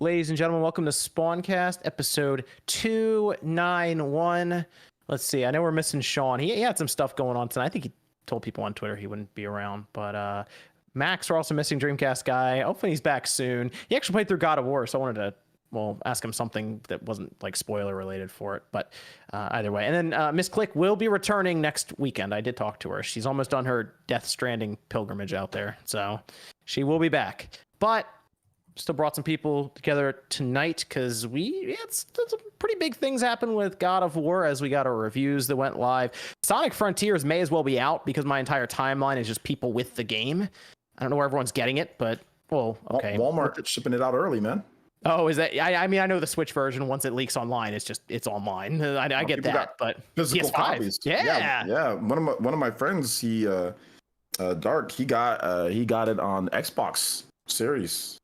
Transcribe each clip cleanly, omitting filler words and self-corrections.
Ladies and gentlemen, welcome to Spawncast, episode 291. Let's see. I know we're missing Sean. He had some stuff going on tonight. I think he told people on Twitter he wouldn't be around. But Max, we're also missing Dreamcast guy. Hopefully he's back soon. He actually played through God of War, so I wanted to ask him something that wasn't like spoiler related for it. But either way. And then Miss Click will be returning next weekend. I did talk to her. She's almost done her Death Stranding pilgrimage out there. So she will be back. But still brought some people together tonight because some pretty big things happened with God of War as we got our reviews that went live. Sonic Frontiers may as well be out because my entire timeline is just people with the game. I don't know where everyone's getting it, but well, okay. Walmart shipping it out early, man. Oh, is that? I mean, I know the Switch version. Once it leaks online, it's online. I get that, but physical PS5, copies. Yeah. One of my friends, he Dark, he got it on Xbox Series.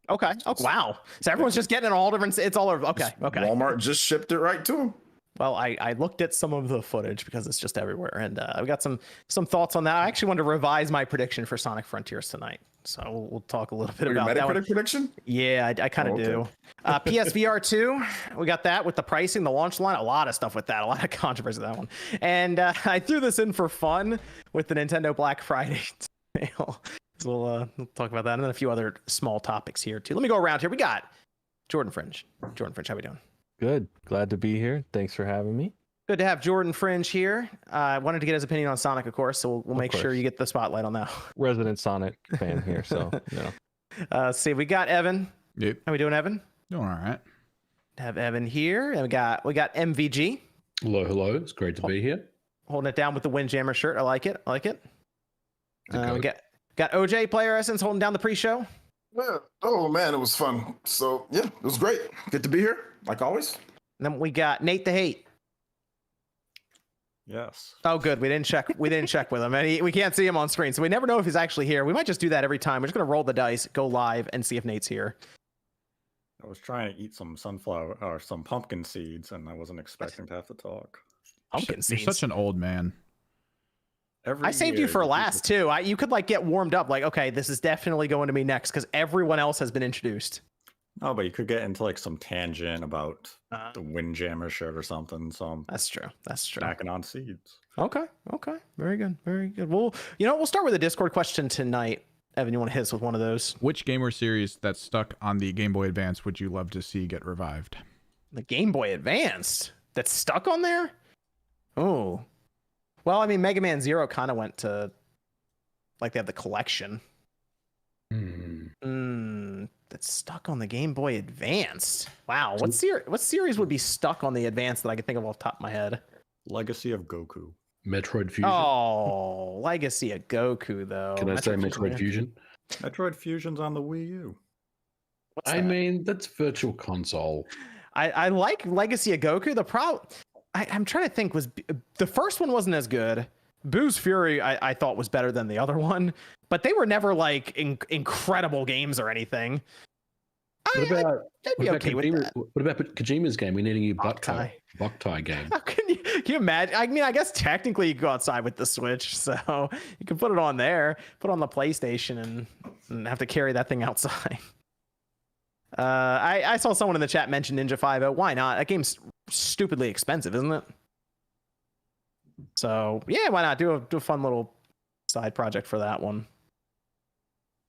Okay. Oh, wow. So everyone's just getting it all different. It's all over. Okay. Walmart just shipped it right to him. Well, I looked at some of the footage because it's just everywhere, and I've got some thoughts on that. I actually wanted to revise my prediction for Sonic Frontiers tonight, so we'll talk a little bit about that one. Prediction? Yeah, I kind of do. PSVR 2, we got that with the pricing, the launch line, a lot of stuff with that, a lot of controversy with that one, and I threw this in for fun with the Nintendo Black Friday sale. So we'll talk about that, and then a few other small topics here too. Let me go around here. We got Jordan Fringe. Jordan Fringe, how we doing? Good. Glad to be here. Thanks for having me. Good to have Jordan Fringe here. I wanted to get his opinion on Sonic, of course, so we'll make sure you get the spotlight on that. Resident Sonic fan here, so let's see. We got Evan. Yep. How we doing, Evan? Doing all right. Have Evan here, and we got MVG. Hello. It's great to be here. Holding it down with the Windjammer shirt. I like it. We got OJ Player Essence holding down the pre-show. Yeah. Oh man, it was fun. So yeah, it was great. Good to be here, like always. And then we got Nate the Hate. Yes. Oh, good. We didn't check with him, and we can't see him on screen, so we never know if he's actually here. We might just do that every time. We're just gonna roll the dice, go live, and see if Nate's here. I was trying to eat some sunflower or some pumpkin seeds, and I wasn't expecting to have to talk. Pumpkin seeds. You're such an old man. I saved you for last too. You could like get warmed up, like, okay, this is definitely going to be next because everyone else has been introduced. No, but you could get into like some tangent about the Windjammer shirt or something. So that's true. Snacking on seeds. Okay. Very good. Well, we'll start with a Discord question tonight. Evan, you want to hit us with one of those? Which game or series that's stuck on the Game Boy Advance would you love to see get revived? The Game Boy Advance that's stuck on there? Oh. Well, I mean, Mega Man Zero kind of went to, like, they have the collection. That's stuck on the Game Boy Advance. Wow, what series would be stuck on the Advance that I could think of off the top of my head? Legacy of Goku. Metroid Fusion. Oh, Legacy of Goku, though. Can I say Metroid Fusion? Metroid Fusion's on the Wii U. I mean, that's Virtual Console. I like Legacy of Goku. The problem... I'm trying to think, was the first one wasn't as good. Boo's Fury I thought was better than the other one, but they were never like incredible games or anything. I'd be okay with that. What about Kojima's game? We need a new Boktai game. How can you imagine? I mean, I guess technically you can go outside with the Switch, so you can put it on there, put it on the PlayStation, and have to carry that thing outside. I saw someone in the chat mention Ninja 5.0. Why not? That game's stupidly expensive, isn't it? So yeah, why not do a fun little side project for that one?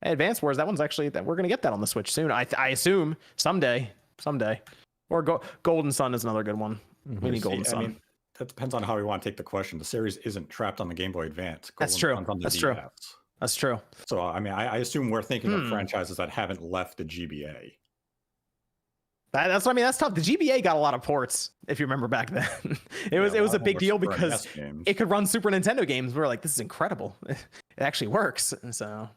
Hey, Advance Wars, that one's actually that we're gonna get that on the Switch soon. I assume someday. Or Golden Sun is another good one. We need Golden Sun. I mean, that depends on how we want to take the question. The series isn't trapped on the Game Boy Advance. That's true. That's true. So I mean, I assume we're thinking of franchises that haven't left the GBA. That's what I mean. That's tough. The GBA got a lot of ports, if you remember back then. it was a big deal because it could run Super Nintendo games. We were like, this is incredible. It actually works. And so,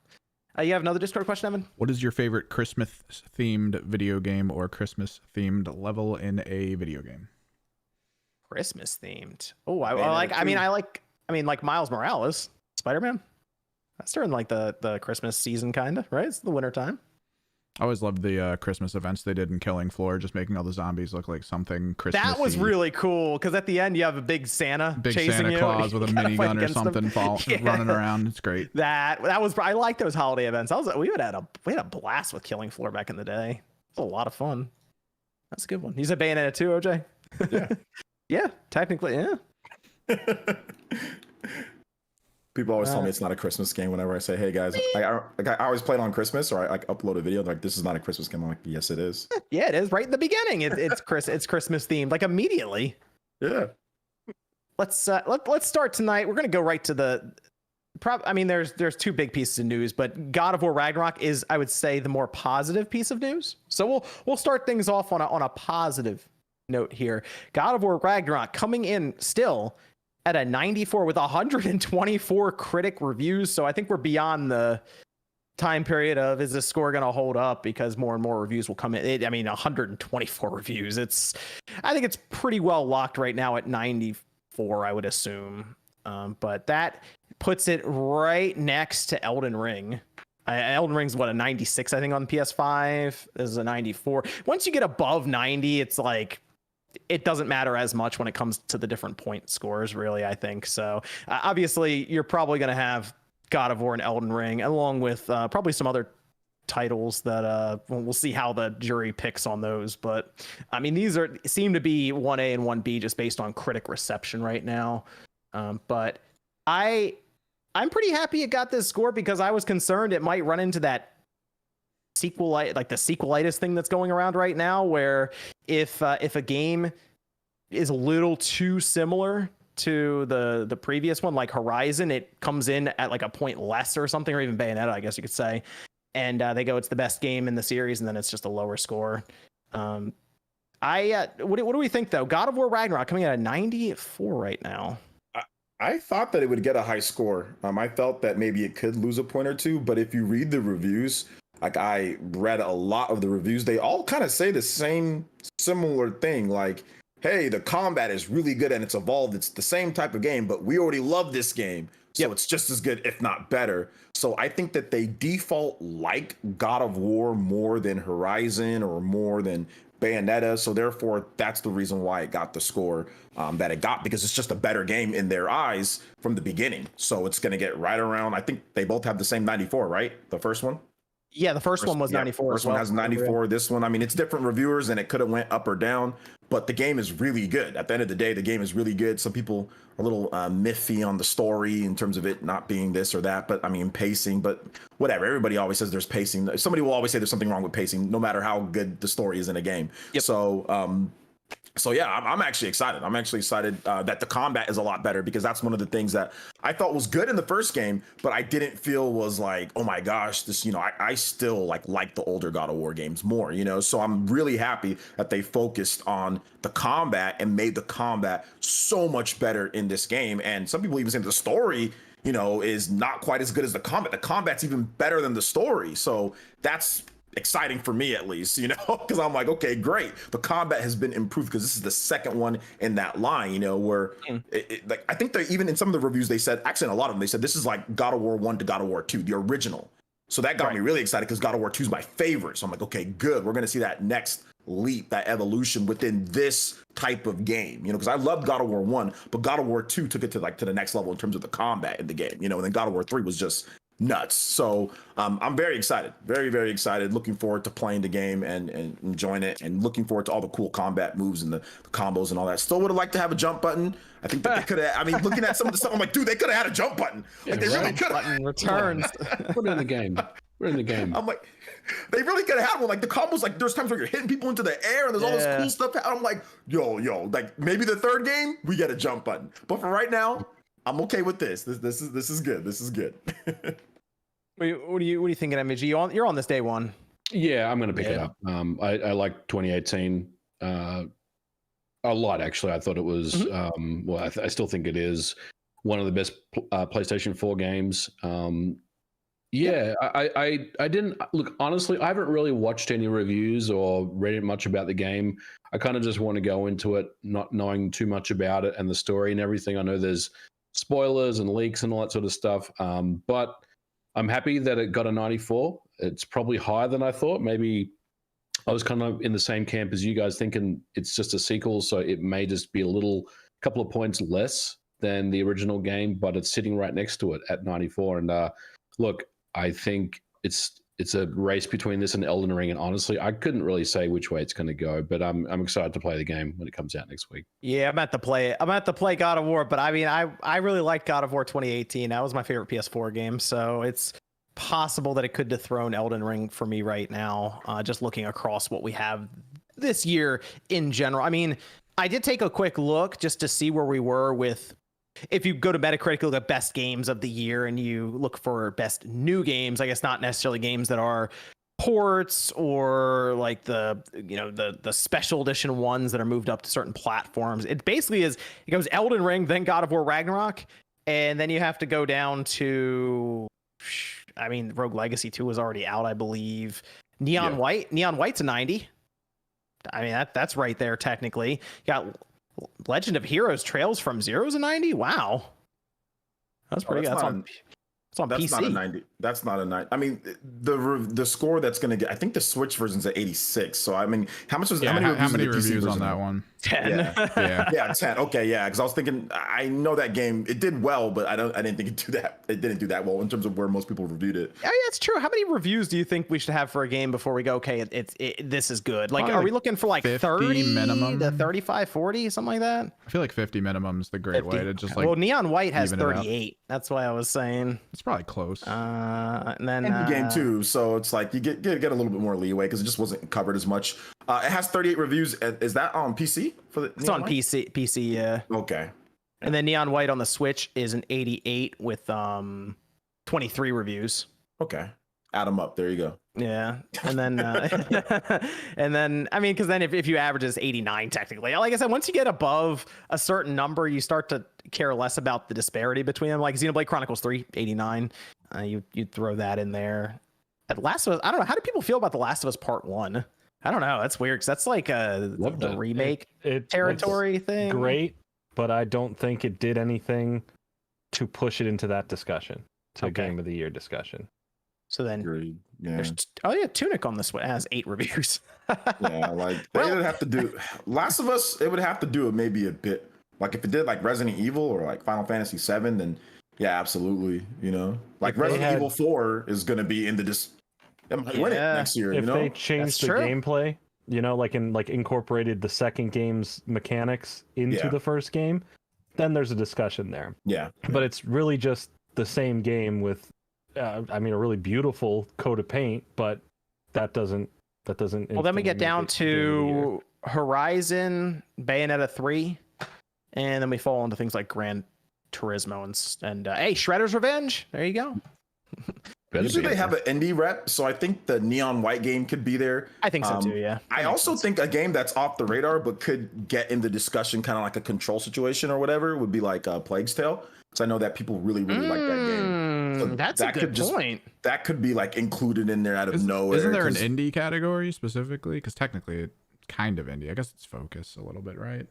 you have another Discord question, Evan? What is your favorite Christmas-themed video game or Christmas-themed level in a video game? Christmas-themed. Oh, I like Miles Morales, Spider-Man. That's during like the Christmas season, kind of, right? It's the winter time. I always loved the Christmas events they did in Killing Floor, just making all the zombies look like something Christmas. That was really cool because at the end you have a big Santa chasing Santa Claus with a minigun or something running around. It's great. That was I like those holiday events. We had a blast with Killing Floor back in the day. a lot of fun. That's a good one. You said Bayonetta 2, OJ? Yeah. Yeah, technically, yeah. People always tell me it's not a Christmas game whenever I say, "Hey guys," I always play it on Christmas, or I like upload a video like, "This is not a Christmas game." I'm like, "Yes, it is." Yeah, it is right in the beginning. It's Christmas themed, like immediately. Yeah. Let's start tonight. We're gonna go right to the. I mean, there's two big pieces of news, but God of War Ragnarok is, I would say, the more positive piece of news. So we'll start things off on a positive note here. God of War Ragnarok coming in still at a 94 with 124 critic reviews. So I think we're beyond the time period of, is this score going to hold up, because more and more reviews will come in. 124 reviews. I think it's pretty well locked right now at 94, I would assume. But that puts it right next to Elden Ring. Elden Ring's a 96, I think, on PS5. This is a 94. Once you get above 90, it's like, it doesn't matter as much when it comes to the different point scores, really, I think. So obviously you're probably going to have God of War and Elden Ring, along with probably some other titles that we'll see how the jury picks on those. But I mean, these seem to be 1A and 1B just based on critic reception right now. But I'm pretty happy it got this score, because I was concerned it might run into that sequelitis thing that's going around right now, where if a game is a little too similar to the previous one, like Horizon, it comes in at like a point less or something, or even Bayonetta, I guess you could say, and they go, it's the best game in the series, and then it's just a lower score. What do we think, though? God of War Ragnarok coming at a 94 right now. I thought that it would get a high score. I felt that maybe it could lose a point or two, but if you read the reviews, like, I read a lot of the reviews, they all kind of say the same similar thing. Like, hey, the combat is really good and it's evolved. It's the same type of game, but we already love this game. So It's just as good, if not better. So I think that they default like God of War more than Horizon or more than Bayonetta. So therefore, that's the reason why it got the score that it got, because it's just a better game in their eyes from the beginning. So it's going to get right around, I think they both have the same 94, right? The first one? Yeah, the first one was 94. First one has 94. This one, I mean, it's different reviewers, and it could have went up or down, but the game is really good. At the end of the day, the game is really good. Some people are a little miffy on the story in terms of it not being this or that, but I mean, pacing, but whatever. Everybody always says there's pacing. Somebody will always say there's something wrong with pacing, no matter how good the story is in a game. Yep. So yeah, I'm actually excited. I'm actually excited that the combat is a lot better, because that's one of the things that I thought was good in the first game, but I didn't feel was like, oh my gosh, this, I still like the older God of War games more, so I'm really happy that they focused on the combat and made the combat so much better in this game. And some people even say the story, is not quite as good as the combat. The combat's even better than the story. So that's exciting for me, at least, because I'm like, okay, great, the combat has been improved, because this is the second one in that line, where like, I think that even in some of the reviews they said, actually in a lot of them, they said this is like God of War 1 to God of War 2, the original. So that got me really excited, because God of War 2 is my favorite. So I'm like, okay, good, we're gonna see that next leap, that evolution within this type of game, because I loved God of War 1, but God of War 2 took it to the next level in terms of the combat in the game, and then God of War 3 was just nuts. So I'm very excited, very, very excited, looking forward to playing the game and enjoying it, and looking forward to all the cool combat moves and the combos and all that. Still would have liked to have a jump button. I think that they could have, I mean, looking at some of the stuff, I'm like, dude, they could have had a jump button. Like, they really could have. Button returns. Put it in the game. We're in the game. I'm like, they really could have had one. Like, the combos, like, there's times where you're hitting people into the air and there's all this cool stuff. I'm like, yo, like, maybe the third game we get a jump button. But for right now, I'm okay with this. This is good. This is good. What are you thinking, MG? You're on this day one. Yeah, I'm going to pick it up. I like 2018 a lot, actually. I thought it was, I still think it is one of the best PlayStation 4 games. I didn't look, honestly, I haven't really watched any reviews or read much about the game. I kind of just want to go into it not knowing too much about it and the story and everything. I know there's spoilers and leaks and all that sort of stuff, but I'm happy that it got a 94. It's probably higher than I thought. Maybe I was kind of in the same camp as you guys, thinking it's just a sequel, so it may just be a couple of points less than the original game, but it's sitting right next to it at 94. And look, I think it's it's a race between this and Elden Ring, and honestly, I couldn't really say which way it's going to go. But I'm excited to play the game when it comes out next week. Yeah, I'm at to play God of War, but I mean, I really liked God of War 2018. That was my favorite PS4 game, so it's possible that it could dethrone Elden Ring for me right now. Just looking across what we have this year in general. I mean, I did take a quick look just to see where we were with. If you go to Metacritic, look at best games of the year, and you look for best new games, I guess not necessarily games that are ports or like the special edition ones that are moved up to certain platforms. It basically is, it goes Elden Ring, then God of War Ragnarok, and then you have to go down to, I mean, Rogue Legacy 2 was already out, I believe. Neon White's a 90. I mean, that's right there technically. You got Legend of Heroes Trails from Zero's a 90. Wow, that's pretty good. That's on PC. Not a 90. That's not a 90. I mean, the score that's going to get, I think the Switch version's at 86. So I mean, how much was how many reviews on that one? 10. Yeah, 10. Okay, yeah, because I was thinking, I know that game, it did well, but I didn't think it didn't do that well in terms of where most people reviewed it. Oh yeah, it's true. How many reviews do you think we should have for a game before we go, okay, this is good? Like, are we looking for like 30 minimum to 35, 40, something like that? I feel like 50 minimum is the great 50. way to just like. Well, Neon White has even it out. 38. That's why I was saying. It's probably close. And then Indie game too, so it's like you get a little bit more leeway because it just wasn't covered as much. It has 38 reviews. Is that on PC? It's on PC, yeah. Okay. And then Neon White on the Switch is an 88 with 23 reviews. Okay. Add them up. There you go. Yeah. And then and then I mean, because then if you average it's 89 technically. Like I said, once you get above a certain number, you start to care less about the disparity between them. Like Xenoblade Chronicles 3, 89. You throw that in there. At Last of Us, I don't know. How do people feel about The Last of Us Part 1? I don't know. That's weird because that's like the remake territory thing. Great, but I don't think it did anything to push it into that discussion, to Game of the Year discussion. So then, Agreed. Yeah. there's Tunic on this one has 8 reviews. Yeah, like they would have to do Last of Us. It would have to do it maybe a bit like if it did like Resident Evil or like Final Fantasy 7, then yeah, absolutely. You know, like If Resident Evil 4 is going to be in the it might win it next year. If you know, they changed the gameplay, you know, like incorporated the second game's mechanics into the first game, then there's a discussion there. Yeah, but it's really just the same game with, I mean, a really beautiful coat of paint, but that doesn't. Well, then we get down to Horizon, Bayonetta 3, and then we fall into things like Gran Turismo and hey, Shredder's Revenge. There you go. Usually they have an indie rep, so I think the Neon White game could be there. I think so too, yeah. I also think a game that's off the radar but could get in the discussion, kind of like a Control situation or whatever, would be like Plague's Tale. So I know that people really like that game. So that's a good point. That could be like included in there out of nowhere. Isn't there an indie category specifically? Because technically it's kind of indie. I guess it's focus a little bit, right?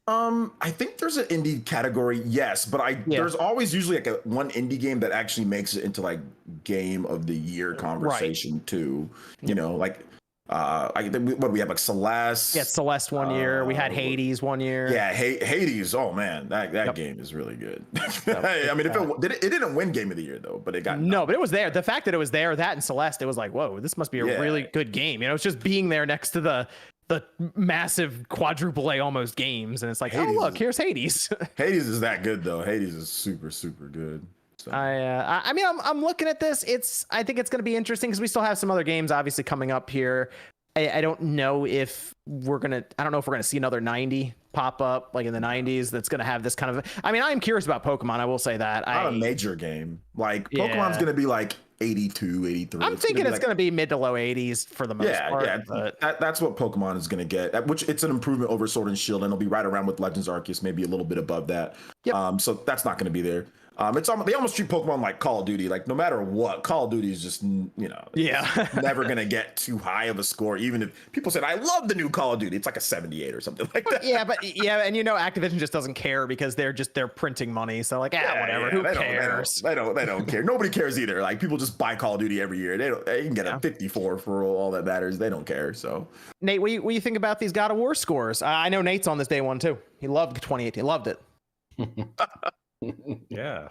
I think there's an indie category, yes, but there's always usually like one indie game that actually makes it into like game of the year conversation too. You know, like what we have like Celeste. Yeah, Celeste one year. We had Hades one year. Yeah, Hades. Oh man, that game is really good. I mean, it didn't win game of the year though, but it got no, but it was there. The fact that it was there, that and Celeste, it was like, whoa, this must be a really good game. You know, it's just being there next to the massive quadruple A almost games, and it's like, Hades, oh look, here's Hades. Hades is that good though. Hades is super good. So. I mean, I'm looking at this. I think it's going to be interesting because we still have some other games obviously coming up here. I don't know if we're gonna see another 90 pop up like in the 90s. That's gonna have this kind of. I mean, I am curious about Pokemon. I will say that. Not a major game. Like Pokemon's gonna be like 82, 83. I'm thinking it's going to be mid to low 80s for the most part. Yeah, but that's what Pokemon is going to get, which it's an improvement over Sword and Shield, and it'll be right around with Legends Arceus, maybe a little bit above that. Yep. So that's not going to be there. They almost treat Pokemon like Call of Duty. Like no matter what, Call of Duty is just never gonna get too high of a score. Even if people said I love the new Call of Duty, it's like a 78 or something like that. And you know Activision just doesn't care because they're printing money. So like whatever. Who cares? They don't care. Nobody cares either. Like people just buy Call of Duty every year. They can get a 54 for all that matters. They don't care. So Nate, what do you think about these God of War scores? I know Nate's on this day one too. He loved 2018. Loved it. Yeah.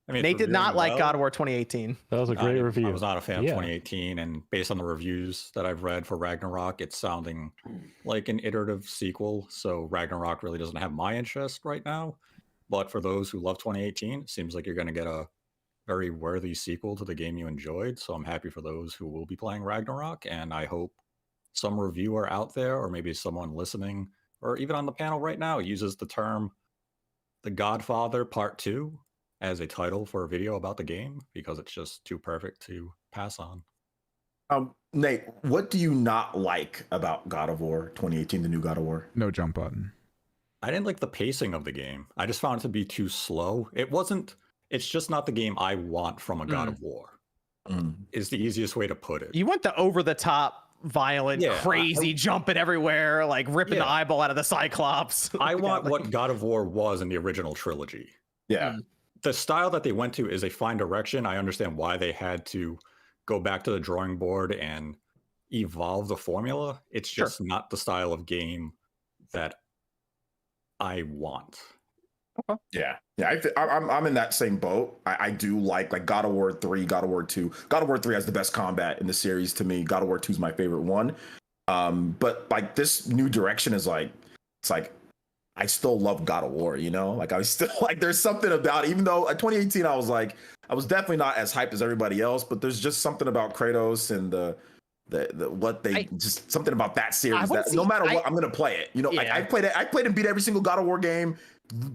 I mean, Nate did not like God of War 2018. That was a great review. I was not a fan of Yeah. 2018, and based on the reviews that I've read for Ragnarok, it's sounding like an iterative sequel. So Ragnarok really doesn't have my interest right now. But for those who love 2018, it seems like you're going to get a very worthy sequel to the game you enjoyed. So I'm happy for those who will be playing Ragnarok, and I hope some reviewer out there, or maybe someone listening, or even on the panel right now, uses the term The Godfather Part 2 as a title for a video about the game, because it's just too perfect to pass on. Nate, what do you not like about God of War 2018, the new God of War? No jump button. I didn't like the pacing of the game. I just found it to be too slow. It's just not the game I want from a God of War. Is the easiest way to put it. You want the over the top, violent, crazy jumping everywhere, like ripping the eyeball out of the Cyclops. I want what God of War was in the original trilogy. Yeah. The style that they went to is a fine direction. I understand why they had to go back to the drawing board and evolve the formula. It's just not the style of game that I want. Okay. Yeah. I'm in that same boat. I do like God of War 3, God of War 2. God of War 3 has the best combat in the series to me. God of War 2 is my favorite one. But like this new direction is like, it's like, I still love God of War, you know? Like I was still like, there's something about it, even though 2018, I was definitely not as hyped as everybody else, but there's just something about Kratos and just something about that series that no matter what, I'm gonna play it. You know, like I played and beat every single God of War game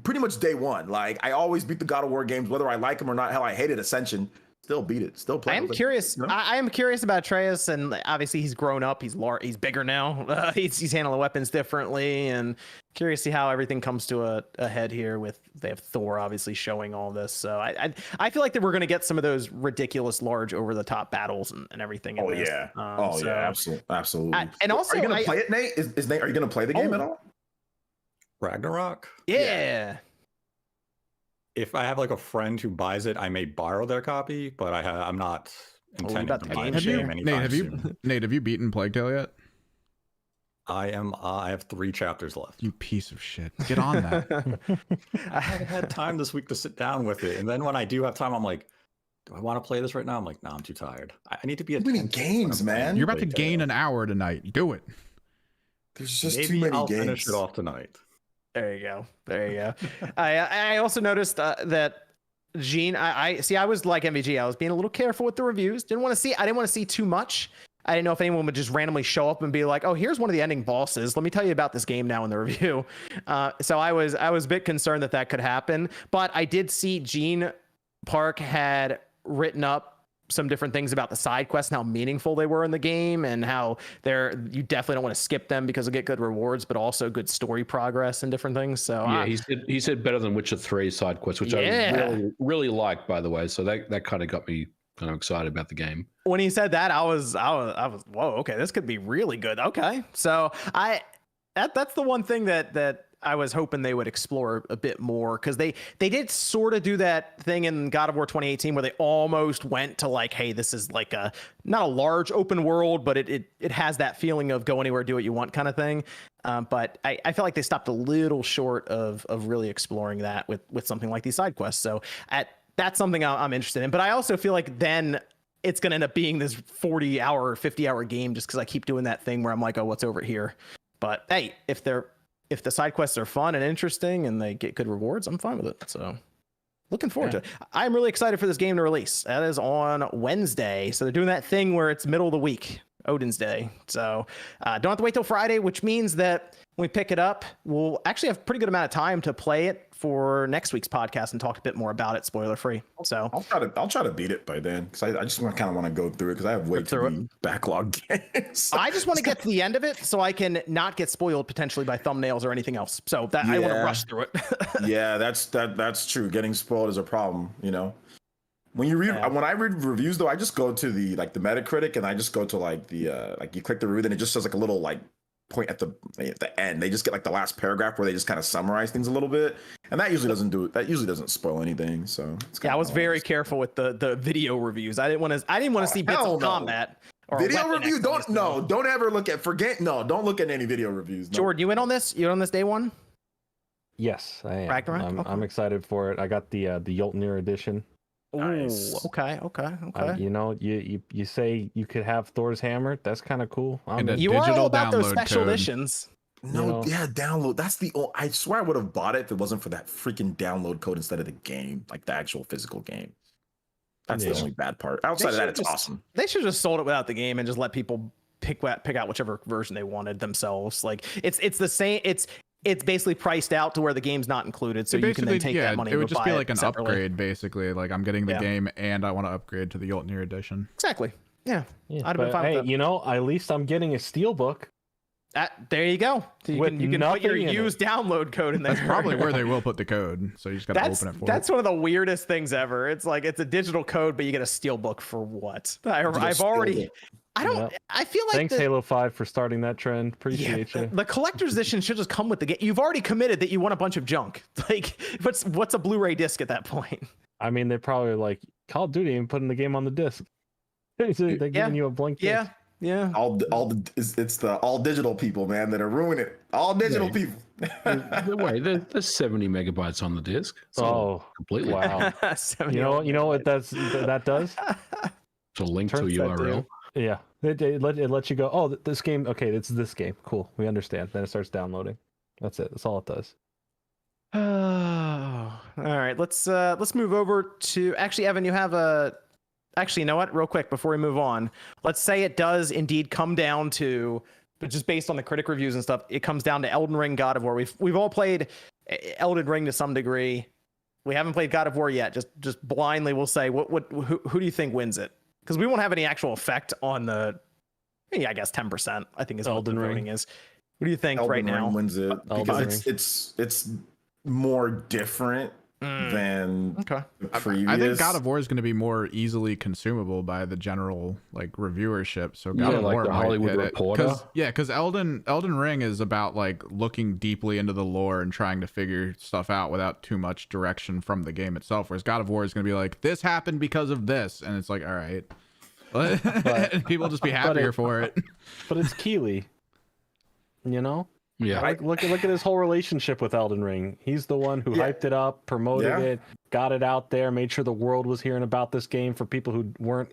pretty much day one. Like I always beat the God of War games, whether I like them or not. Hell, I hated Ascension. Still beat it. Still play. I am curious. You know? I am curious about Atreus, and obviously he's grown up. He's bigger now. He's handling weapons differently, and curious to see how everything comes to a head here. With they have Thor obviously showing all this, so I feel like that we're going to get some of those ridiculous, large, over the top battles and everything. Oh yeah. Absolutely. And also, are you going to play it, Nate? Is Nate? Are you going to play the game at all? Ragnarok? Yeah. If I have like a friend who buys it, I may borrow their copy, but I'm not intending to buy the game anytime soon. Nate, have you beaten Plague Tale yet? I have 3 chapters left. You piece of shit. Get on that. I haven't had time this week to sit down with it. And then when I do have time, I'm like, do I want to play this right now? I'm like, no, I'm too tired. I need to be too many games, man. You're about to gain an hour tonight. Do it. There's just too many games. Finish it off tonight. There you go. I also noticed that Gene, I was like MVG. I was being a little careful with the reviews. I didn't want to see too much. I didn't know if anyone would just randomly show up and be like, oh, here's one of the ending bosses. Let me tell you about this game now in the review. So I was a bit concerned that could happen, but I did see Gene Park had written up some different things about the side quests and how meaningful they were in the game, and how you definitely don't want to skip them because you'll get good rewards, but also good story progress and different things. So yeah, he said better than Witcher 3 side quests, which I really, really liked, by the way. So that kind of got me kind of excited about the game. When he said that, I was whoa, okay, this could be really good. Okay, so that's the one thing that I was hoping they would explore a bit more, because they did sort of do that thing in God of War 2018 where they almost went to like, hey, this is like not a large open world, but it has that feeling of go anywhere, do what you want kind of thing. But I feel like they stopped a little short of really exploring that with something like these side quests. So that's something I'm interested in. But I also feel like then it's going to end up being this 40-hour, 50-hour game just because I keep doing that thing where I'm like, oh, what's over here? But hey, if the side quests are fun and interesting and they get good rewards, I'm fine with it. So looking forward to it. I'm really excited for this game to release. That is on Wednesday. So they're doing that thing where it's middle of the week, Odin's Day. So don't have to wait till Friday, which means that when we pick it up, we'll actually have a pretty good amount of time to play it for next week's podcast and talk a bit more about it, spoiler free. So I'll try to beat it by then, because I just kind of want to go through it, because I have way too many backlog games. I just want to get to the end of it so I can not get spoiled potentially by thumbnails or anything else. So that I want to rush through it. Yeah, that's true. Getting spoiled is a problem, you know. When I read reviews though, I just go to the Metacritic, and I just go to you click the review, and it just says like a little point at the end. They just get like the last paragraph where they just kind of summarize things a little bit, and that usually doesn't spoil anything. So I was very careful with the video reviews. I didn't want to see bits of combat. Video review, don't ever look at don't look at any video reviews. No. Jordan, you in on this? You in on this day one? Yes, I am. Ragnarok? I'm excited for it. I got the Jolnir edition. Nice. Okay. You know, you say you could have Thor's hammer. That's kind of cool. And a You are all digital about those download special code. editions. No, You know? yeah, download. That's the. I swear I would have bought it if it wasn't for that freaking download code instead of the game, like the actual physical game. That's the only bad part. Outside of that, it's awesome. They should just sold it without the game and just let people pick out whichever version they wanted themselves. Like it's the same. It's basically priced out to where the game's not included, so you can then take that money. It would just be like an separately. upgrade, basically. Like I'm getting the game and I want to upgrade to the Jolnir edition. Exactly. Yeah. Yeah, I'd have been fine with that. you know, at least I'm getting a steelbook. There you go. So you With can put your nothing in used download code in there. That's probably where they will put the code. So you just got to open it for That's one of the weirdest things ever. It's like it's a digital code, but you get a steelbook for what? I've already. I don't. I feel like Thanks, Halo 5, for starting that trend. Appreciate you. the collector's edition should just come with the game. You've already committed that you want a bunch of junk. Like, what's a Blu-ray disc at that point? I mean, they're probably like Call of Duty and putting the game on the disc. They're giving you a blank disc. Yeah. It's the all digital people, man, that are ruining it. All digital people. Wait, there's 70 megabytes on the disc. Oh, completely. wow. You know what that does? It's a link to Turns a that URL. Yeah, it lets you go. Oh, this game. Okay, it's this game. Cool, we understand. Then it starts downloading. That's it. That's all it does. All right. Let's move over to. Actually, Evan, you have a. Actually, you know what? Real quick before we move on, let's say it does indeed come down to, but just based on the critic reviews and stuff, it comes down to Elden Ring, God of War. We've all played Elden Ring to some degree. We haven't played God of War yet. Just blindly, we'll say who do you think wins it? Because we won't have any actual effect on the. I guess 10%. I think is Elden what the Ring voting is. What do you think Elden right Ring now? wins it Elden because Ring. it's more different than Okay. the previous. I think God of War is going to be more easily consumable by the general like reviewership. So God of like War the might Hollywood hit it. Reporter. Because Elden Ring is about like looking deeply into the lore and trying to figure stuff out without too much direction from the game itself. Whereas God of War is going to be like, this happened because of this, and it's like, all right, and people just be happier for it. But it's Keeley. You know. Yeah. Like, look at his whole relationship with Elden Ring. He's the one who hyped it up, promoted it, got it out there, made sure the world was hearing about this game for people who weren't,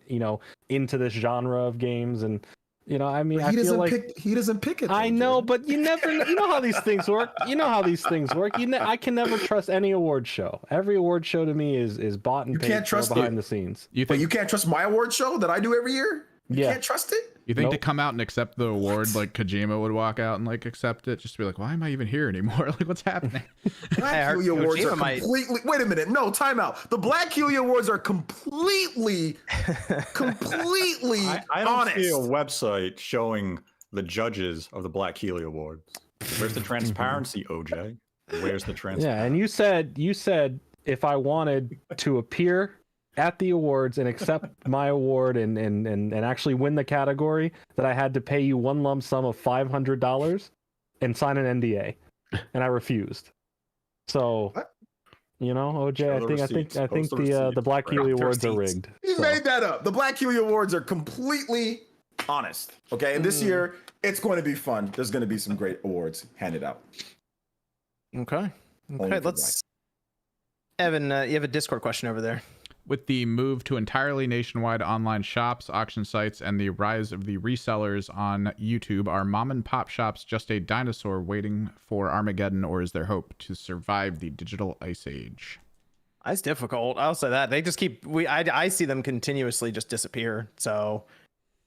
into this genre of games. And, I mean, I feel like he doesn't pick it. I know, but you never, you know how these things work. I can never trust any award show. Every award show to me is bought and paid can't trust behind the scenes. But you can't trust my award show that I do every year? You can't trust it? You think to come out and accept the award, like Kojima would walk out and like accept it, just to be like, why am I even here anymore? Like, what's happening? Black Keeley Awards are completely. Wait a minute, no, time out. The Black Keeley Awards are completely I don't honest. see a website showing the judges of the Black Keeley Awards. Where's the transparency, OJ? Where's the transparency? Yeah, and you said if I wanted to appear at the awards and accept my award and actually win the category, that I had to pay you one lump sum of $500 and sign an NDA, and I refused. So, OJ, I think the Black Keeley Awards are rigged. You made that up. The Black Keeley Awards are completely honest. Okay, and this year it's going to be fun. There's going to be some great awards handed out. Okay. Let's. Evan, you have a Discord question over there. With the move to entirely nationwide online shops, auction sites, and the rise of the resellers on YouTube, are mom and pop shops just a dinosaur waiting for Armageddon, or is there hope to survive the digital ice age? It's difficult. I'll say that. They just keep I see them continuously just disappear. So,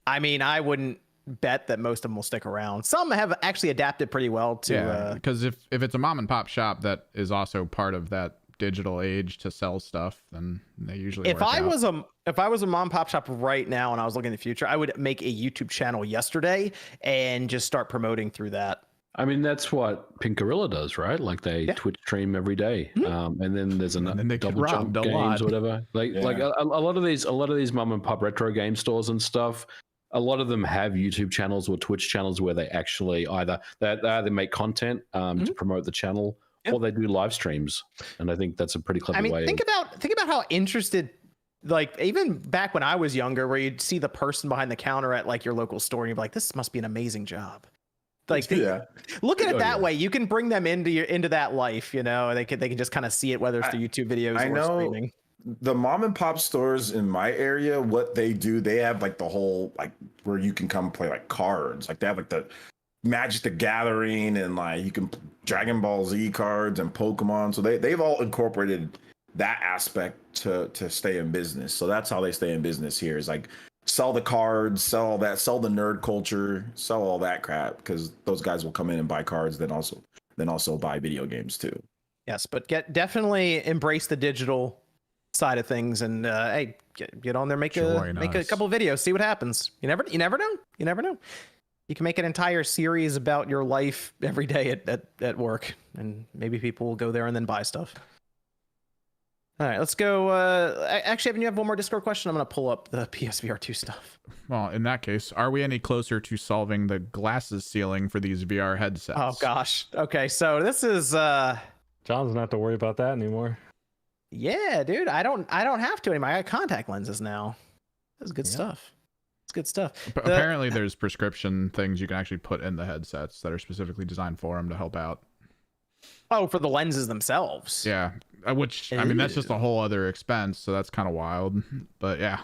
I mean, I wouldn't bet that most of them will stick around. Some have actually adapted pretty well to because if it's a mom and pop shop that is also part of that digital age to sell stuff, then they usually if I was a mom pop shop right now and I was looking in the future, I would make a YouTube channel yesterday and just start promoting through that. I mean, that's what Pink Gorilla does, right? Like they Twitch stream every day, and then there's another double jump games, whatever. Like a lot of these mom and pop retro game stores and stuff. A lot of them have YouTube channels or Twitch channels where they actually either make content to promote the channel. Yep. Or they do live streams, and I think that's a pretty clever way. Think about how interested, like even back when I was younger, where you'd see the person behind the counter at like your local store, and you'd be like, "This must be an amazing job." Like, look at it that way. You can bring them into that life. They can just kind of see it, whether it's through YouTube videos or streaming. the mom and pop stores in my area, what they do, they have like the whole like where you can come play like cards. Like they have like the Magic the Gathering and like you can Dragon Ball Z cards and Pokemon. So they've all incorporated that aspect to stay in business. So that's how they stay in business here, is like sell the cards, sell all that, sell the nerd culture, sell all that crap, because those guys will come in and buy cards, then also buy video games too. Yes, but definitely embrace the digital side of things, and hey, get on there, make a couple of videos, see what happens. You never know. You can make an entire series about your life every day at work, and maybe people will go there and then buy stuff. All right, let's go. Actually, Evan, you have one more Discord question? I'm going to pull up the PSVR 2 stuff. Well, in that case, are we any closer to solving the glasses ceiling for these VR headsets? Oh, gosh. Okay, so this is... John's not have to worry about that anymore. Yeah, dude, I don't have to anymore. I got contact lenses now. That's good stuff. It's good stuff. Apparently, there's prescription things you can actually put in the headsets that are specifically designed for them to help out. Oh, for the lenses themselves. Yeah, which, I mean, that's just a whole other expense, so that's kind of wild. But yeah.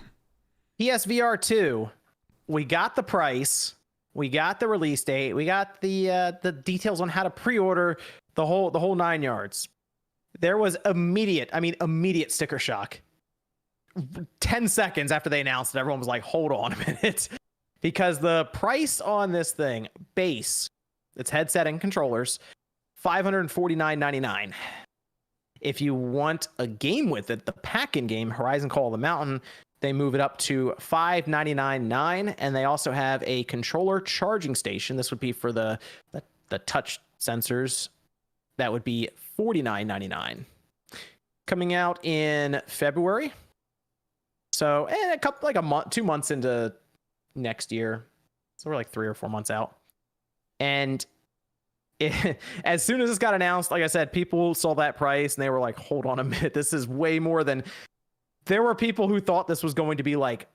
PSVR 2, we got the price, we got the release date, we got the details on how to pre-order, the whole 9 yards. There was immediate sticker shock. 10 seconds after they announced it, everyone was like, hold on a minute. Because the price on this thing, base, it's headset and controllers, $549.99. If you want a game with it, the pack-in game, Horizon Call of the Mountain, they move it up to $599.9, and they also have a controller charging station. This would be for the touch sensors. That would be $49.99. Coming out in February. So, and a month, 2 months into next year. So we're like 3 or 4 months out. And as soon as this got announced, like I said, people saw that price and they were like, hold on a minute, this is way more than... There were people who thought this was going to be like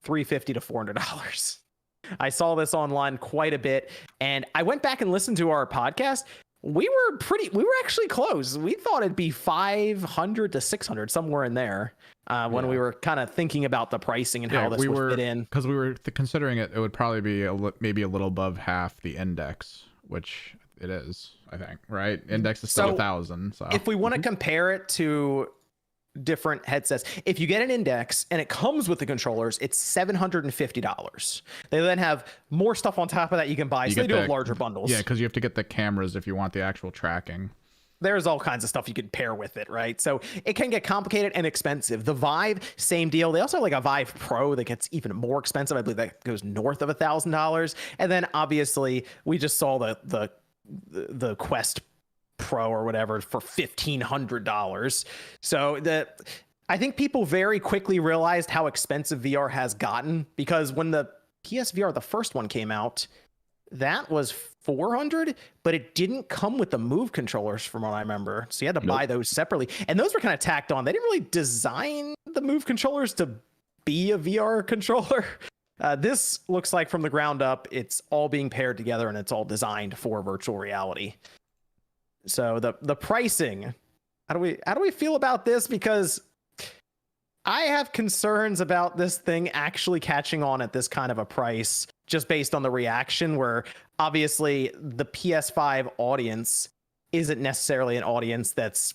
$350 to $400. I saw this online quite a bit, and I went back and listened to our podcast. We were actually close. We thought it'd be $500 to $600, somewhere in there, when we were kind of thinking about the pricing and how this would fit in. Because we were considering it would probably be maybe a little above half the index, which it is, I think, right? Index is still 1,000. So if we want to compare it to different headsets, if you get an index and it comes with the controllers, it's $750. They then have more stuff on top of that you can buy, so they do have larger bundles. Yeah, because you have to get the cameras if you want the actual tracking. There's all kinds of stuff you can pair with it, right? So it can get complicated and expensive. The Vive, same deal. They also have like a Vive Pro that gets even more expensive. I believe that goes north of $1,000. And then obviously we just saw the Quest Pro or whatever for $1,500. So I think people very quickly realized how expensive VR has gotten, because when the PSVR, the first one, came out, that was $400, but it didn't come with the Move controllers from what I remember. So you had to buy those separately, and those were kind of tacked on. They didn't really design the Move controllers to be a VR controller. This looks like from the ground up, it's all being paired together and it's all designed for virtual reality. So the pricing, how do we feel about this? Because I have concerns about this thing actually catching on at this kind of a price, just based on the reaction, where obviously the PS5 audience isn't necessarily an audience that's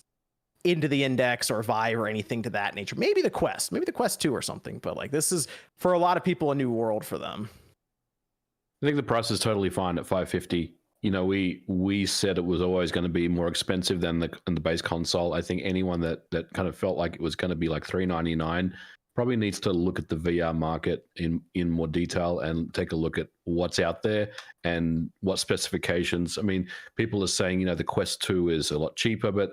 into the Index or Vive or anything to that nature. Maybe the Quest 2 or something, but like this is for a lot of people a new world for them. I think the price is totally fine at $550. You know, we said it was always going to be more expensive than the base console. I think anyone that kind of felt like it was going to be like $399 probably needs to look at the VR market in more detail and take a look at what's out there and what specifications. I mean, people are saying, you know, the Quest 2 is a lot cheaper, but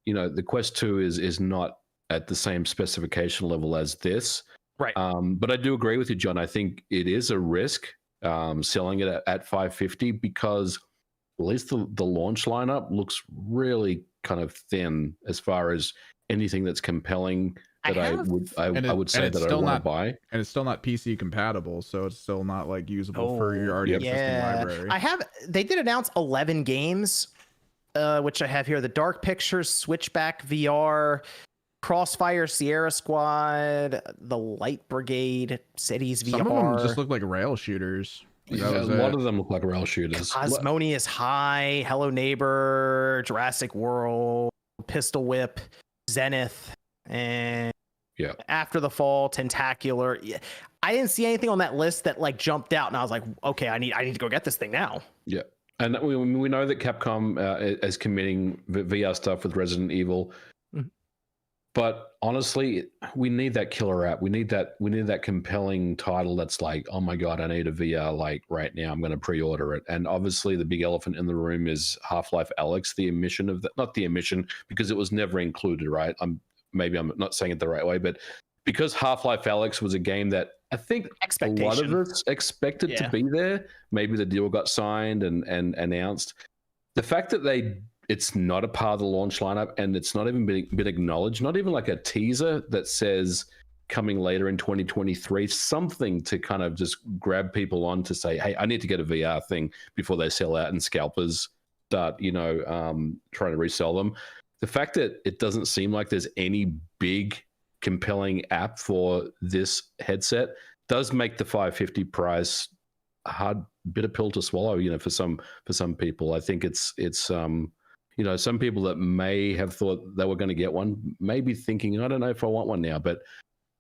you know, the Quest 2 is not at the same specification level as this. Right. But I do agree with you, John. I think it is a risk selling it at $550, because at least the launch lineup looks really kind of thin as far as anything that's compelling that I would say that I want to buy. And it's still not PC compatible, so it's still not like usable for your already existing library. They did announce 11 games, which I have here: the Dark Pictures, Switchback VR, Crossfire, Sierra Squad, the Light Brigade, Cities VR. Some of them just look like rail shooters. Like, that Yeah, a was lot it. of them look like rail shooters. Osmonius High, Hello Neighbor, Jurassic World, Pistol Whip, Zenith, and Yeah. After the Fall, Tentacular. Yeah, I didn't see anything on that list that like jumped out, and I was like, okay, I need to go get this thing now. Yeah. And we know that Capcom is committing VR stuff with Resident Evil. But honestly, we need that killer app. We need that compelling title that's like, oh my God, I need a VR like right now. I'm going to pre-order it. And obviously the big elephant in the room is Half-Life Alyx, the omission of that, not the omission, because it was never included, right? I'm not saying it the right way, but because Half-Life Alyx was a game that I think a lot of us expected to be there. Maybe the deal got signed and announced. The fact that it's not a part of the launch lineup and it's not even been acknowledged, not even like a teaser that says coming later in 2023, something to kind of just grab people on to say, hey, I need to get a VR thing before they sell out and scalpers start, trying to resell them. The fact that it doesn't seem like there's any big compelling app for this headset does make the $550 price a hard bitter pill to swallow, for some people. I think it's some people that may have thought they were going to get one may be thinking, I don't know if I want one now, but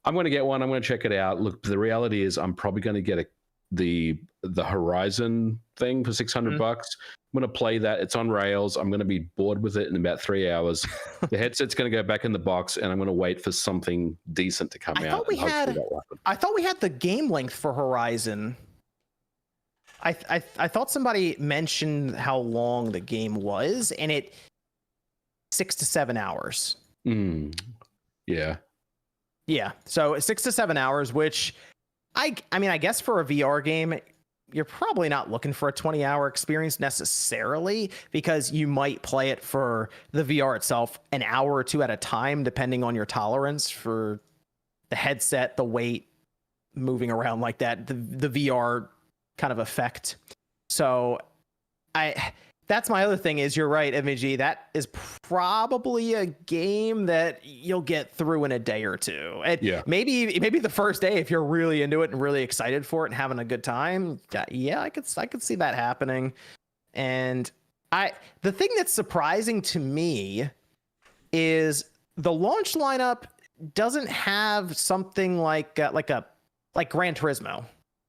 I'm going to get one. I'm going to check it out. Look, the reality is I'm probably going to get the Horizon thing for $600. I'm going to play that. It's on rails. I'm going to be bored with it in about 3 hours. The headset's going to go back in the box, and I'm going to wait for something decent to come out. I thought we had the game length for Horizon. I thought somebody mentioned how long the game was, and it 6 to 7 hours. Yeah. Yeah. So 6 to 7 hours, which I mean, I guess for a VR game, you're probably not looking for a 20-hour experience necessarily, because you might play it for the VR itself an hour or two at a time, depending on your tolerance for the headset, the weight, moving around like that, the VR kind of effect. So that's my other thing is, you're right, MVG, that is probably a game that you'll get through in a day or two. And maybe the first day, if you're really into it and really excited for it and having a good time, I could see that happening. And the thing that's surprising to me is the launch lineup doesn't have something like Gran Turismo.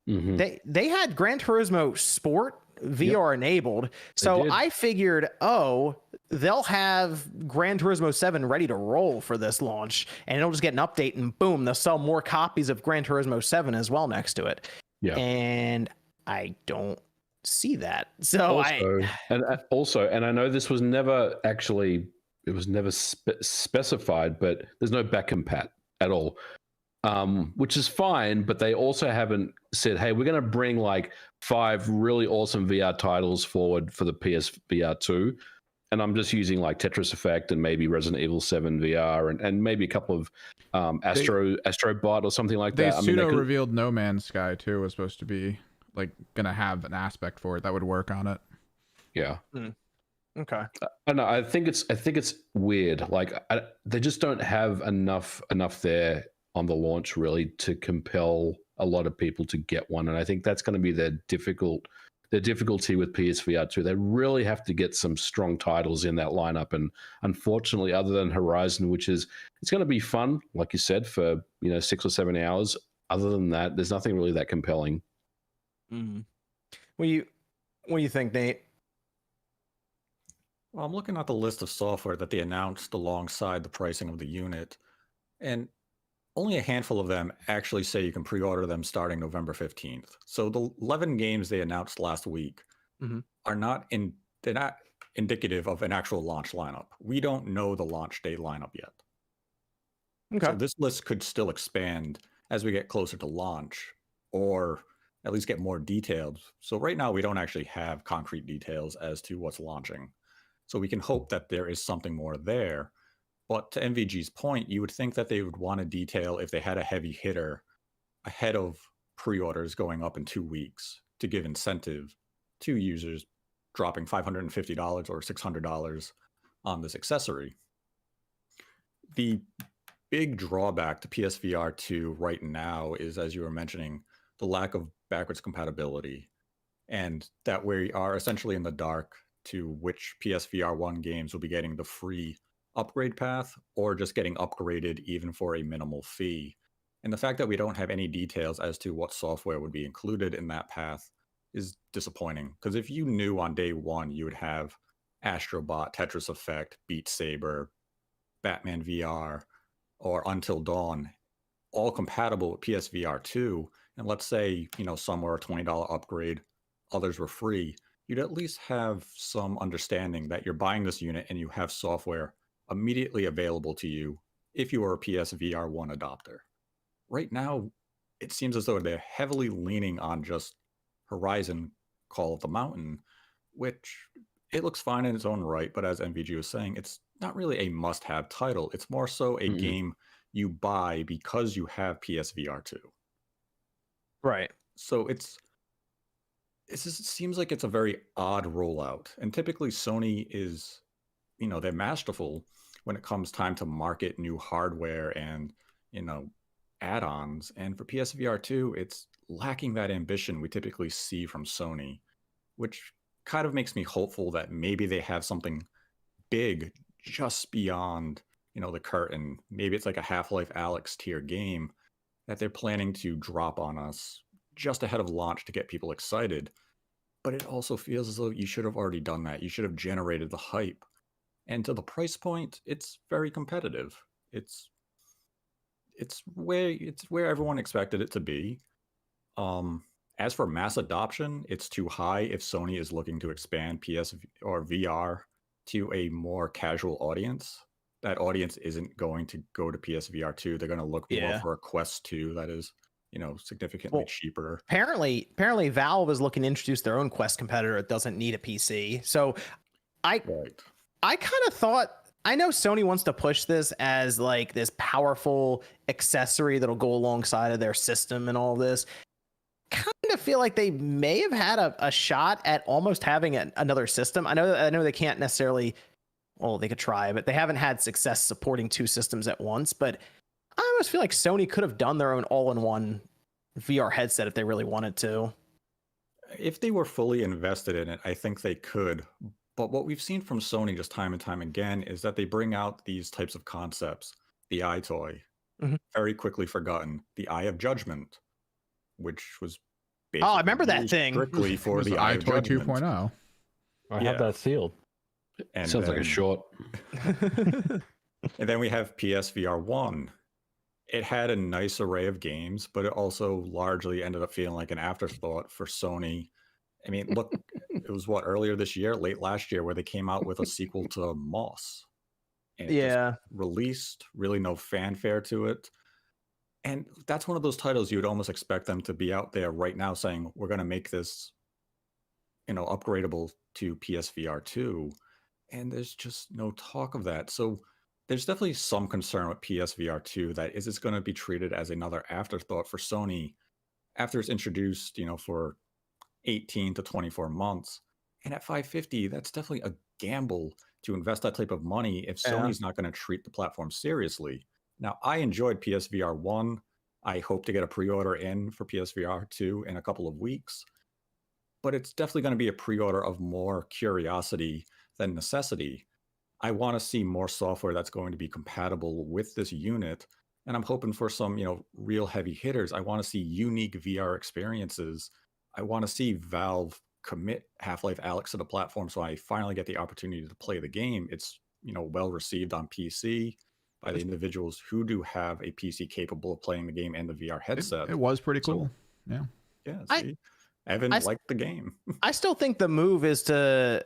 They had Gran Turismo Sport VR enabled, so I figured, they'll have Gran Turismo 7 ready to roll for this launch, and it'll just get an update, and boom, they'll sell more copies of Gran Turismo 7 as well next to it. And I don't see that. So and I know this was never actually, it was never specified, but there's no back compat at all. Which is fine, but they also haven't said, hey, we're going to bring like 5 really awesome VR titles forward for the PSVR 2. And I'm just using like Tetris Effect and maybe Resident Evil 7 VR and maybe a couple of Astrobot or something like that. They revealed No Man's Sky too was supposed to be like going to have an aspect for it that would work on it. Yeah. Okay. I know. I think it's weird. Like they just don't have enough there on the launch really to compel a lot of people to get one, and I think that's going to be the difficulty with PSVR 2. They really have to get some strong titles in that lineup, and unfortunately, other than Horizon, it's going to be fun, like you said, for 6 or 7 hours. Other than that, there's nothing really that compelling. What do you think, Nate? Well, I'm looking at the list of software that they announced alongside the pricing of the unit, and only a handful of them actually say you can pre-order them starting November 15th. So the 11 games they announced last week are not they're not indicative of an actual launch lineup. We don't know the launch day lineup yet. Okay. So this list could still expand as we get closer to launch, or at least get more detailed. So right now we don't actually have concrete details as to what's launching. So we can hope that there is something more there. But to MVG's point, you would think that they would want to detail if they had a heavy hitter ahead of pre-orders going up in 2 weeks to give incentive to users dropping $550 or $600 on this accessory. The big drawback to PSVR 2 right now is, as you were mentioning, the lack of backwards compatibility, and that we are essentially in the dark to which PSVR 1 games will be getting the free upgrade path or just getting upgraded even for a minimal fee. And the fact that we don't have any details as to what software would be included in that path is disappointing. Because if you knew on day one you would have Astrobot, Tetris Effect, Beat Saber, Batman VR, or Until Dawn, all compatible with PSVR 2, and let's say, some were a $20 upgrade, others were free, you'd at least have some understanding that you're buying this unit and you have software immediately available to you if you are a PSVR 1 adopter. Right now, it seems as though they're heavily leaning on just Horizon Call of the Mountain, which it looks fine in its own right, but as MVG was saying, it's not really a must-have title. It's more so a game you buy because you have PSVR 2. Right. So it seems like it's a very odd rollout. And typically Sony is, they're masterful when it comes time to market new hardware and, add-ons. And for PSVR 2, it's lacking that ambition we typically see from Sony, which kind of makes me hopeful that maybe they have something big just beyond, the curtain. Maybe it's like a Half-Life Alyx tier game that they're planning to drop on us just ahead of launch to get people excited. But it also feels as though you should have already done that. You should have generated the hype. And to the price point, it's very competitive. It's where everyone expected it to be. As for mass adoption, it's too high if Sony is looking to expand PS or VR to a more casual audience. That audience isn't going to go to PSVR 2. They're going to look more for a Quest 2 that is, significantly cheaper. Apparently Valve is looking to introduce their own Quest competitor. It doesn't need a PC. So I kind of thought, I know Sony wants to push this as like this powerful accessory that'll go alongside of their system and all this. Kind of feel like they may have had a shot at almost having another system. I know they can't necessarily, well, they could try, but they haven't had success supporting two systems at once. But I almost feel like Sony could have done their own all-in-one VR headset if they really wanted to. If they were fully invested in it, I think they could. But what we've seen from Sony just time and time again is that they bring out these types of concepts. The Eye Toy, very quickly forgotten. The Eye of Judgment, which was I remember that thing. Strictly for the Eye Eye of Toy Judgment. 2.0. I have that sealed. And Sounds like a short. And then we have PSVR 1. It had a nice array of games, but it also largely ended up feeling like an afterthought for Sony. I mean, look, it was earlier this year, late last year, where they came out with a sequel to Moss. And it just released, really no fanfare to it. And that's one of those titles you would almost expect them to be out there right now saying, we're going to make this, upgradable to PSVR 2. And there's just no talk of that. So there's definitely some concern with PSVR 2 that is it's going to be treated as another afterthought for Sony after it's introduced, for 18 to 24 months. And at $550, that's definitely a gamble to invest that type of money if Sony's not going to treat the platform seriously. Now, I enjoyed PSVR 1. I hope to get a pre-order in for PSVR 2 in a couple of weeks. But it's definitely going to be a pre-order of more curiosity than necessity. I want to see more software that's going to be compatible with this unit. And I'm hoping for some, real heavy hitters. I want to see unique VR experiences. I want to see Valve commit Half-Life Alyx to the platform so I finally get the opportunity to play the game. It's, well received on PC by the individuals who do have a PC capable of playing the game and the VR headset. It was pretty cool. Yeah. Yeah. See, Evan liked the game. I still think the move is to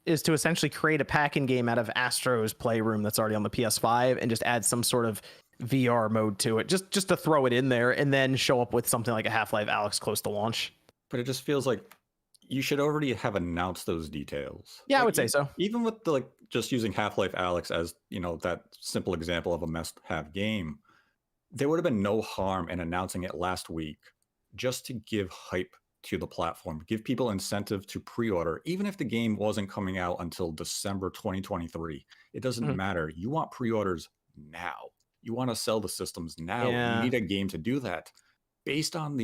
essentially create a pack-in game out of Astro's Playroom that's already on the PS5 and just add some sort of VR mode to it, just to throw it in there and then show up with something like a Half-Life Alyx close to launch. But it just feels like you should already have announced those details. Yeah, I would say so. Even with just using Half-Life Alyx as, that simple example of a must-have game, there would have been no harm in announcing it last week just to give hype to the platform, give people incentive to pre-order, even if the game wasn't coming out until December 2023. It doesn't matter. You want pre-orders now. You want to sell the systems now. Yeah. You need a game to do that. Based on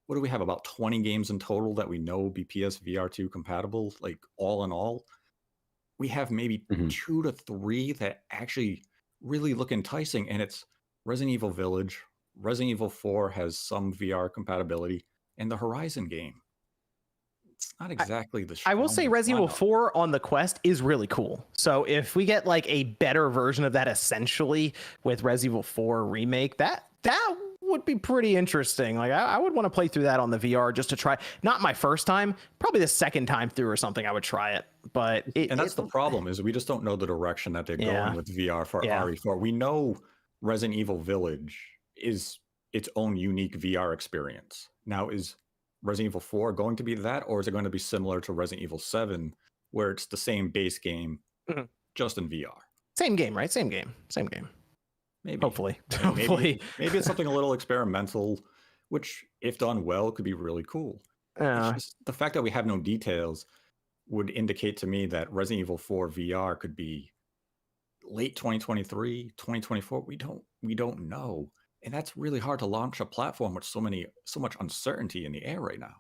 what do we have, about 20 games in total that we know will be PSVR 2 compatible, like all in all? We have maybe 2 to 3 that actually really look enticing, and it's Resident Evil Village. Resident Evil 4 has some VR compatibility, and the Horizon game. It's not exactly the I will say strongest Resident Evil lineup. 4 on the Quest is really cool. So if we get like a better version of that essentially with Resident Evil 4 remake, that would be pretty interesting. Like I would want to play through that on the VR just to try. Not my first time, probably the second time through or something. I would try it, but that's the problem, is we just don't know the direction that they're going with VR for RE4. We know Resident Evil Village is its own unique VR experience. Now, is Resident Evil 4 going to be that, or is it going to be similar to Resident Evil 7, where it's the same base game, just in VR? Same game, right? Same game. Maybe. Hopefully. Maybe it's something a little experimental, which, if done well, could be really cool. It's just the fact that we have no details would indicate to me that Resident Evil 4 VR could be late 2023, 2024. We don't know. And that's really hard to launch a platform with so much uncertainty in the air right now.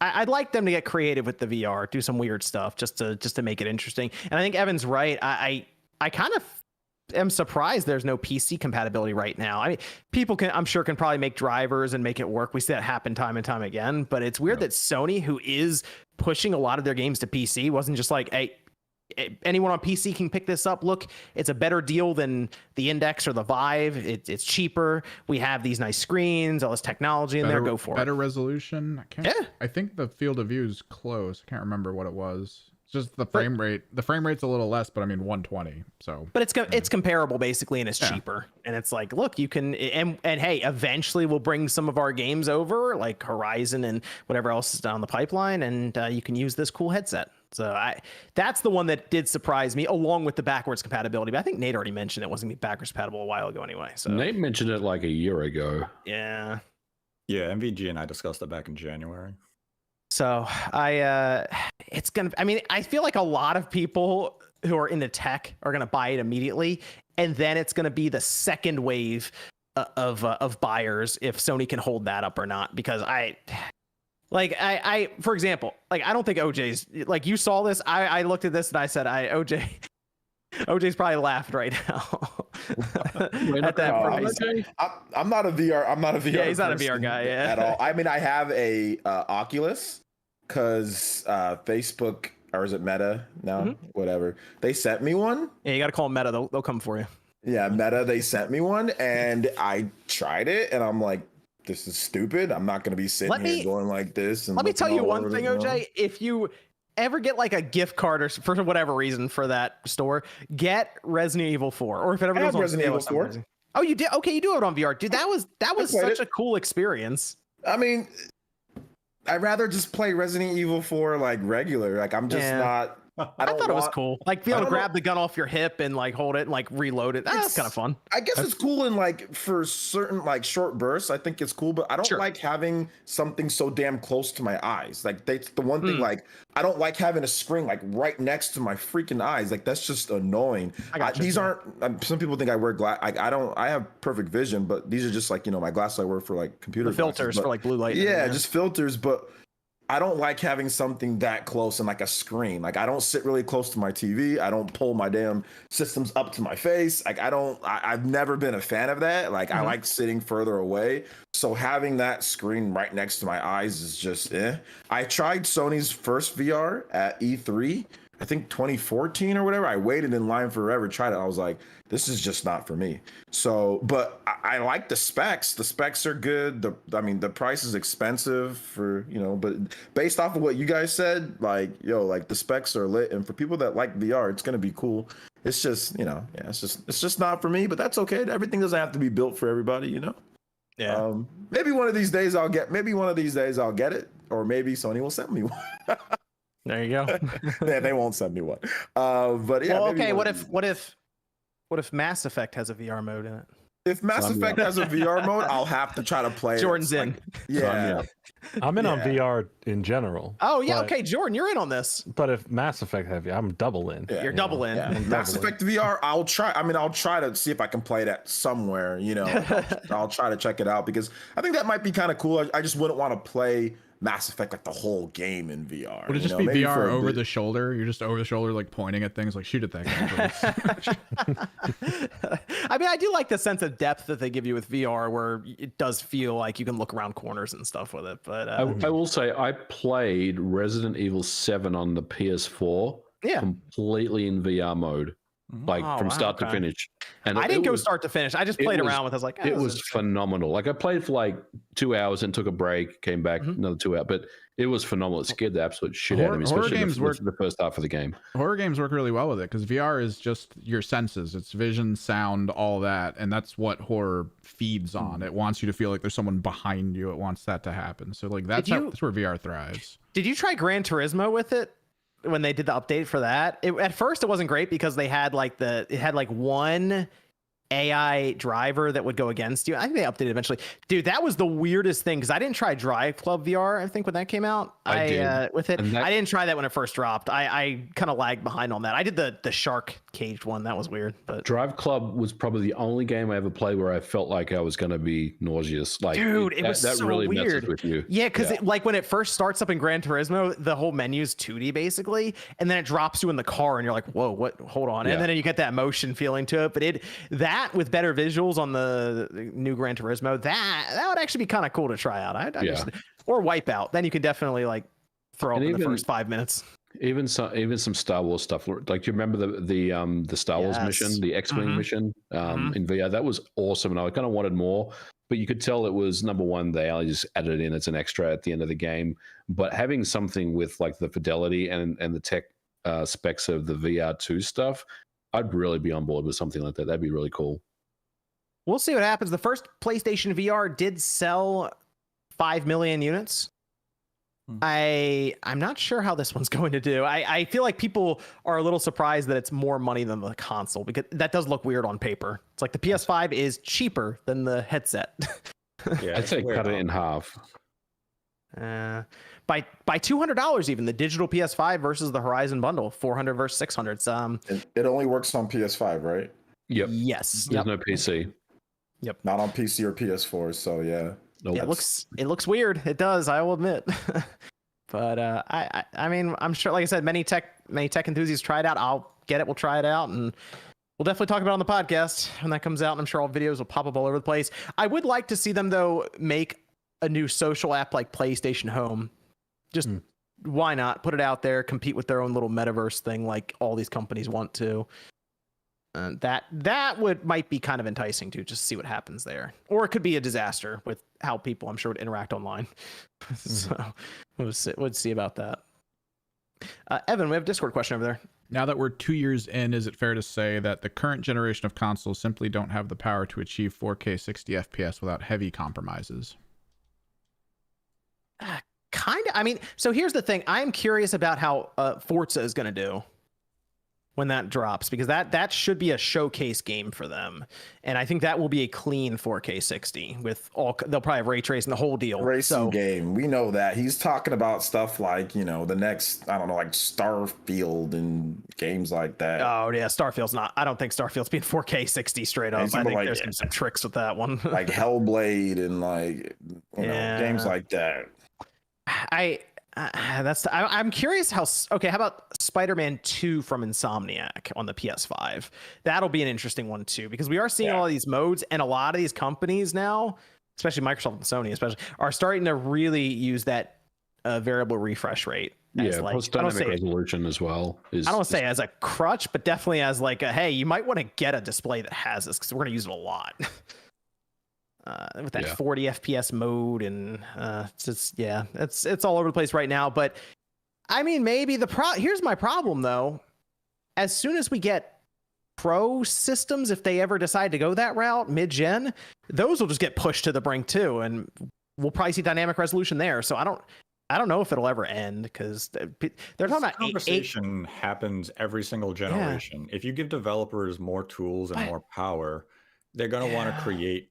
I'd like them to get creative with the VR, do some weird stuff just to make it interesting. And I think Evan's right. I kind of am surprised there's no PC compatibility right now. I mean, people can probably make drivers and make it work. We see that happen time and time again, but it's weird that Sony, who is pushing a lot of their games to PC, wasn't just like, hey, anyone on PC can pick this up. Look, it's a better deal than the Index or the Vive. It's cheaper. We have these nice screens, all this technology in there. Go for better resolution. I think the field of view is close. I can't remember what it was. It's just the frame rate. The frame rate's a little less, but I mean 120. So, but it's comparable basically, and it's cheaper. And it's like, look, you can and hey, eventually we'll bring some of our games over, like Horizon and whatever else is down the pipeline, and you can use this cool headset. So that's the one that did surprise me, along with the backwards compatibility. But I think Nate already mentioned it wasn't gonna be backwards compatible a while ago anyway. So Nate mentioned it like a year ago. Yeah, MVG and I discussed it back in January. So I feel like a lot of people who are into tech are gonna buy it immediately, and then it's gonna be the second wave of buyers if Sony can hold that up or not. Because for example, like I don't think OJ's like, you saw this. I looked at this and I said, OJ's probably laughed right now at that price. I'm not a VR. Yeah, he's not a VR guy at all. I mean, I have a Oculus because Facebook, or is it Meta now? Whatever. They sent me one. Yeah, you got to call them Meta. They'll come for you. Yeah, Meta. They sent me one, and I tried it, and I'm like, this is stupid. I'm not going to be sitting here going like this. And let me tell you one thing, OJ. If you ever get like a gift card or for whatever reason for that store, get Resident Evil 4. Or if it ever goes on Resident Evil 4. Oh, you did? Okay, you do have it on VR. Dude, that was such a cool experience. I mean, I'd rather just play Resident Evil 4 like regular. Like I'm just not. I thought it was cool. Like, be able to grab the gun off your hip and like hold it and like reload it. That's kind of fun. I guess it's cool in like for certain like short bursts. I think it's cool, but I don't like having something so damn close to my eyes. Like that's the one thing. Like I don't like having a screen like right next to my freaking eyes. Like that's just annoying. These aren't. Some people think I wear glass. I don't. I have perfect vision, but these are just like my glasses I wear for like computer filters for like blue light. Yeah, just filters, but. I don't like having something that close and like a screen. Like I don't sit really close to my TV. I don't pull my damn systems up to my face. Like I've never been a fan of that. Like I like sitting further away. So having that screen right next to my eyes is just I tried Sony's first VR at E3, I think 2014 or whatever. I waited in line forever, tried it. I was like, this is just not for me. So, but I like the specs. The specs are good. The price is expensive for, but based off of what you guys said, like, like the specs are lit. And for people that like VR, it's going to be cool. It's just, it's just not for me, but that's okay. Everything doesn't have to be built for everybody, Yeah. Maybe one of these days I'll get it, or maybe Sony will send me one. There you go. They won't send me one. But yeah. Well, okay. What if Mass Effect has a VR mode in it? If Mass Sign me Effect up. has a VR mode, I'll have to try to play it. Jordan's It's in. like- yeah. I'm in on Yeah. VR in general. Oh yeah, but- okay, Jordan, you're in on this. But if Mass Effect heavy, I'm double in. Yeah. You're you double know? in. Yeah. I'm Mass double in. Effect VR, I'll try. I mean, I'll try to see if I can play that somewhere. I'll try to check it out because I think that might be kind of cool. I just wouldn't want to play Mass Effect like the whole game in VR. Would it just be VR over the shoulder? You're just over the shoulder, like pointing at things, like shoot at that guy. I mean, I do like the sense of depth that they give you with VR, where it does feel like you can look around corners and stuff with it. But I will say I played Resident Evil 7 on the PS4 yeah, completely in VR mode, like Oh, from wow, start to okay. finish. And I didn't it go was- start to finish. I just it played was- around with. I was like, It was phenomenal. Like I played for like 2 hours and took a break, came back another 2 hours, but it was phenomenal. It scared the absolute shit out of me, Horror especially games work- the first half of the game. Horror games work really well with it because VR is just your senses. It's vision, sound, all that, and that's what horror feeds on. It wants you to feel like there's someone behind you. It wants that to happen. So like that's where VR thrives. Did you try Gran Turismo with it when they did the update for that? At first, it wasn't great because they had one AI driver that would go against you. I think they updated eventually. Dude, that was the weirdest thing because I didn't try Drive Club VR. I think when that came out, I did. With it, And that- I didn't try that when it first dropped. I kind of lagged behind on that. I did the shark caged one. That was weird. But Drive Club was probably the only game I ever played where I felt like I was going to be nauseous. Like, dude, it was that so really weird. messes with you. Yeah, because like when it first starts up in Gran Turismo, the whole menu's 2D basically, and then it drops you in the car, and you're like, "Whoa, what? Hold on!" Yeah. And then you get that motion feeling to it. But that with better visuals on the new Gran Turismo, that would actually be kind of cool to try out. Or Wipeout. Then you can definitely like throw up And in the even- first 5 minutes. Even some Star Wars stuff. Like, do you remember the Star Wars Yes. mission, the X-wing Mhm. mission in VR? That was awesome, and I kind of wanted more. But you could tell it was number one. They only just added it in as an extra at the end of the game. But having something with like the fidelity and the tech specs of the VR2 stuff, I'd really be on board with something like that. That'd be really cool. We'll see what happens. The first PlayStation VR did sell 5 million units. I'm not sure how this one's going to do. I feel like people are a little surprised that it's more money than the console because that does look weird on paper. It's like the PS5 is cheaper than the headset. Yeah, I'd say it's weird. cut it in half. By $200 even, the digital PS5 versus the Horizon bundle, 400 versus 600. It only works on PS5, right? Yep. Yes. There's Yep. no PC. Not on PC or PS4. So yeah. Nope. Yeah, it looks weird. It does, I will admit. But I mean, I'm sure, like I said, many tech enthusiasts try it out. I'll get it. We'll try it out, and we'll definitely talk about it on the podcast when that comes out. And I'm sure all videos will pop up all over the place. I would like to see them though make a new social app like PlayStation Home. Just why not put it out there, compete with their own little metaverse thing like all these companies want to. That might be kind of enticing to just see what happens there, or it could be a disaster with how people, I'm sure, would interact online. So we'll see about that. Evan, we have a Discord question over there. Now that we're 2 years in, is it fair to say that the current generation of consoles simply don't have the power to achieve 4K 60 FPS without heavy compromises? Kind of. I mean, so here's the thing. I'm curious about how Forza is going to do when that drops, because that should be a showcase game for them, and I think that will be a clean 4K 60 with all. They'll probably have ray tracing the whole deal. Racing game. We know that. He's talking about stuff like, the next, I don't know, like Starfield and games like that. Oh yeah, Starfield's not. I don't think Starfield's being 4K 60 straight up. I think like there's gonna be some tricks with that one. Like Hellblade and like games like that. I'm curious how. Okay, how about Spider-Man 2 from Insomniac on the PS5? That'll be an interesting one too, because we are seeing all of these modes, and a lot of these companies now, especially Microsoft and Sony, especially, are starting to really use that variable refresh rate. Yeah, like, post dynamic resolution as well. I don't want to say as a crutch, but definitely as like a, hey, you might want to get a display that has this because we're going to use it a lot. With that 40 FPS mode, and it's all over the place right now. But I mean, maybe here's my problem though. As soon as we get pro systems, if they ever decide to go that route mid-gen, those will just get pushed to the brink too, and we'll probably see dynamic resolution there. So I don't know if it'll ever end, because they're talking about conversation happens every single generation. If you give developers more tools and more power, they're going to want to create,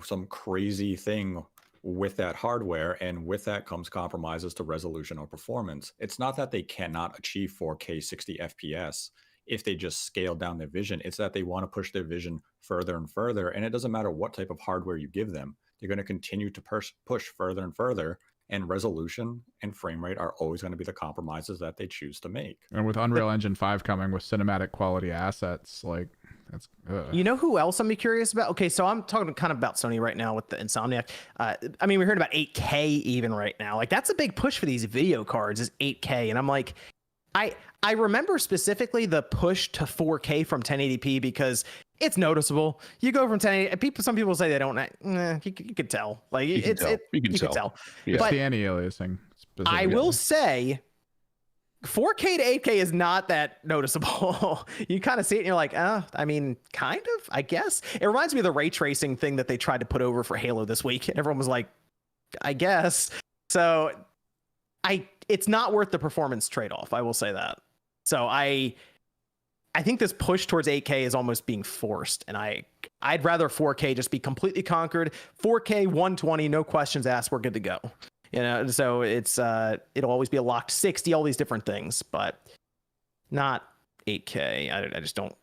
some crazy thing with that hardware, and with that comes compromises to resolution or performance. It's not that they cannot achieve 4K 60 FPS if they just scale down their vision. It's that they want to push their vision further and further, and it doesn't matter what type of hardware you give them. They're going to continue to push further and further, and resolution and frame rate are always going to be the compromises that they choose to make. And with Unreal Engine 5 coming with cinematic quality assets, like that's You know who else I'm curious about? Okay, so I'm talking kind of about Sony right now with the Insomniac. I mean, we heard about 8K even right now. Like that's a big push for these video cards is 8K, and I'm like, I remember specifically the push to 4K from 1080p because it's noticeable. You go from 1080. Some people say they don't. You could tell. Like you can tell. Yeah. But it's the anti-aliasing. I will say, 4K to 8K is not that noticeable. You kind of see it and you're like, I mean, kind of, I guess. It reminds me of the ray tracing thing that they tried to put over for Halo this week. And everyone was like, I guess. So it's not worth the performance trade-off. I will say that. So I think this push towards 8K is almost being forced. And I'd rather 4K just be completely conquered. 4K 120, no questions asked. We're good to go. So it'll always be a locked 60, all these different things, but not 8K. I just don't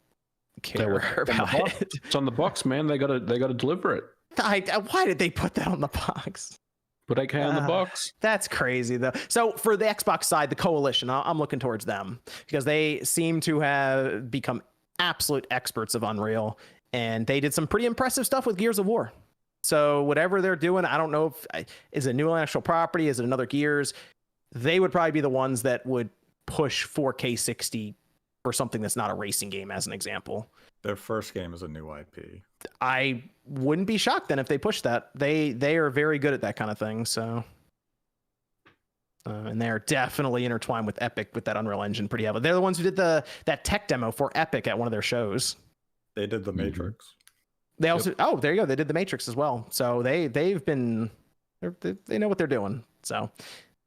care about it. It's on the box, man. They gotta deliver it. Why did they put that on the box? Put 8K on the box. That's crazy though. So for the Xbox side, the Coalition, I'm looking towards them because they seem to have become absolute experts of Unreal, and they did some pretty impressive stuff with Gears of War. So whatever they're doing, I don't know if is it a new intellectual property, is it another Gears? They would probably be the ones that would push 4K 60 for something that's not a racing game, as an example. Their first game is a new IP. I wouldn't be shocked then if they push that. They are very good at that kind of thing. So, and they're definitely intertwined with Epic with that Unreal Engine pretty heavily. They're the ones who did that tech demo for Epic at one of their shows. They did the Matrix. They also there you go. They did the Matrix as well. So they know what they're doing. So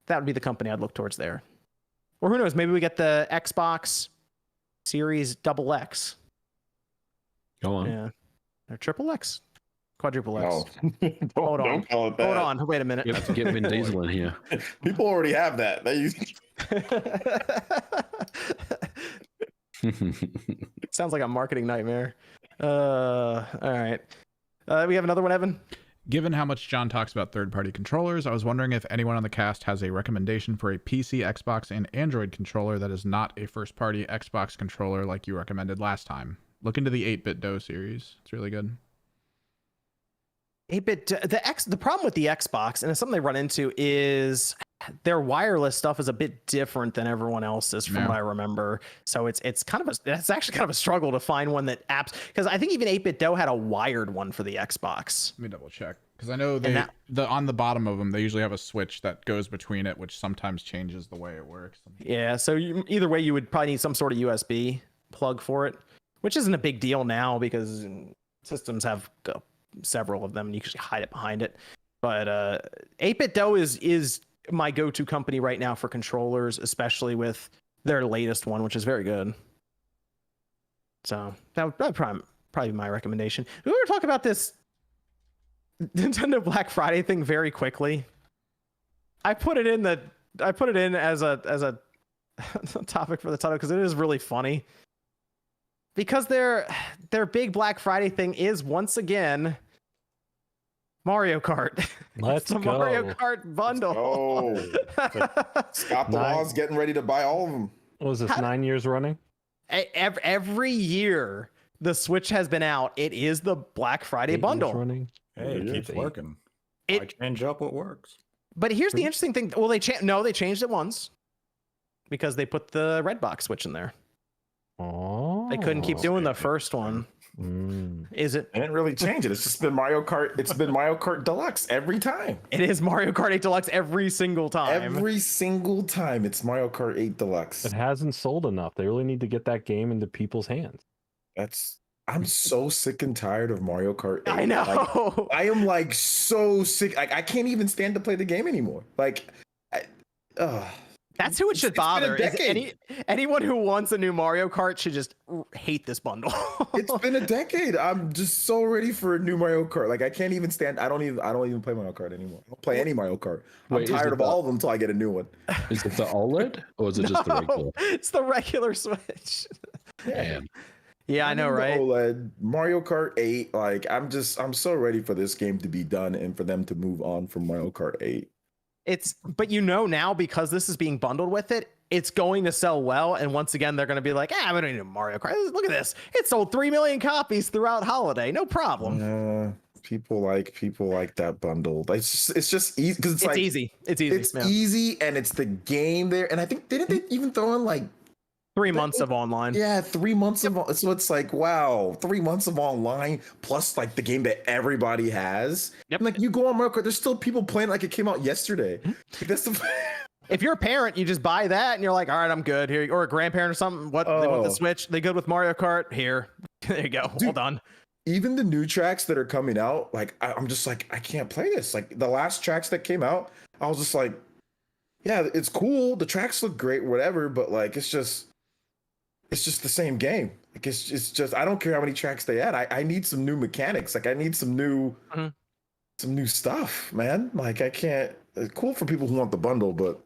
that would be the company I'd look towards there. Or who knows? Maybe we get the Xbox Series XX. Go on. Yeah, or triple X, quadruple X. No. Hold on. Don't call it that. Hold on. Wait a minute. Get Vin Diesel in here. People already have that. Sounds like a marketing nightmare. All right. We have another one, Evan. Given how much John talks about third-party controllers, I was wondering if anyone on the cast has a recommendation for a PC, Xbox, and Android controller that is not a first-party Xbox controller like you recommended last time. Look into the 8-bit DOE series. It's really good. 8-bit. The problem with the Xbox, and it's something they run into, is their wireless stuff is a bit different than everyone else's from what I remember. So it's actually kind of a struggle to find one that apps, because I think even 8-bit DOE had a wired one for the Xbox. Let me double check, because I know on the bottom of them they usually have a switch that goes between it, which sometimes changes the way it works. Yeah, so either way you would probably need some sort of USB plug for it, which isn't a big deal now because systems have several of them and you can hide it behind it. But 8-bit DOE is my go-to company right now for controllers, especially with their latest one, which is very good. So that would probably be my recommendation. We were talking about this Nintendo Black Friday thing very quickly. I put it in as a topic for the title because it is really funny. Because their big Black Friday thing is once again Mario Kart. Let's go. Mario Kart bundle. Oh, Scott the Law's getting ready to buy all of them. What was this, 9 years running? Every year the Switch has been out, it is the Black Friday 8 bundle. years running? Hey, it keeps working. Why change up what works? But here's the interesting thing. Well, they changed it once because they put the Redbox Switch in there. Oh, They couldn't keep doing the first one. Is it? They didn't really change it. It's just been Mario Kart. It's been Mario Kart Deluxe every time. It is Mario Kart 8 Deluxe every single time. Every single time it's Mario Kart 8 Deluxe. It hasn't sold enough. They really need to get that game into people's hands. I'm so sick and tired of Mario Kart 8. I know. Like, I am like so sick. I can't even stand to play the game anymore. Like, That's who it should It's been a bother. Is decade. anyone who wants a new Mario Kart should just hate this bundle. It's been a decade. I'm just so ready for a new Mario Kart. Like I can't even stand. I don't even play Mario Kart anymore. I don't play any Mario Kart. I'm Wait, is tired it of all of them until I get a new one. Is it the OLED or is it just the regular? It's the regular Switch. Damn. Yeah, I know, right? OLED, Mario Kart 8. Like I'm so ready for this game to be done and for them to move on from Mario Kart 8. But now because this is being bundled with it, it's going to sell well. And once again, they're going to be like, we don't need a Mario Kart. Look at this. It sold 3 million copies throughout holiday. No problem. People like that bundle. It's just easy because It's easy. It's easy. It's easy and it's the game there. And I think didn't they even throw in like 3 months of online. Yeah, 3 months of so it's like wow, 3 months of online plus like the game that everybody has. Yep. And like you go on Mario Kart, there's still people playing like it came out yesterday. Like, that's the If you're a parent, you just buy that and you're like, all right, I'm good here. Or a grandparent or something. They want the Switch? They good with Mario Kart? Here. There you go. Dude, Hold on. Even the new tracks that are coming out, like I'm just like, I can't play this. Like the last tracks that came out, I was just like, yeah, it's cool. The tracks look great, whatever, but like it's just the same game. Like it's just I don't care how many tracks they add. I need some new mechanics. Like I need some new stuff, man. Like I can't. It's cool for people who want the bundle, but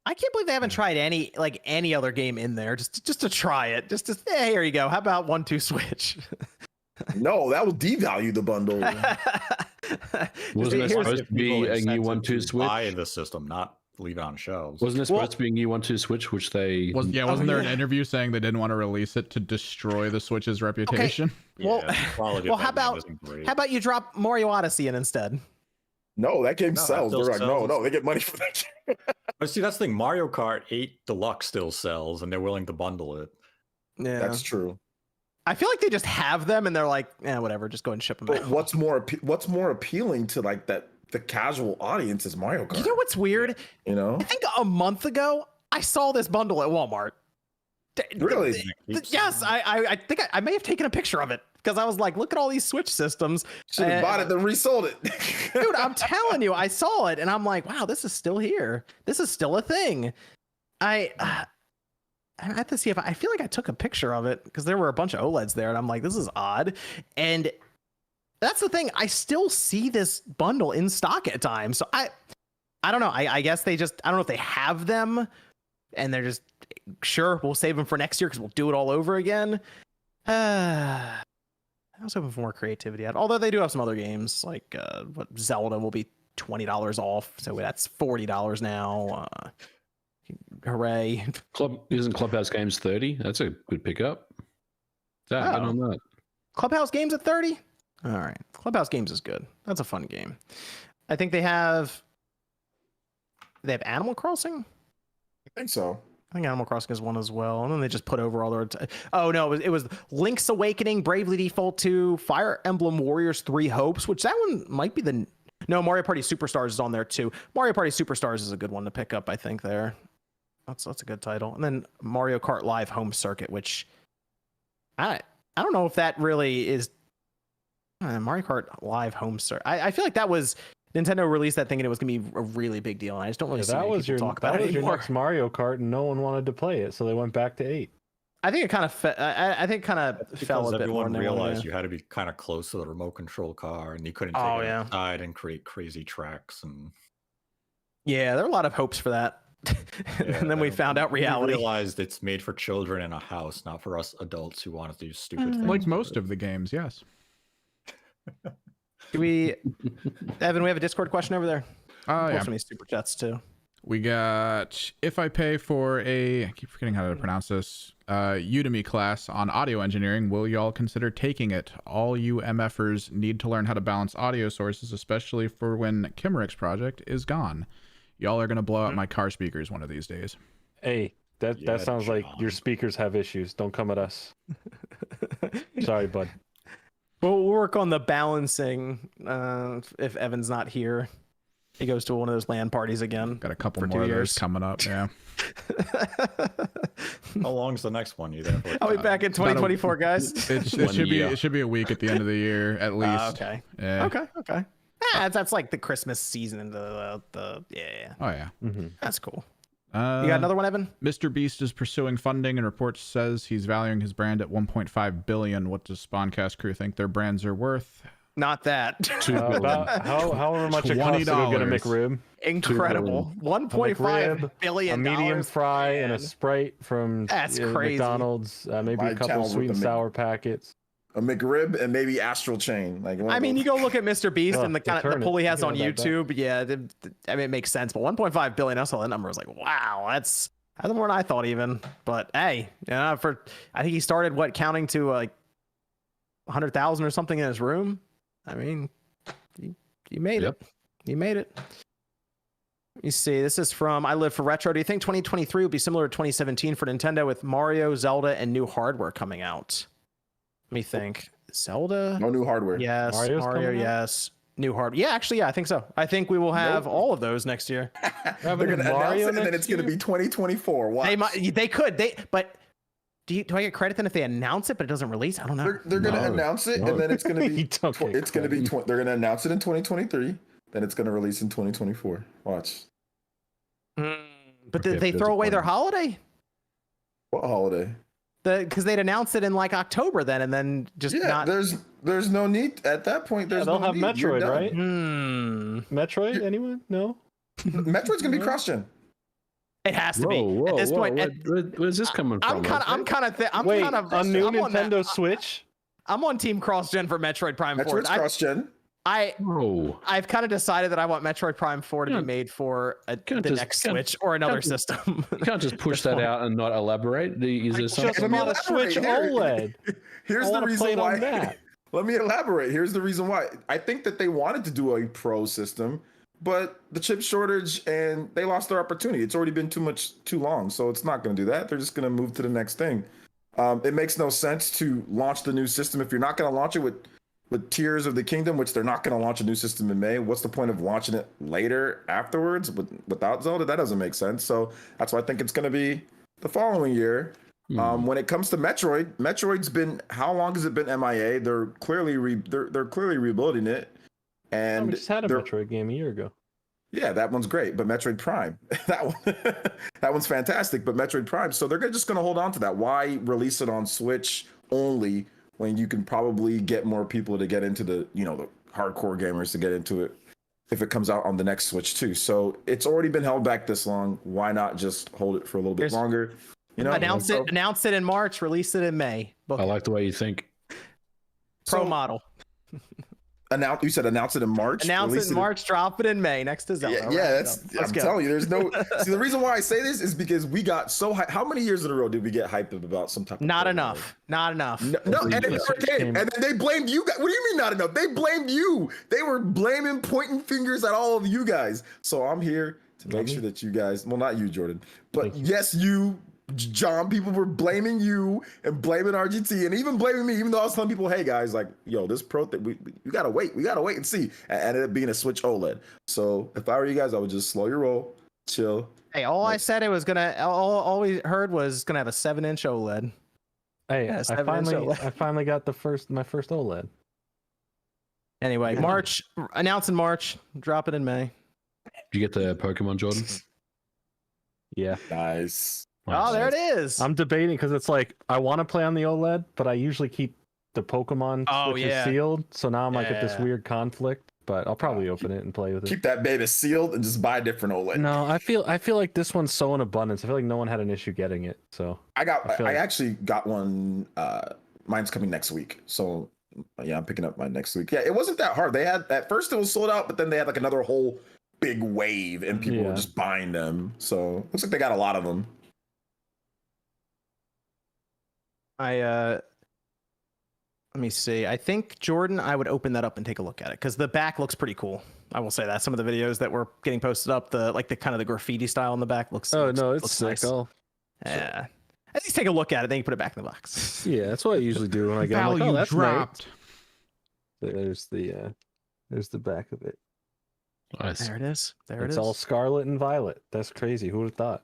I can't believe they haven't tried any other game in there just to try it. Hey, here you go. How about 1-2 Switch? no, that will devalue the bundle. Wasn't it supposed to be a new 1-2 Switch? Buy the system, not leave it on shelves. Wasn't it supposed to be a new 1-2 Switch, which they wasn't there an interview saying they didn't want to release it to destroy the Switch's reputation? Okay. How about you drop Mario Odyssey in instead? No, that game sells. That They're like, sells. no, they get money for that game. But see, that's the thing. Mario Kart 8 Deluxe still sells, and they're willing to bundle it. Yeah, That's true. I feel like they just have them, and they're like, whatever, just go and ship them. But what's more appealing to like that the casual audience is Mario Kart. You know what's weird? You know, I think a month ago I saw this bundle at Walmart. Really? Yes, I think I may have taken a picture of it because I was like, look at all these Switch systems. should have bought it then resold it. Dude, I'm telling you, I saw it and I'm like, wow, this is still here. This is still a thing. I have to see if I feel like I took a picture of it because there were a bunch of OLEDs there and I'm like, this is odd. And that's the thing. I still see this bundle in stock at times. So I don't know. I guess I don't know if they have them and they're just sure we'll save them for next year because we'll do it all over again. I was hoping for more creativity. Although they do have some other games like Zelda will be $20 off, so that's $40 now. Hooray! Isn't Clubhouse Games 30? That's a good pickup. Get on that. Clubhouse Games at 30. All right, Clubhouse Games is good. That's a fun game. I think they have Animal Crossing. I think so. I think Animal Crossing is one as well, and then they just put over all their. Oh no, it was Link's Awakening, Bravely Default 2, Fire Emblem Warriors 3 Hopes, which that one might be no, Mario Party Superstars is on there too. Mario Party Superstars is a good one to pick up, I think. That's a good title, and then Mario Kart Live Home Circuit, which I don't know if that really is Mario Kart Live Home Circuit. I feel like that was. Nintendo released that thing and it was gonna be a really big deal, and I just don't really see many people talk about it anymore. Your next Mario Kart, and no one wanted to play it, so they went back to 8. I think it kind of fell a bit more. Everyone realized you had to be kind of close to the remote control car, and you couldn't take it outside and create crazy tracks. And yeah, there are a lot of hopes for that. And then we found out reality. We realized it's made for children in a house, not for us adults who want to do stupid things. Like most of the games, yes. Evan, we have a Discord question over there. Yeah. Some super chats too. We got, if I pay for I keep forgetting how to pronounce this, Udemy class on audio engineering, will y'all consider taking it? All you MFers need to learn how to balance audio sources, especially for when Kimmerik's project is gone. Y'all are going to blow out my car speakers one of these days. Hey, that sounds like your speakers have issues. Don't come at us. Sorry, bud. We'll work on the balancing if Evan's not here. He goes to one of those LAN parties again. Got a couple for more 2 of years those coming up, yeah. How long's the next one? You there? I'll be back in 2024, guys. It should be a week at the end of the year at least. Okay. Yeah. Okay. That's like the Christmas season. The yeah. Oh yeah. That's cool. You got another one, Evan? Mr. Beast is pursuing funding, and reports says he's valuing his brand at 1.5 billion. What does Spawncast crew think their brands are worth? Not that. About however much it costs to go get a McRib. Incredible. 1.5 billion. A medium fry and a Sprite from That's crazy. McDonald's. Maybe My a couple channel's sweet with and the sour packets. A McRib and maybe Astral Chain. Like I mean, you go look at Mr. Beast and the kind of the pull he has on You can YouTube. Yeah, I mean, it makes sense. But 1.5 billion, I saw that number. I was like, wow, that's more than I thought even. But hey, I think he started counting to like 100,000 or something in his room. I mean, you made it. You made it. You see, this is from I Live for Retro. Do you think 2023 will be similar to 2017 for Nintendo with Mario, Zelda, and new hardware coming out? Let me think. Zelda? No new hardware. Yes. Mario's Mario, yes. New hardware. Yeah, actually, yeah, I think so. I think we will have all of those next year. They're going to announce it, and then it's going to be 2024. Watch. They could. But do I get credit then if they announce it, but it doesn't release? I don't know. They're going to announce it, and then it's going to be. They're They're going to announce it in 2023. Then it's going to release in 2024. Watch. But did they throw away their holiday? What holiday? Because they'd announced it in like October then, and then just not. There's no need at that point. There's they'll no have need. Metroid, right? Metroid? You- Anyone? No. Metroid's gonna be cross-gen. It has to be at this point. Where's this coming from? I'm kind of. Wait, a new Nintendo Switch? I'm on Team Cross Gen for Metroid Prime 4. Metroid's cross-gen. I've kind of decided that I want Metroid Prime 4 to be made for the next Switch or another system. You can't just push that out and not elaborate. Is there something? Just bought a Switch OLED. Here's the reason why. Let me elaborate. Here's the reason why. I think that they wanted to do a pro system, but the chip shortage and they lost their opportunity. It's already been too long, so it's not going to do that. They're just going to move to the next thing. It makes no sense to launch the new system if you're not going to launch it with Tears of the Kingdom, which they're not going to launch a new system in May. What's the point of launching it later afterwards without Zelda? That doesn't make sense. So that's why I think it's going to be the following year. When it comes to Metroid's been, how long has it been MIA? They're clearly rebuilding it. And we just had a Metroid game a year ago. Yeah, that one's great. But Metroid Prime, that one's fantastic. But Metroid Prime, so they're just going to hold on to that. Why release it on Switch only when you can probably get more people to get into the hardcore gamers to get into it if it comes out on the next Switch too? So it's already been held back this long. Why not just hold it for a little bit longer? Announce it in March, release it in May. I like the way you think. Pro model. You said announce it in March. Announce it in March. Drop it in May next to Zelda. Yeah, I'm telling you, there's no. See, the reason why I say this is because we got so hyped. How many years in a row did we get hyped about some type of? Not enough. Not enough. No, and then they blamed you guys. What do you mean not enough? They blamed you. They were blaming, pointing fingers at all of you guys. So I'm here to make sure that you guys. Well, not you, Jordan, but yes, you. John, people were blaming you and blaming RGT and even blaming me, even though I was telling people, hey guys, like, yo, this pro thing, we gotta wait and see. And ended up being a Switch OLED. So if I were you guys, I would just slow your roll, chill. Hey, I said it was all we heard was gonna have a 7-inch OLED. Hey, yeah, I finally got my first OLED. Anyway, March, announce in March, drop it in May. Did you get the Pokemon, Jordan? Yeah. Nice. Oh, there it is. I'm debating because it's like I want to play on the OLED, but I usually keep the Pokemon switches sealed. So now I'm like at this weird conflict. But I'll probably open it and play with it. Keep that baby sealed and just buy a different OLED. No, I feel like this one's so in abundance. I feel like no one had an issue getting it. So I actually got one. Mine's coming next week. So yeah, I'm picking up mine next week. Yeah, it wasn't that hard. They had at first it was sold out, but then they had like another whole big wave and people were just buying them. So looks like they got a lot of them. Let me see. I think Jordan, I would open that up and take a look at it because the back looks pretty cool. I will say that some of the videos that were getting posted up, the kind of the graffiti style in the back looks. It's sick. Nice. Yeah, at least take a look at it. Then you put it back in the box. Yeah, that's what I usually do when I get. I'm like, that's dropped. Nice. There's the back of it. Nice. There it is. It's all scarlet and violet. That's crazy. Who would have thought?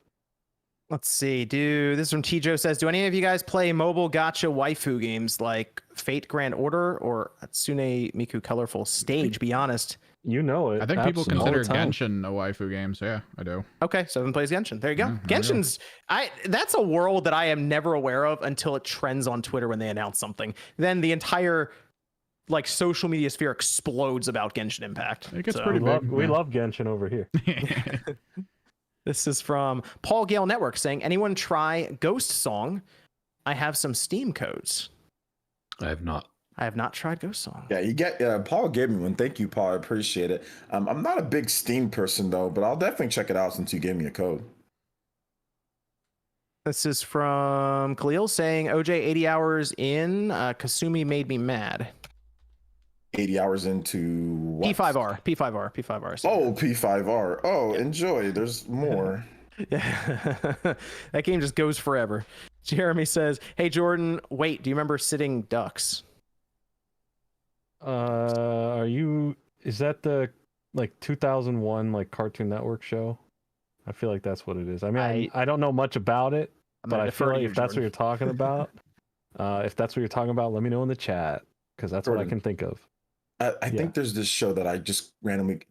Let's see. This is from Tijo says, do any of you guys play mobile gacha waifu games like Fate Grand Order or Hatsune Miku Colorful Stage? Be honest. You know it. I think people Absolutely. consider All the time. Genshin a waifu game, so yeah, I do. Okay, Seven plays Genshin. There you go. Yeah, there you go. Genshin's that's a world that I am never aware of until it trends on Twitter when they announce something. Then the entire like social media sphere explodes about Genshin Impact. It gets So- pretty big. We love Genshin over here. This is from Paul Gale Network saying, anyone try Ghost Song? I have some Steam codes. I have not. I have not tried Ghost Song. Yeah, you get Paul gave me one. Thank you, Paul. I appreciate it. I'm not a big Steam person though, but I'll definitely check it out since you gave me a code. This is from Khalil saying, OJ 80 hours in, Kasumi made me mad. 80 hours into what? P5R. Oh, P5R. Oh, enjoy. There's more. Yeah. That game just goes forever. Jeremy says, hey, Jordan, wait, do you remember Sitting Ducks? Is that the like 2001 like Cartoon Network show? I feel like that's what it is. I mean, I don't know much about it, but I feel like if that's what you're talking about, let me know in the chat because that's what I can think of. I think there's this show that I just randomly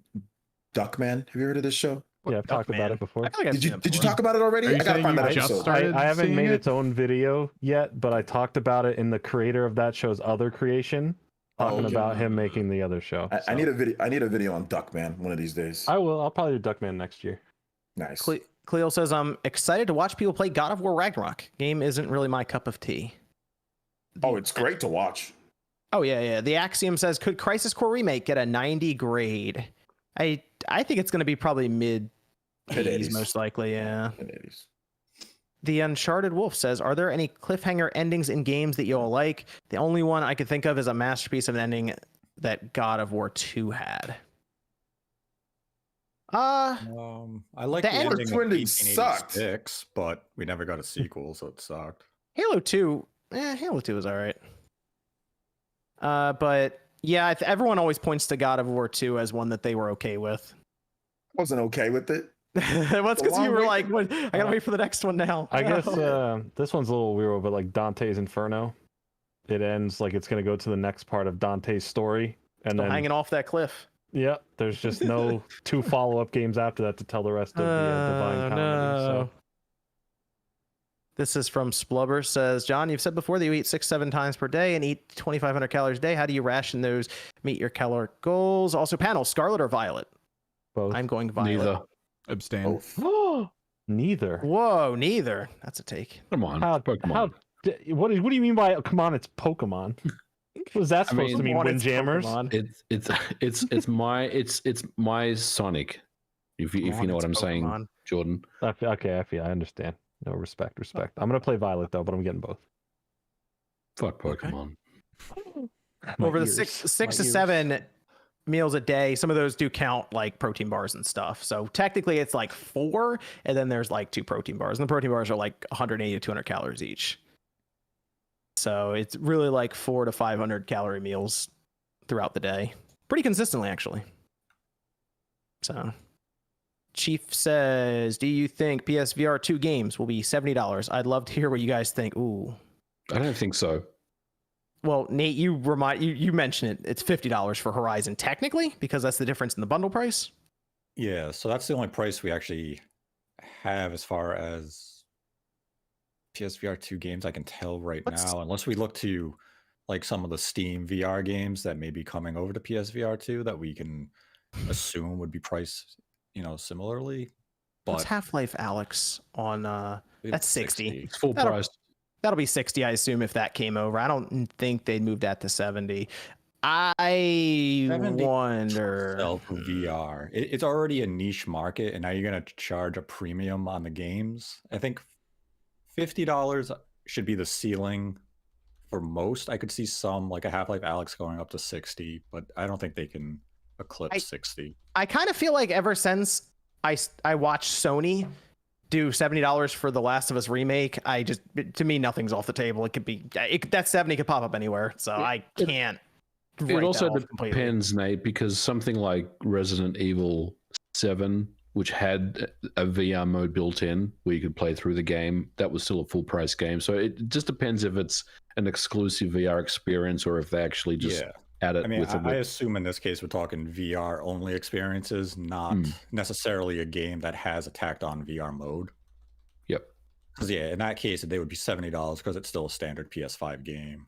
Duckman. Have you heard of this show? Yeah, I've talked about it before. Did you talk about it already? Are you I gotta saying find you that just episode. started I haven't seeing made it? its own video yet, but I talked about it in the creator of that show's other creation, talking okay. about him making the other show. I need a video. I need a video on Duckman one of these days. I will. I'll probably do Duckman next year. Nice. Cleo says, I'm excited to watch people play God of War Ragnarok. Game isn't really my cup of tea. Oh, it's great to watch. Oh, yeah. The Axiom says, could Crisis Core Remake get a 90 grade? I think it's going to be probably mid 80s, most likely, yeah. Mid-80s. The Uncharted Wolf says, are there any cliffhanger endings in games that you all like? The only one I could think of is a masterpiece of an ending that God of War 2 had. I like the The end ending of ending sucked. 1886, but we never got a sequel, so it sucked. Halo 2 was all right. But yeah, everyone always points to God of War 2 as one that they were okay with. I wasn't okay with it. Well, it's because you were like, I gotta wait for the next one now. I guess this one's a little weird, but like Dante's Inferno, it ends like it's going to go to the next part of Dante's story, and Still then hanging off that cliff. yeah, there's just no 2 follow-up games after that to tell the rest of the Divine Comedy. No. So This is from Splubber. Says, John, you've said before that you eat 6-7 times per day and eat 2,500 calories a day. How do you ration those? Meet your caloric goals. Also, panel, Scarlet or Violet? both. I'm going Violet. Neither. Abstain. Both. Neither. Whoa, neither. That's a take. Come on. How, Pokemon. what do you mean by come on? It's Pokemon. What is that supposed to mean? Pokemon, it's Windjammers. Pokemon. It's my Sonic. If you know what I'm saying, Pokemon. Jordan. Okay, I understand. No respect. I'm gonna play Violet though, but I'm getting both. Fuck Pokemon. My Over the ears. six to My ears. 7 meals a day, some of those do count like protein bars and stuff. So technically it's like 4, and then there's like 2 protein bars. And the protein bars are like 180 to 200 calories each. So it's really like 400 to 500 calorie meals throughout the day. Pretty consistently, actually. So Chief says, do you think PSVR 2 games will be $70? I'd love to hear what you guys think. Ooh. I don't think so. Well, Nate, you mentioned it. It's $50 for Horizon, technically, because that's the difference in the bundle price. Yeah, so that's the only price we actually have as far as PSVR 2 games I can tell right now, unless we look to like some of the Steam VR games that may be coming over to PSVR 2 that we can assume would be priced, similarly. What's But Half-Life Alex on that's 60. It's full price. That'll be 60, I assume, if that came over. I don't think they'd move that to 70. I 70 wonder. sell for VR. It's already a niche market, and now you're going to charge a premium on the games. I think $50 should be the ceiling for most. I could see some, like a Half-Life Alyx, going up to 60, but I don't think they can eclipse 60. I kind of feel like ever since I watched Sony do $70 for the Last of Us remake, to me, nothing's off the table. It could be that 70 could pop up anywhere, so I can't. It also depends, Nate, because something like Resident Evil 7, which had a VR mode built in where you could play through the game, that was still a full price game. So it just depends if it's an exclusive VR experience or if they actually just at it. I mean, with I assume in this case we're talking VR only experiences, not necessarily a game that has a tacked on VR mode. Yep. Because in that case, they would be $70 because it's still a standard PS5 game.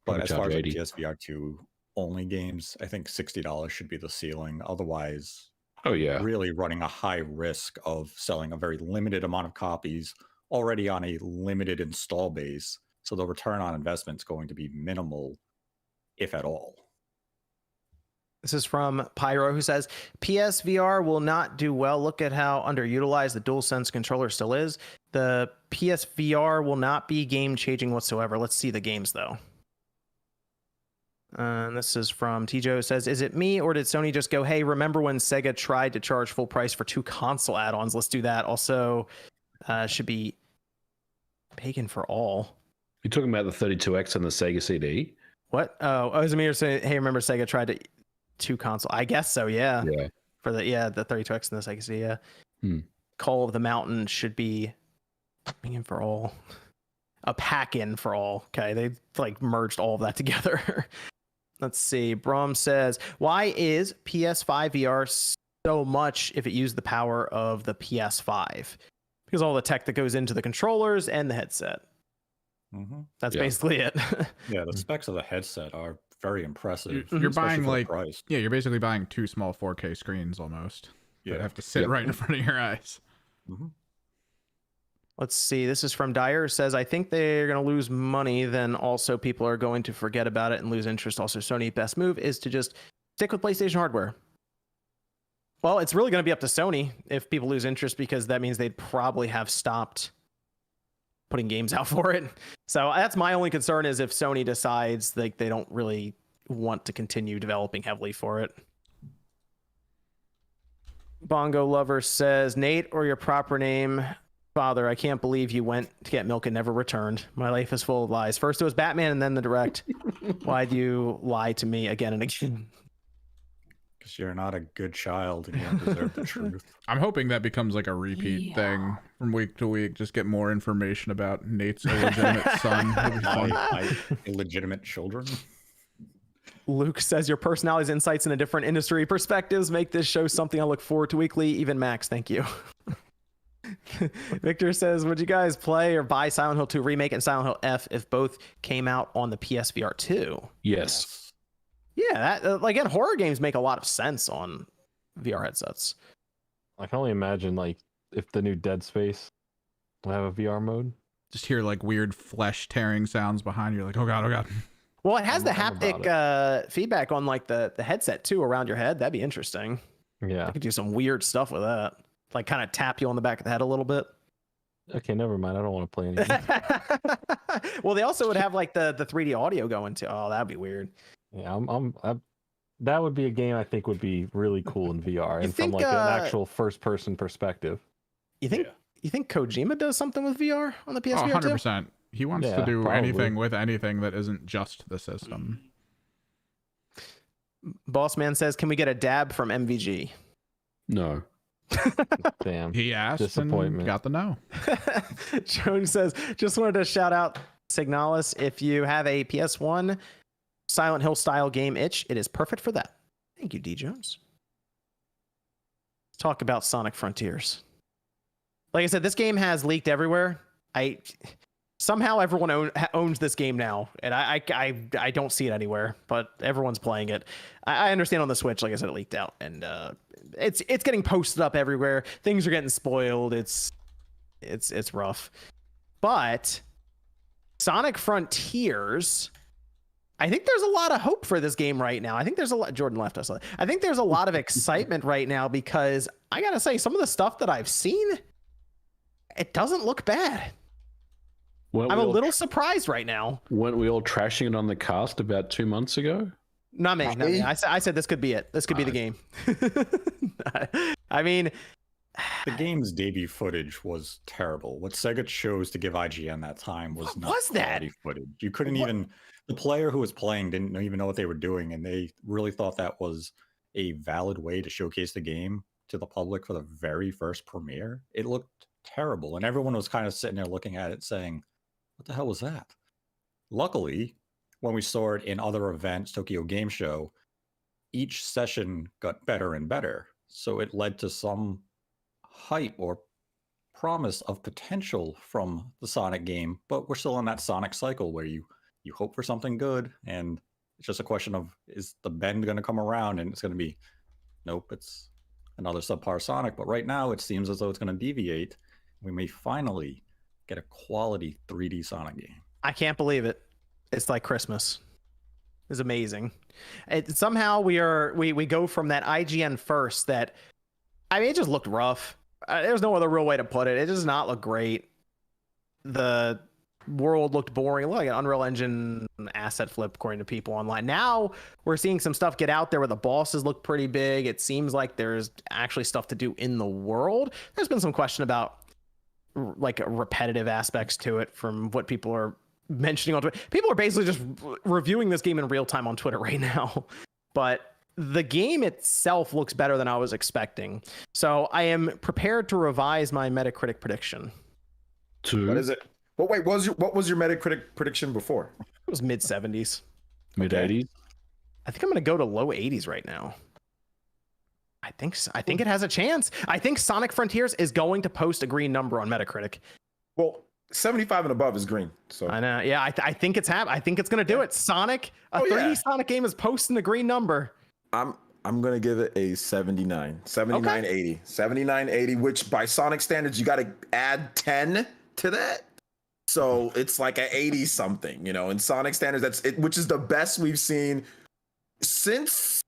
But Probably as far as charge like 80. PSVR 2 only games, I think $60 should be the ceiling. Otherwise, Oh yeah. really running a high risk of selling a very limited amount of copies already on a limited install base. So the return on investment is going to be minimal, if at all. This is from Pyro, who says PSVR will not do well. Look at how underutilized the DualSense controller still is. The PSVR will not be game changing whatsoever. Let's see the games though. And this is from Tijo, says, is it me or did Sony just go, hey, remember when Sega tried to charge full price for 2 console add-ons? Let's do that. Also, should be Pagan for all. You're talking about the 32X and the Sega CD? What? Oh, is it me or saying, hey, remember Sega tried to 2 console? I guess so, yeah. Yeah. For the 32X and the Sega CD, yeah. Call of the Mountain should be Pagan for all. A pack-in for all. Okay, they like merged all of that together. Let's see. Brom says, why is PS5 VR so much if it used the power of the PS5? Because all the tech that goes into the controllers and the headset. That's basically it. Yeah, the specs of the headset are very impressive. You're buying like, price. yeah, you're basically buying 2 small 4K screens almost. Yeah. That have to sit right in front of your eyes. Let's see. This is from Dyer. Says, I think they're going to lose money. Then also people are going to forget about it and lose interest. Also, Sony best move is to just stick with PlayStation hardware. Well, it's really going to be up to Sony if people lose interest, because that means they'd probably have stopped putting games out for it. So that's my only concern, is if Sony decides like they don't really want to continue developing heavily for it. Bongo Lover says, Nate, or your proper name, Father, I can't believe you went to get milk and never returned. My life is full of lies. First it was Batman and then the Direct. Why'd you lie to me again and again? Because you're not a good child and you don't deserve the truth. I'm hoping that becomes like a repeat thing from week to week. Just get more information about Nate's illegitimate son. It'll be fun. My illegitimate children. Luke says, your personality's insights into different industry perspectives make this show something I look forward to weekly. Even Max, thank you. Victor says, would you guys play or buy Silent Hill 2 Remake and Silent Hill F if both came out on the PSVR 2? Yes. Yeah, that, again, horror games make a lot of sense on VR headsets. I can only imagine like if the new Dead Space will have a VR mode. Just hear like weird flesh tearing sounds behind you. You're like, oh god, oh god. Well, it has the haptic feedback on like the headset too around your head. That'd be interesting. Yeah. I could do some weird stuff with that. Like kind of tap you on the back of the head a little bit. Okay, never mind. I don't want to play anything. Well, they also would have like the 3D audio going to. Oh, that'd be weird. Yeah, that would be a game I think would be really cool in VR and from like an actual first-person perspective. You think Kojima does something with VR on the PSVR? 100%. He wants to do anything with anything that isn't just the system. Boss Man says, "Can we get a dab from MVG?" No. Damn. He asked Disappointment. and got the no. Jones says, just wanted to shout out Signalis. If you have a PS1 Silent Hill style game itch, it is perfect for that. Thank you, D Jones. Let's talk about Sonic Frontiers. Like I said, this game has leaked everywhere. Somehow everyone owns this game now, and I don't see it anywhere, but everyone's playing it. I understand on the Switch, like I said, it leaked out, and it's getting posted up everywhere. Things are getting spoiled. It's rough. But Sonic Frontiers, I think there's a lot of hope for this game right now. I think there's a lot. Jordan left us. I think there's a lot of excitement right now, because I gotta say, some of the stuff that I've seen, it doesn't look bad. I'm a little surprised right now. Weren't we all trashing it on the cast about 2 months ago? Not me. I said this could be it. This could be the game. I mean, the game's debut footage was terrible. What Sega chose to give IGN that time was not quality footage. You couldn't even. The player who was playing didn't even know what they were doing, and they really thought that was a valid way to showcase the game to the public for the very first premiere. It looked terrible, and everyone was kind of sitting there looking at it saying, what the hell was that? Luckily, when we saw it in other events, Tokyo Game Show, each session got better and better. So it led to some hype or promise of potential from the Sonic game, but we're still in that Sonic cycle where you hope for something good, and it's just a question of, is the bend going to come around and it's going to be, nope, it's another subpar Sonic. But right now it seems as though it's going to deviate. We may finally get a quality 3D Sonic game. I can't believe it. It's like Christmas. It's amazing. Somehow we go from that IGN first that, I mean, it just looked rough. There's no other real way to put it. It does not look great. The world looked boring. It looked like an Unreal Engine asset flip, according to people online. Now we're seeing some stuff get out there where the bosses look pretty big. It seems like there's actually stuff to do in the world. There's been some question about like repetitive aspects to it from what people are mentioning on Twitter. People are basically just reviewing this game in real time on Twitter right now. But the game itself looks better than I was expecting. So I am prepared to revise my Metacritic prediction. What is it? Well, wait, what was your Metacritic prediction before? It was mid 70s. Mid 80s? I think I'm going to go to low 80s right now. I think it has a chance. I think Sonic Frontiers is going to post a green number on Metacritic. Well, 75 and above is green. So I know. Yeah, I think it's I think it's going to do it. Sonic, a 3D Sonic game is posting the green number. I'm going to give it a 79. 79.80. 79.80, which by Sonic standards, you got to add 10 to that. So it's like an 80 something, you know, in Sonic standards, that's it, which is the best we've seen since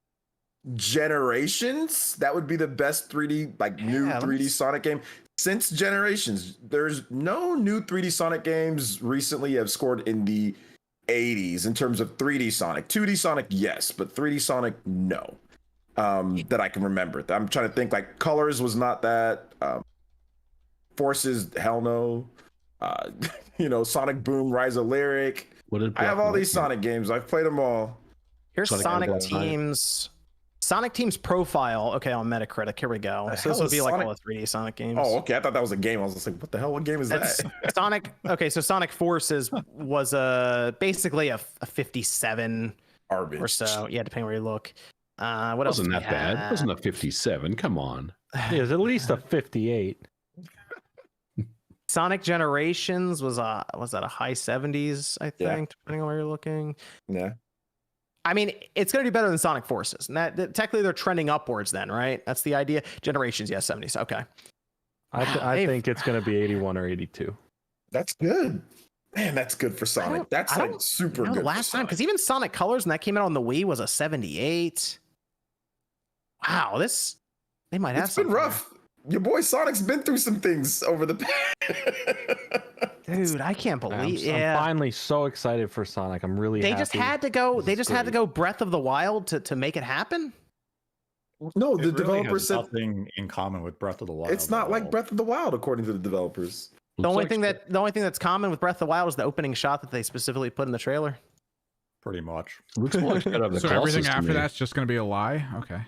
Generations. That would be the best 3D, like new 3D Sonic game since Generations. There's no new 3D Sonic games recently have scored in the 80s in terms of 3D Sonic. 2D Sonic, yes, but 3D Sonic, no. That I can remember. I'm trying to think, like Colors was not that. Forces, hell no. You know, Sonic Boom, Rise of Lyric. I have all these Sonic games. I've played them all. Here's Sonic Team's profile. Okay, on Metacritic. Here we go. So this would be like all the 3D Sonic games. Oh, okay. I thought that was a game. I was just like, what the hell? What game is that? Sonic. Okay, so Sonic Forces was basically a 57 Garbage or so. Yeah, depending where you look. What else? Wasn't that bad? It wasn't a 57. Come on. Yeah, it's at least a 58. Sonic Generations was that a high 70s, I think, depending on where you're looking. Yeah. I mean, it's going to do better than Sonic Forces. And that technically they're trending upwards then, right? That's the idea. Generations, yes, 70s. Okay. I think it's going to be 81 or 82. That's good. Man, that's good for Sonic. That's like super good. The last time, because even Sonic Colors, and that came out on the Wii, was a 78. Wow, they might have. It's been rough. Your boy Sonic's been through some things over the Dude, I can't believe. I'm finally so excited for Sonic. I'm really. They just had to go. They just had to go Breath of the Wild to make it happen. No, the really developer said nothing in common with Breath of the Wild. It's not like Breath of the Wild, according to the developers. The only thing that's common with Breath of the Wild is the opening shot that they specifically put in the trailer. Pretty much. Looks more like Shadow of the So Colossus everything to after me. that's just going to be a lie? Okay.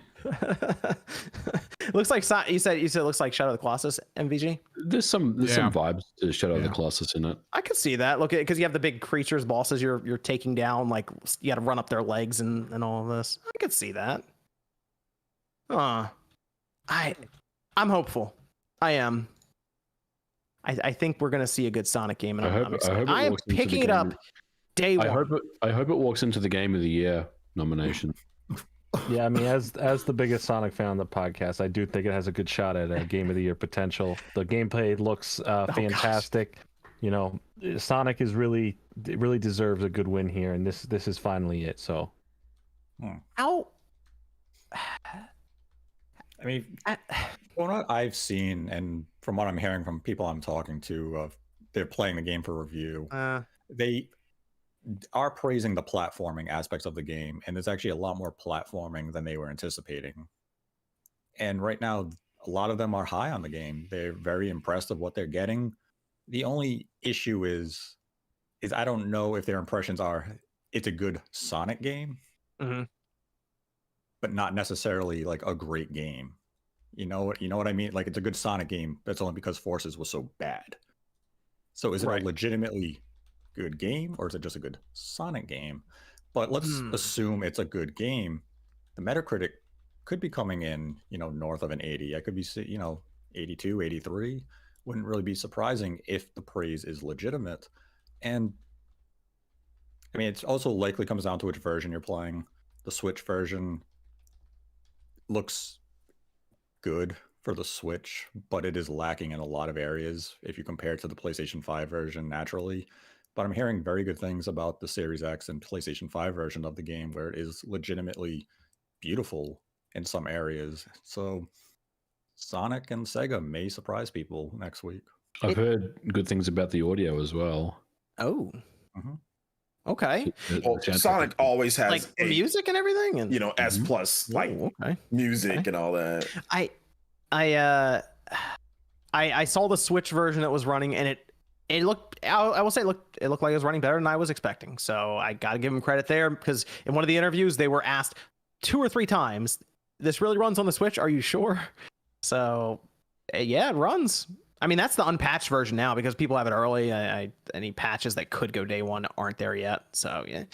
Looks like you said it looks like Shadow of the Colossus, MVG. There's some vibes to Shadow of the Colossus in it. I could see that. Look, because you have the big creatures, bosses you're taking down, like you got to run up their legs and all of this. I could see that. I'm hopeful. I am. I think we're gonna see a good Sonic game, and I'm excited. I am picking it up day one. I hope it walks into the Game of the Year nomination. Yeah, I mean, as the biggest Sonic fan on the podcast, I do think it has a good shot at a Game of the Year potential. The gameplay looks fantastic. You know, Sonic really deserves a good win here, and this is finally it. So, how? I mean, from what I've seen and from what I'm hearing from people I'm talking to, they're playing the game for review. They are praising the platforming aspects of the game, and there's actually a lot more platforming than they were anticipating. And right now, a lot of them are high on the game. They're very impressed of what they're getting. The only issue is I don't know if their impressions are it's a good Sonic game, but not necessarily like a great game. You know what I mean? Like it's a good Sonic game. That's only because Forces was so bad. So is it a legitimately good game or is it just a good Sonic game? But let's assume it's a good game. The Metacritic could be coming in, north of an 80. I could be, 82, 83. Wouldn't really be surprising if the praise is legitimate. And I mean, it also likely comes down to which version you're playing. The Switch version looks good for the Switch, but it is lacking in a lot of areas if you compare it to the PlayStation 5 version naturally. But I'm hearing very good things about the Series X and PlayStation 5 version of the game where it is legitimately beautiful in some areas. So Sonic and Sega may surprise people next week. I've heard good things about the audio as well. Oh. Mhm. Okay. Well, Sonic always has Like music and everything, and S plus like music and all that. I saw the Switch version that was running, and it looked. I will say it looked like it was running better than I was expecting. So I got to give them credit there, because in one of the interviews they were asked 2 or 3 times, "This really runs on the Switch? Are you sure?" So yeah, it runs. I mean, that's the unpatched version now because people have it early. Any patches that could go day one aren't there yet. So yeah,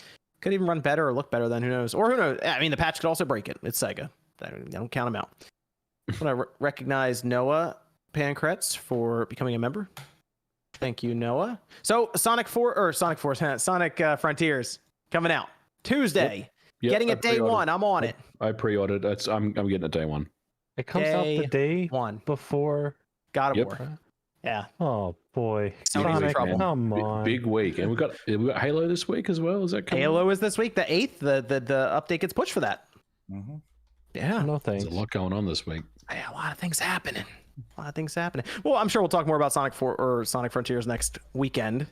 could even run better or look better than who knows. Or who knows? I mean, the patch could also break it. It's Sega. I don't count them out. I want to recognize Noah Pancretz for becoming a member. Thank you, Noah. So Sonic Frontiers coming out Tuesday. Yep, Getting it day one. I'm on it. I pre-ordered. I'm getting it day one. It comes out the day one before God of War. Yeah. Oh boy. Sony's in trouble. Come on. Big week. And we got Halo this week as well. Is that coming? Halo is this week, the 8th. The update gets pushed for that. Mm-hmm. Yeah. No thanks. There's a lot going on this week. Yeah, a lot of things happening. Well, I'm sure we'll talk more about Sonic Frontiers next weekend,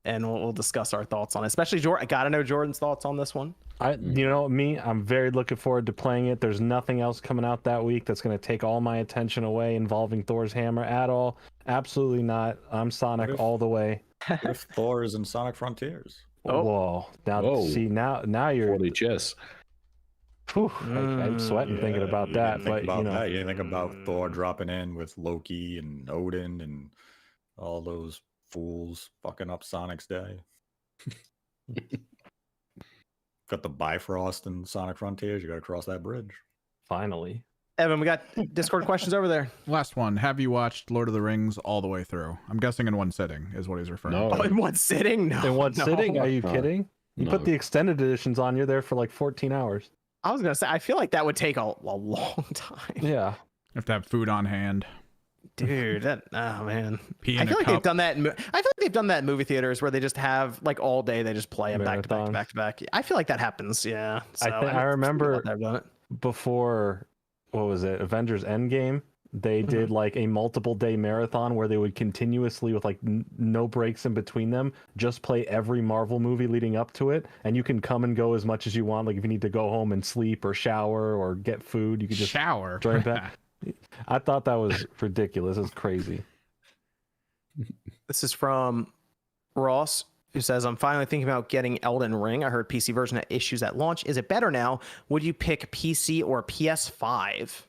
and we'll discuss our thoughts on it. Especially Jordan. I gotta know Jordan's thoughts on this one. I'm very looking forward to playing it. There's nothing else coming out that week that's going to take all my attention away involving Thor's hammer at all. Absolutely not. I'm Sonic all the way. What if Thor is in Sonic Frontiers? Oh. Whoa. Now you're 40 chess. I'm sweating thinking about that. You think about Thor dropping in with Loki and Odin and all those fools fucking up Sonic's day. Got the Bifrost and Sonic Frontiers. You got to cross that bridge. Finally. Evan, we got Discord questions over there. Last one. Have you watched Lord of the Rings all the way through? I'm guessing in one sitting is what he's referring to. Oh, in one sitting? No. In one sitting? Are you kidding? You No. put the extended editions on, you're there for like 14 hours. I was going to say, I feel like that would take a long time. Yeah. You have to have food on hand. Dude, oh man. Pee I in feel a like cup. they've done that. I feel like they've done that in movie theaters where they just have like all day. They just play them back to back to back to back. I feel like that happens. Yeah. So, I remember they've done it. before, what was it? Avengers Endgame. They did like a multiple day marathon where they would continuously, with like no breaks in between them, just play every Marvel movie leading up to it. And you can come and go as much as you want. Like if you need to go home and sleep or shower or get food, you could just shower. join back. I thought that was ridiculous. It's crazy. This is from Ross, who says, "I'm finally thinking about getting Elden Ring. I heard PC version had issues at launch. Is it better now? Would you pick PC or PS5?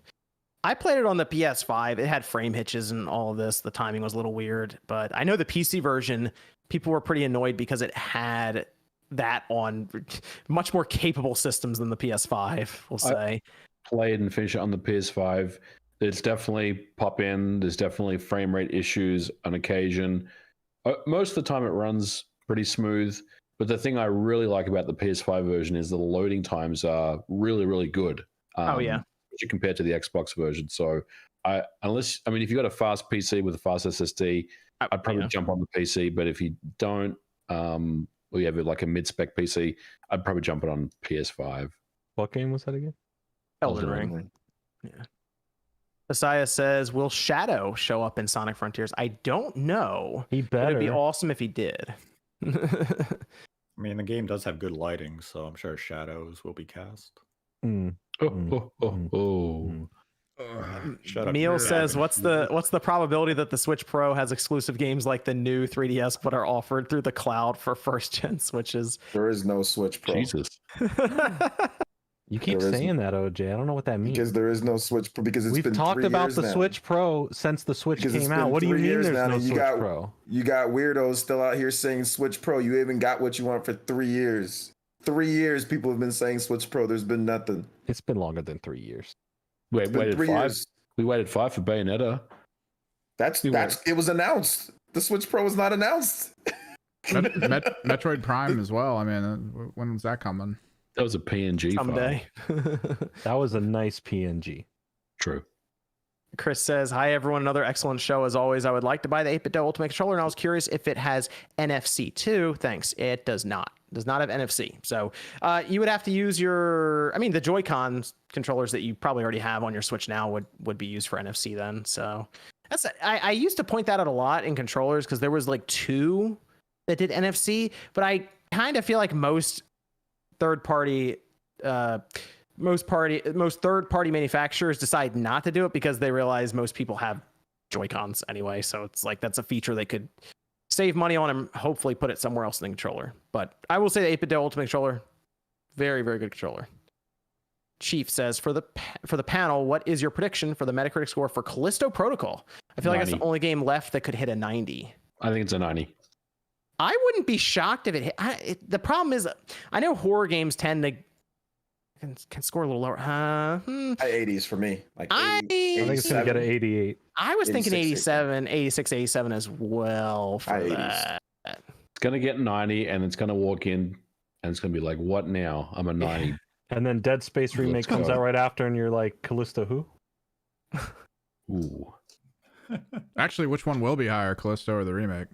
I played it on the PS5. It had frame hitches and all of this. The timing was a little weird, but I know the PC version, people were pretty annoyed because it had that on much more capable systems than the PS5, we'll say. Played and finished it on the PS5. There's definitely pop-in. There's definitely frame rate issues on occasion. Most of the time it runs pretty smooth, but the thing I really like about the PS5 version is the loading times are really, really good. Compared to the Xbox version. So if you got a fast PC with a fast SSD, I'd probably jump on the PC. But if you don't, or you have like a mid-spec PC, I'd probably jump it on PS5. What game was that again? Elden Ring. Yeah. Messiah says, will Shadow show up in Sonic Frontiers? I don't know. He better. It'd be awesome if he did. I mean, the game does have good lighting, so I'm sure shadows will be cast. Shut up. Neil says, what's the probability that the Switch Pro has exclusive games like the new 3DS but are offered through the cloud for first gen Switches? There is no Switch Pro. Jesus. You keep There is- saying that, OJ. I don't know what that means. Because there is no Switch Pro. Because it's We've been talked 3 about years the now. Switch Pro since the Switch Because it's came out. been What do you 3 mean years there's now, no and Switch Pro? You got weirdos still out here saying Switch Pro. You even got what you want for 3 years. 3 years people have been saying Switch Pro. There's been nothing. It's been longer than 3 years. Wait, It's been waited 3 5. years. We waited 5 for Bayonetta. That's it was announced. The Switch Pro was not announced. Metroid Prime as well. I mean, when was that coming? That was a PNG Someday. That was a nice PNG. file. True. Chris says, "Hi everyone, another excellent show as always. I would like to buy the 8-bit Ultimate controller, and I was curious if it has NFC too. Thanks. It does not. It does not have NFC. So you would have to use the Joy-Con controllers that you probably already have on your Switch now would be used for NFC then. So I used to point that out a lot in controllers because there was like 2 that did NFC, but I kind of feel like most third-party manufacturers decide not to do it because they realize most people have Joy-Cons anyway. So it's like that's a feature they could save money on and hopefully put it somewhere else in the controller. But I will say the 8-bit Ultimate controller, very, very good controller. Chief says, for the panel, what is your prediction for the Metacritic score for Callisto Protocol? I feel like that's the 90. only game left that could hit a 90. I think it's a 90. I wouldn't be shocked if it hit. The problem is, I know horror games tend to can score a little lower. High 80s for me. Like I 80, I think it's going to get an 87. 88. I was thinking 86, 87, 86, 87 as well for High 80s. that. It's going to get 90, and it's going to walk in, and it's going to be like, what now? I'm a 90. And then Dead Space remake Let's comes go. out right after, and you're like, Callisto who? Ooh, Actually, which one will be higher, Callisto or the remake?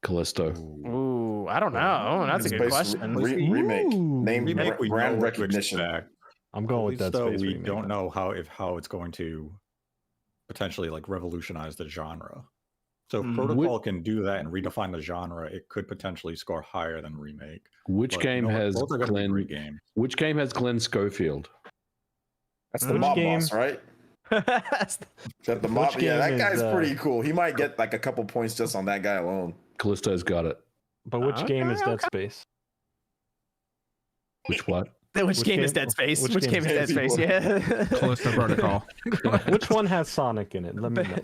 Callisto. Ooh, I don't know. That's a It's good based question. Remake. Ooh. Name Remake, we know brand what to recognition. expect. I'm going with Dead So Space we remake. don't know how it's going to potentially like revolutionize the genre. So if Mm. Protocol can do that and redefine the genre, it could potentially score higher than remake. Which But, game you know what? has Both are gonna be Glenn? great games. Which game has Glenn Schofield? That's the Which mob game? boss, right? That the mob. Which Yeah, that game guy's is, pretty cool. He might get like a couple points just on that guy alone. Callisto's got it. But which game is Dead Okay. Space? Which what? Which game is game- Dead Space? which Which game game is is Dead Dead Space? Yeah. Callisto Protocol. Which one has Sonic in it? Let me know.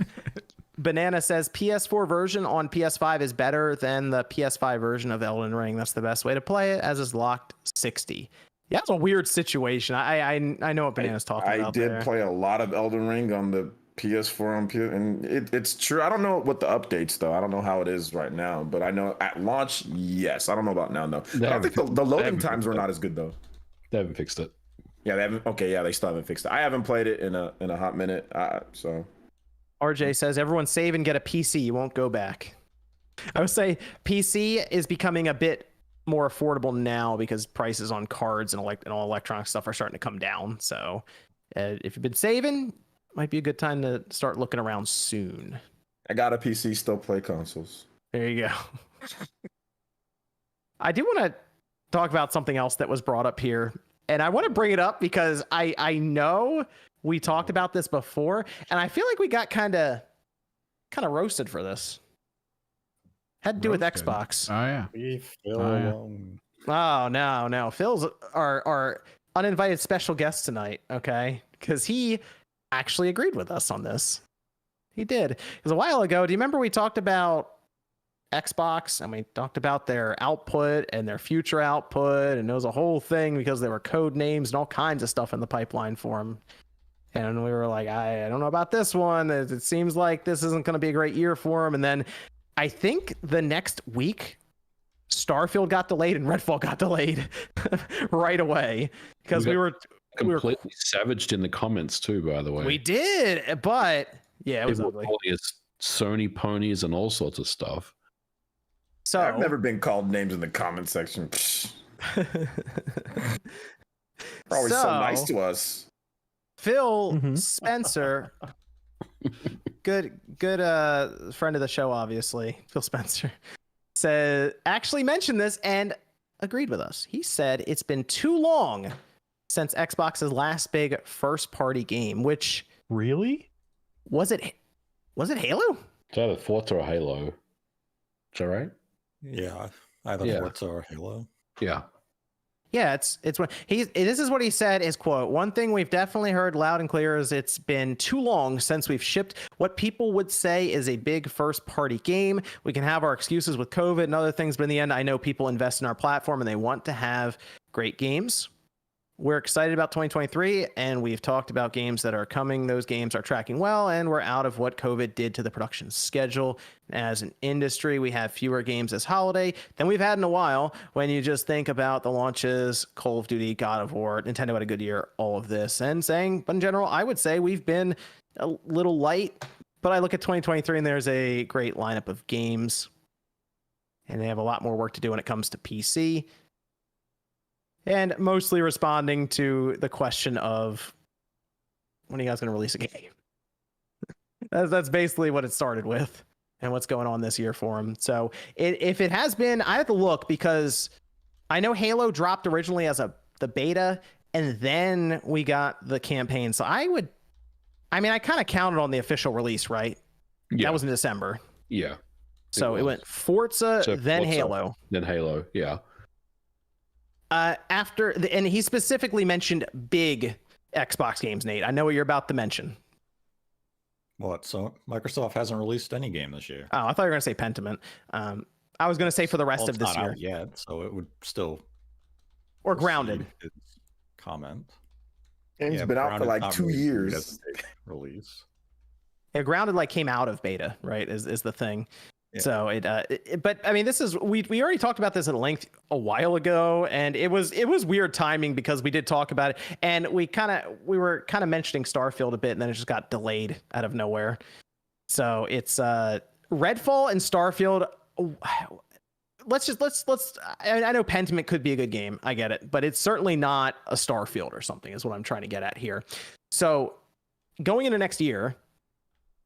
Banana says PS4 version on PS5 is better than the PS5 version of Elden Ring. That's the best way to play it, as is locked 60. Yeah, it's a weird situation. I know what Banana's talking I about did there. play a lot of Elden Ring on the PS4 and it's true. I don't know what the updates though. I don't know how it is right now, but I know at launch, yes. I don't know about now though. I don't think the loading haven't times were fixed not as good though. They haven't fixed it. Yeah, they haven't. Okay, yeah, they still haven't fixed it. I haven't played it in a hot minute. So RJ says everyone save and get a PC. You won't go back. I would say PC is becoming a bit more affordable now because prices on cards and all electronic stuff are starting to come down. So if you've been saving, might be a good time to start looking around soon. I got a PC, still play consoles. There you go. I do want to talk about something else that was brought up here. And I want to bring it up because I know we talked about this before, and I feel like we got kind of roasted for this. Had to do with Roasted? Xbox. Oh yeah. Leave Phil yeah. alone. Oh, no. Phil's our uninvited special guest tonight, okay? Because he actually agreed with us on this. He did. Because a while ago, do you remember we talked about Xbox and we talked about their output and their future output, and there was a whole thing because there were code names and all kinds of stuff in the pipeline for them. And we were like, I don't know about this one. It seems like this isn't going to be a great year for them. And then I think the next week, Starfield got delayed and Redfall got delayed right away because we were Completely savaged in the comments too, by the way. we did, but yeah, it was People ugly. calling us Sony ponies and all sorts of stuff. So I've never been called names in the comment section. Psh, always so nice to us. Phil Mhm. Spencer, good friend of the show, obviously. Phil Spencer actually mentioned this and agreed with us. He said it's been too long since Xbox's last big first-party game. Which Really? was it? Was it Halo? It's either Forza or Halo. Is that right? Yeah, either Yeah. Forza or Halo. Yeah. Yeah, it's what this is what he said, his quote. One thing we've definitely heard loud and clear is it's been too long since we've shipped what people would say is a big first party game. We can have our excuses with COVID and other things, but in the end, I know people invest in our platform and they want to have great games. We're excited about 2023, and we've talked about games that are coming. Those games are tracking well, and we're out of what COVID did to the production schedule. As an industry, we have fewer games this holiday than we've had in a while. When you just think about the launches, Call of Duty, God of War, Nintendo had a good year, all of this. And saying, but in general, I would say we've been a little light, but I look at 2023, and there's a great lineup of games, and they have a lot more work to do when it comes to PC. And mostly responding to the question of, when are you guys going to release a game? That's basically what it started with and what's going on this year for him. So if it has been, I have to look because I know Halo dropped originally as the beta, and then we got the campaign. So I kind of counted on the official release, right? Yeah. That was in December. Yeah. So it went Forza, then Forza, Halo. Then Halo, yeah. And he specifically mentioned big Xbox games, Nate. I know what you're about to mention. What? So Microsoft hasn't released any game this year. Oh, I thought you were going to say Pentiment. I was going to say for the rest of this year. Not yet, so it would still. Or Grounded. His comment. Game's been out for like 2 years. Release. Yeah, Grounded came out of beta, right? Is the thing. Yeah. So but I mean, this is we already talked about this at length a while ago, and it was weird timing because we did talk about it, and we were kind of mentioning Starfield a bit, and then it just got delayed out of nowhere. So it's Redfall and Starfield. I know Pentiment could be a good game, I get it, but it's certainly not a Starfield or something, is what I'm trying to get at here. So going into next year,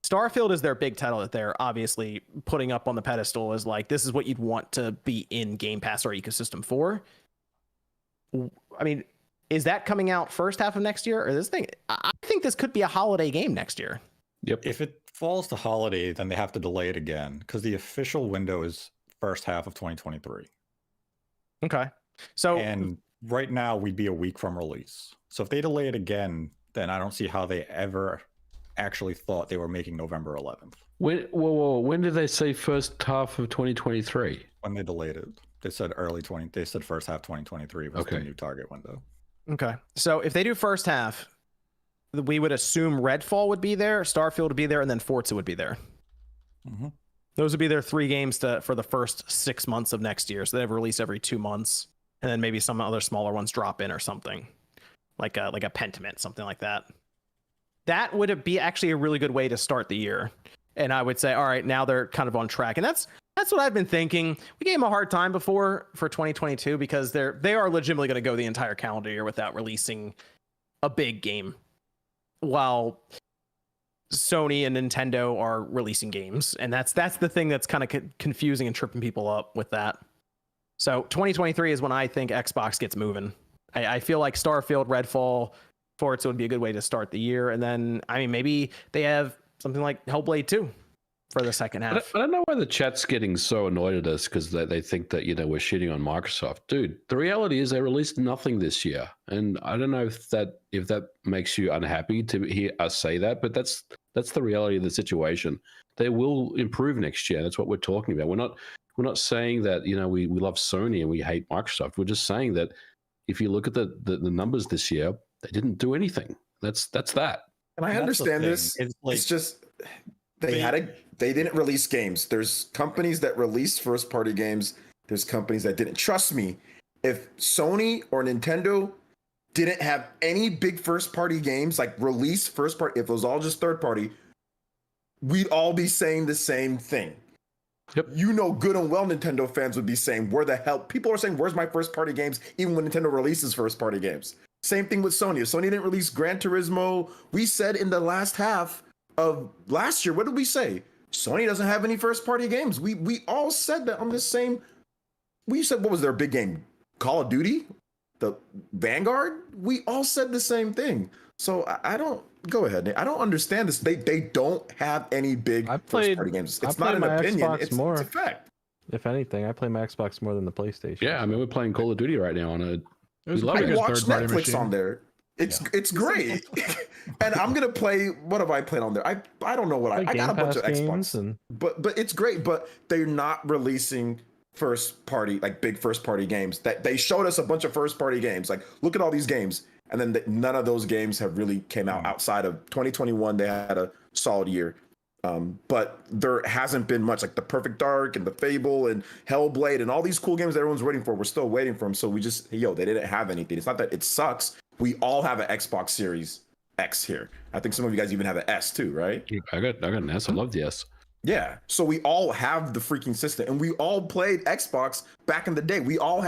Starfield is their big title that they're obviously putting up on the pedestal as this is what you'd want to be in Game Pass or ecosystem for. I mean, is that coming out first half of next year or this thing? I think this could be a holiday game next year. Yep. If it falls to holiday, then they have to delay it again because the official window is first half of 2023. Okay. So and right now we'd be a week from release. So if they delay it again, then I don't see how they ever actually thought they were making November 11th. When did they say first half of 2023? When they delayed it, they said they said first half 2023 was the new target window. Okay, so if they do first half, we would assume Redfall would be there, Starfield would be there, and then Forza would be there. Mm-hmm. Those would be their 3 games for the first 6 months of next year. So they have a release every 2 months, and then maybe some other smaller ones drop in or something, like a Pentiment, something like that. That would be actually a really good way to start the year. And I would say, all right, now they're kind of on track. And that's what I've been thinking. We gave them a hard time before for 2022 because they are legitimately going to go the entire calendar year without releasing a big game, while Sony and Nintendo are releasing games. And that's the thing that's kind of confusing and tripping people up with that. So 2023 is when I think Xbox gets moving. I feel like Starfield, Redfall, Forza would be a good way to start the year. And then, I mean, maybe they have something like Hellblade 2 for the second half. I don't know why the chat's getting so annoyed at us because they think that, we're shitting on Microsoft. Dude, the reality is they released nothing this year. And I don't know if that makes you unhappy to hear us say that, but that's the reality of the situation. They will improve next year. That's what we're talking about. We're not saying that, we love Sony and we hate Microsoft. We're just saying that if you look at the numbers this year, they didn't do anything. That's that. And I understand this. It's just they didn't release games. There's companies that released first party games. There's companies that didn't. Trust me, if Sony or Nintendo didn't have any big first party games, release first party, if it was all just third party, we'd all be saying the same thing. Yep. Good and well Nintendo fans would be saying, where the hell? People are saying, where's my first party games? Even when Nintendo releases first party games. Same thing with Sony. If Sony didn't release Gran Turismo, we said in the last half of last year, what did we say? Sony doesn't have any first party games. We all said that on this same. We said, what was their big game? Call of Duty? The Vanguard? We all said the same thing. So I don't. Go ahead, Nate. I don't understand this. They don't have any big first party games. It's not an opinion. It's a fact. If anything, I play my Xbox more than the PlayStation. Yeah, I mean, we're playing Call of Duty right now on a It was We a love pretty it. good Watch third-party Netflix machine. on there. It's great. And I'm gonna play. What have I played on there? I don't know what Like I got a Game bunch of Pass games Xbox, and but it's great. But they're not releasing first party, like big first party games. That they showed us a bunch of first party games. Like, look at all these games, and then none of those games have really came out outside of 2021. They had a solid year. But there hasn't been much, like the Perfect Dark and the Fable and Hellblade and all these cool games that everyone's waiting for. We're still waiting for them. So we just, they didn't have anything. It's not that it sucks. We all have an Xbox Series X here. I think some of you guys even have an S too, right? I got an S. I love the S. Yeah. So we all have the freaking system, and we all played Xbox back in the day. We all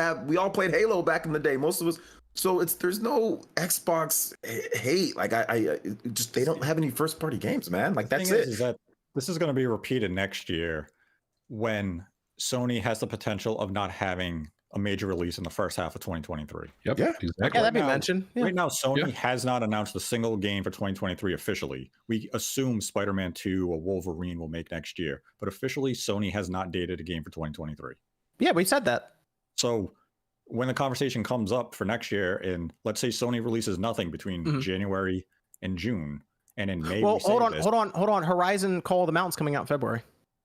played Halo back in the day. Most of us. So there's no Xbox hate. Like I just, they don't have any first party games, man. Like that's it. Is that this is going to be repeated next year when Sony has the potential of not having a major release in the first half of 2023. Yep. Yeah. Exactly. Yeah, that'd be now- mentioned. Yeah. Right now, Sony has not announced a single game for 2023 officially. We assume Spider-Man 2 or Wolverine will make next year, but officially Sony has not dated a game for 2023. Yeah, we said that. So when the conversation comes up for next year, and let's say Sony releases nothing between January and June, and in May, Well, we say hold this, on. Horizon Call of the Mountains coming out in February.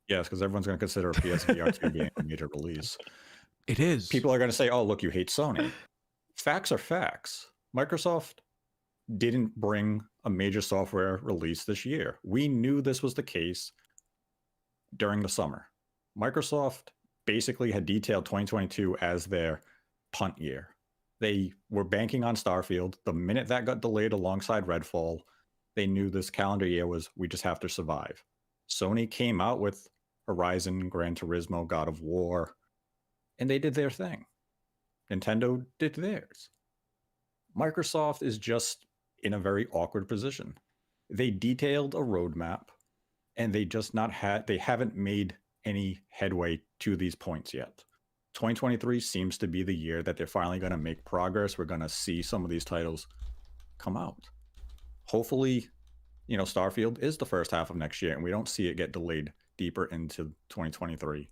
yes, because everyone's going to consider a PSVR 2 game a major release. It is. People are going to say, oh, look, you hate Sony. Facts are facts. Microsoft didn't bring a major software release this year. We knew this was the case during the summer. Microsoft basically had detailed 2022 as their punt year. They were banking on Starfield. The minute that got delayed alongside Redfall, they knew this calendar year was, we just have to survive. Sony came out with Horizon, Gran Turismo, God of War, and they did their thing. Nintendo did theirs. Microsoft is just in a very awkward position. They detailed a roadmap, and they haven't made any headway to these points yet. 2023 seems to be the year that they're finally going to make progress. We're going to see some of these titles come out. Hopefully, Starfield is the first half of next year, and we don't see it get delayed deeper into 2023.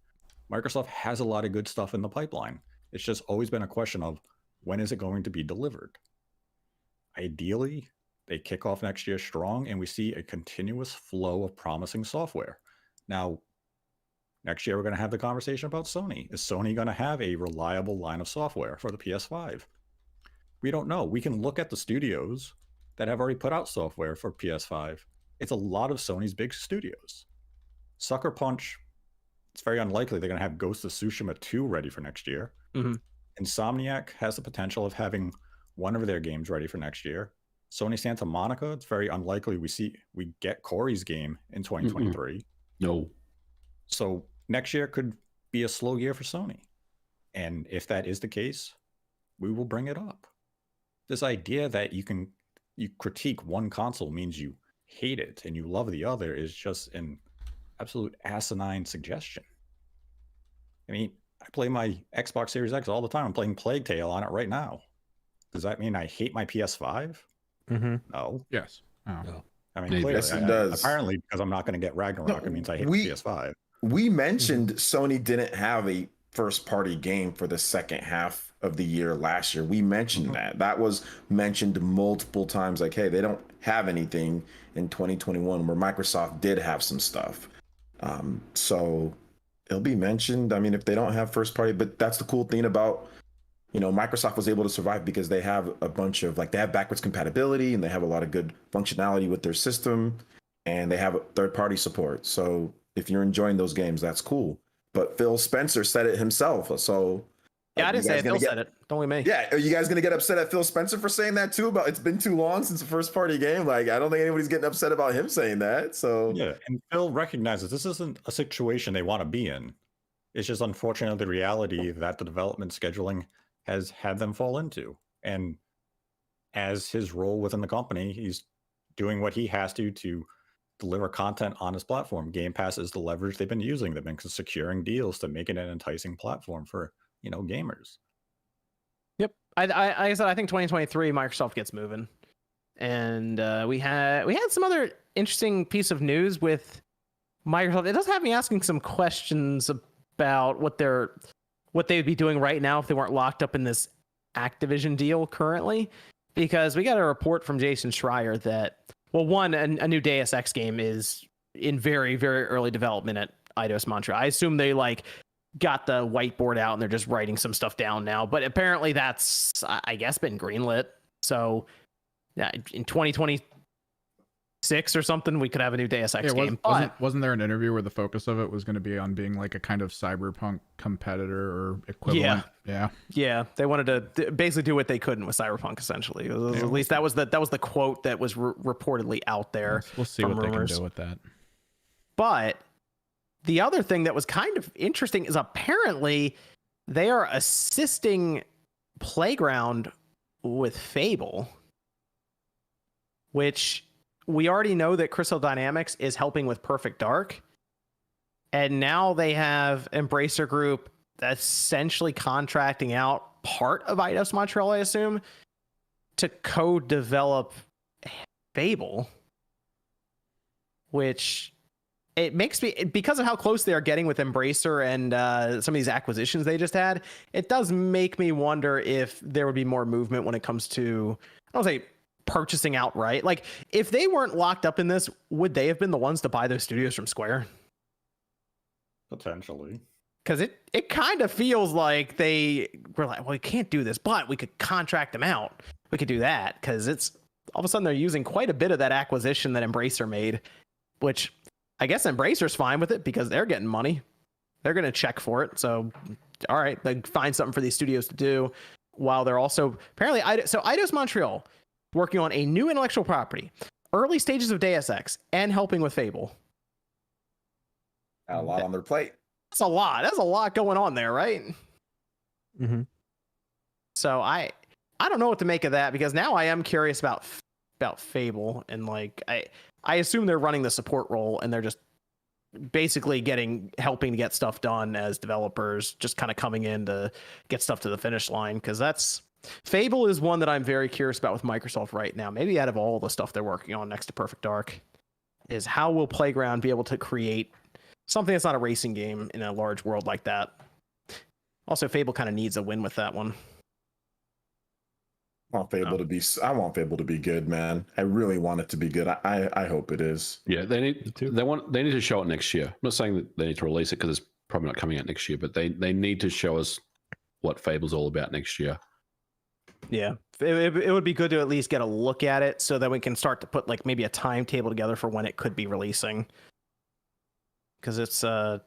Microsoft has a lot of good stuff in the pipeline. It's just always been a question of, when is it going to be delivered? Ideally, they kick off next year strong, and we see a continuous flow of promising software. Now, next year, we're going to have the conversation about Sony. Is Sony going to have a reliable line of software for the PS5? We don't know. We can look at the studios that have already put out software for PS5. It's a lot of Sony's big studios. Sucker Punch, it's very unlikely they're going to have Ghost of Tsushima 2 ready for next year. Insomniac has the potential of having one of their games ready for next year. Sony Santa Monica, it's very unlikely we get Corey's game in 2023. No. So next year could be a slow year for Sony. And if that is the case, we will bring it up. This idea that you critique one console means you hate it and you love the other is just an absolute asinine suggestion. I mean, I play my Xbox Series X all the time. I'm playing Plague Tale on it right now. Does that mean I hate my PS5? No. Yes. Oh. No. I mean, Maybe. clearly, Yes, it does. Apparently, because I'm not going to get Ragnarok, it means I hate the PS5. We mentioned Sony didn't have a first party game for the second half of the year last year. We mentioned that was mentioned multiple times, like, hey, they don't have anything in 2021 where Microsoft did have some stuff. So it'll be mentioned. I mean, if they don't have first party, but that's the cool thing about, Microsoft was able to survive because they have a bunch of, they have backwards compatibility, and they have a lot of good functionality with their system, and they have third party support. So if you're enjoying those games, that's cool. But Phil Spencer said it himself. So Yeah, I didn't say it. Phil said it. Don't look at me. yeah, are you guys gonna get upset at Phil Spencer for saying that too? About it's been too long since a first party game. Like, I don't think anybody's getting upset about him saying that. So Yeah, and Phil recognizes this isn't a situation they want to be in. It's just unfortunately the reality that the development scheduling has had them fall into. And as his role within the company, he's doing what he has to deliver content on his platform. Game Pass is the leverage they've been using. They've been securing deals to make it an enticing platform for, gamers. Yep. I said I think 2023 Microsoft gets moving, and we had some other interesting piece of news with Microsoft. It does have me asking some questions about what they'd be doing right now if they weren't locked up in this Activision deal currently, because we got a report from Jason Schreier that, well, one, a new Deus Ex game is in very, very early development at Eidos Montreal. I assume they like got the whiteboard out and they're just writing some stuff down now, but apparently that's, I guess, been greenlit. So yeah, in 2026 or something, we could have a new Deus Ex game. Wasn't there an interview where the focus of it was going to be on being like a kind of cyberpunk competitor or equivalent? Yeah. They wanted to basically do what they couldn't with cyberpunk, essentially. At least that was the quote that was reportedly out there. We'll see what they can do with that. But the other thing that was kind of interesting is apparently they are assisting Playground with Fable, which we already know that Crystal Dynamics is helping with Perfect Dark. And now they have Embracer Group essentially contracting out part of Eidos Montreal, I assume, to co-develop Fable, which it makes me, because of how close they are getting with Embracer and some of these acquisitions they just had, it does make me wonder if there would be more movement when it comes to, I don't say purchasing outright. Like, if they weren't locked up in this, would they have been the ones to buy those studios from Square? Potentially. Because it kind of feels like they were like, well, we can't do this, but we could contract them out. We could do that, because it's all of a sudden they're using quite a bit of that acquisition that Embracer made, which I guess Embracer's fine with it because they're getting money. They're going to check for it. So, all right, they find something for these studios to do, while they're also apparently, so Eidos Montreal working on a new intellectual property, early stages of Deus Ex, and helping with Fable. Got a lot on their plate. That's a lot. That's a lot going on there, right? Mm-hmm. So I don't know what to make of that, because now I am curious about Fable, and like I assume they're running the support role and they're just basically helping to get stuff done as developers, just kind of coming in to get stuff to the finish line, because Fable is one that I'm very curious about with Microsoft right now. Maybe out of all the stuff they're working on next to Perfect Dark, is how will Playground be able to create something that's not a racing game in a large world like that. Also, Fable kind of needs a win with that one. I want Fable to be good, man. I really want it to be good. I hope it is. Yeah, they need to show it next year. I'm not saying that they need to release it because it's probably not coming out next year, but they need to show us what Fable's all about next year. Yeah, it would be good to at least get a look at it, so that we can start to put like maybe a timetable together for when it could be releasing. Because it's an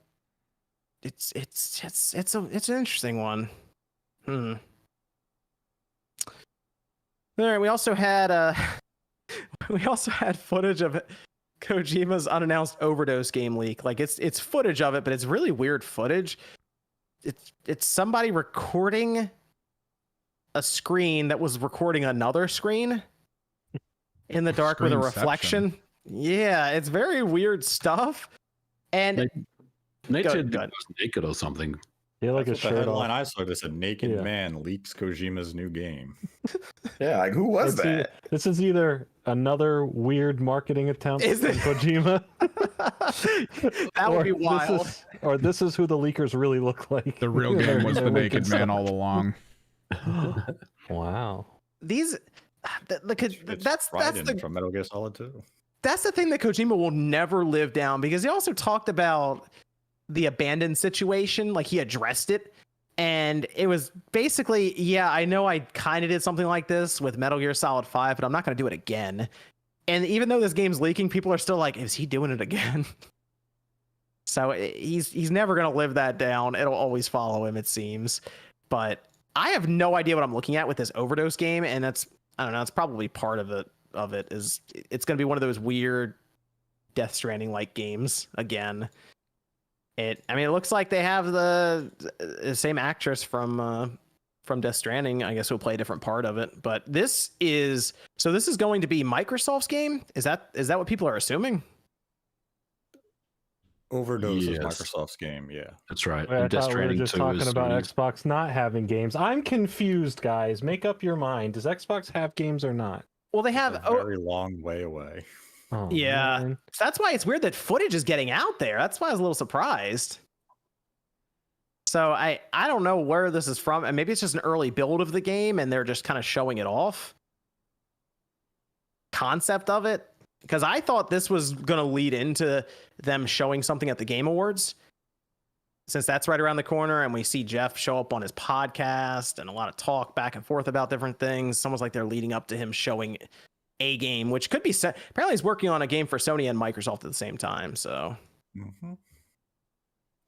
interesting one. All right, we also had footage of Kojima's unannounced Overdose game leak. Like, it's footage of it, but it's really weird footage. It's somebody recording a screen that was recording another screen in the dark with a reflection. Yeah, it's very weird stuff. And Nate said it was naked or something. Yeah, like That's a what the shirt headline off. I saw. This: a naked man leaks Kojima's new game. Yeah, like who was that? This is either another weird marketing attempt Is from it? Kojima, that would be wild. This is who the leakers really look like. The real game was the naked man all along. Wow. These, It's that's Raiden from Metal Gear Solid 2. That's the thing that Kojima will never live down, because he also talked about the abandoned situation. Like, he addressed it, and it was basically, yeah, I know I kind of did something like this with Metal Gear Solid 5, but I'm not going to do it again. And even though this game's leaking, people are still like, is he doing it again? So he's never going to live that down. It'll always follow him, it seems. But I have no idea what I'm looking at with this Overdose game, and I don't know, it's probably part of it. Is it's going to be one of those weird Death Stranding like games again. It looks like they have the same actress from Death Stranding, I guess, who'll play a different part of it. But this is going to be Microsoft's game. Is that what people are assuming? Overdose is Yes. Microsoft's game. Yeah, That's right. Wait, I Death thought we were Stranding just 2 talking is about Sony. Xbox not having games. I'm confused, guys. Make up your mind. Does Xbox have games or not? Well, they it's have. a very long way away. Oh, Yeah. man. So that's why it's weird that footage is getting out there. That's why I was a little surprised. So I don't know where this is from, and maybe it's just an early build of the game, and they're just kind of showing it off. Concept of it, because I thought this was going to lead into them showing something at the Game Awards, since that's right around the corner, and we see Jeff show up on his podcast and a lot of talk back and forth about different things. It's almost like they're leading up to him showing a game, which could be apparently he's working on a game for Sony and Microsoft at the same time. So,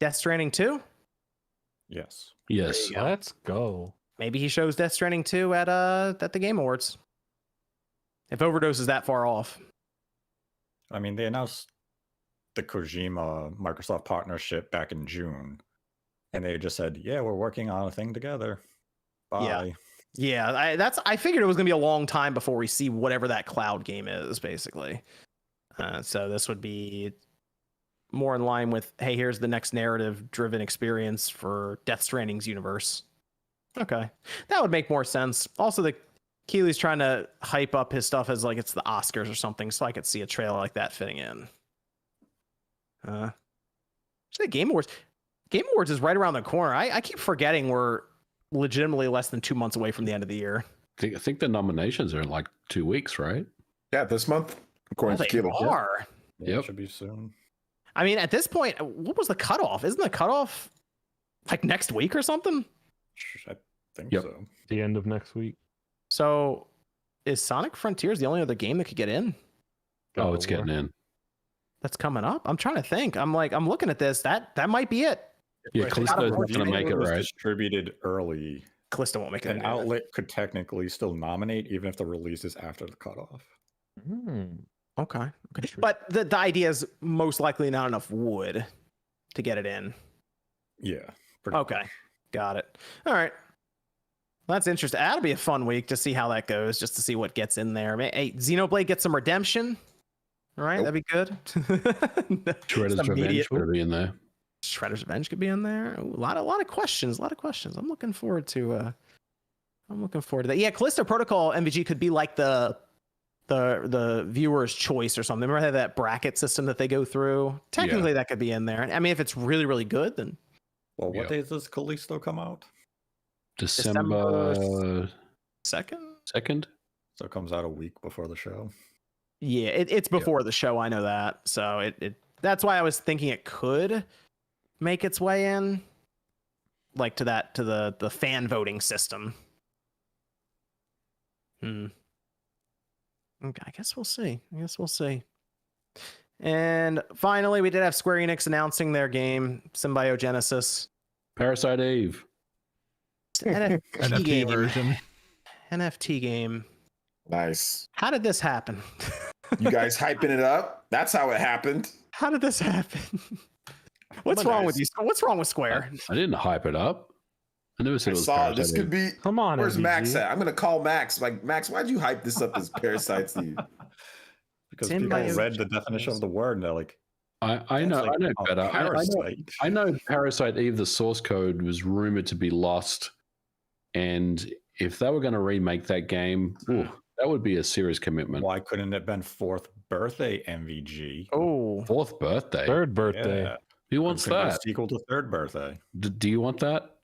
Death Stranding 2. Yes. Yes. Let's go. Maybe he shows Death Stranding 2 at the Game Awards. If Overdose is that far off. I mean, they announced the Kojima Microsoft partnership back in June, and they just said, "Yeah, we're working on a thing together." Bye. Yeah. I figured it was gonna be a long time before we see whatever that cloud game is, basically. So this would be more in line with, hey, here's the next narrative-driven experience for Death Stranding's universe. Okay, that would make more sense. Also, the Keely's trying to hype up his stuff as like it's the Oscars or something, so I could see a trailer like that fitting in. The Game Awards. Game Awards is right around the corner. I keep forgetting we're legitimately less than 2 months away from the end of the year. I think the nominations are in like 2 weeks, right? Yeah, this month, according to They Keely. are. Yeah, Yep. it should be soon. I mean, at this point, what was the cutoff? Isn't the cutoff like next week or something? I think Yep. so. The end of next week. So is Sonic Frontiers the only other game that could get in? Oh, it's getting in. That's coming up. I'm trying to think. I'm looking at this. That might be it. Yeah, If Callisto's not unfortunately, going to make it was right. distributed early, Callisto won't make it. an outlet could technically still nominate even if the release is after the cutoff. Okay. But the idea is most likely not enough wood to get it in. Yeah. pretty Okay. much. Got it. All right. That's interesting. That'll be a fun week to see how that goes, just to see what gets in there. Hey, Xenoblade gets some redemption. All right, that'd be good. Shredder's Some Revenge immediate- going to be in there. Shredder's Revenge could be in there. Ooh, a lot of questions. I'm looking forward to that. Yeah, Callisto Protocol MVG could be like the viewer's choice or something. Remember they have that bracket system that they go through? Technically, that could be in there. I mean, if it's really, really good, then Well, what Yeah. day does Callisto come out? December second. 2nd. So it comes out a week before the show. Yeah, it's before the show. I know that. So it that's why I was thinking it could make its way in, like to the fan voting system. Okay, I guess we'll see. And finally, we did have Square Enix announcing their game Symbiogenesis. Parasite Eve. It's an NFT game. version. NFT game. Nice. How did this happen? You guys hyping it up? That's how it happened. How did this happen? What's wrong with you? What's wrong with Square? I didn't hype it up. I never said I it was saw Parasite this Eve. could be. Come on, Where's MVG. Max at? I'm gonna call Max. Like, Max, why'd you hype this up as Parasite Eve? Because people Symbiogenesis. read the definition of the word and they're like, I know "That's like better. a parasite." I know Parasite Eve, the source code was rumored to be lost. And if they were going to remake that game, that would be a serious commitment. Why couldn't it have been fourth birthday MVG? Oh, Fourth birthday. Third birthday. Yeah. Who wants Could've been a that? sequel to third birthday. Do you want that?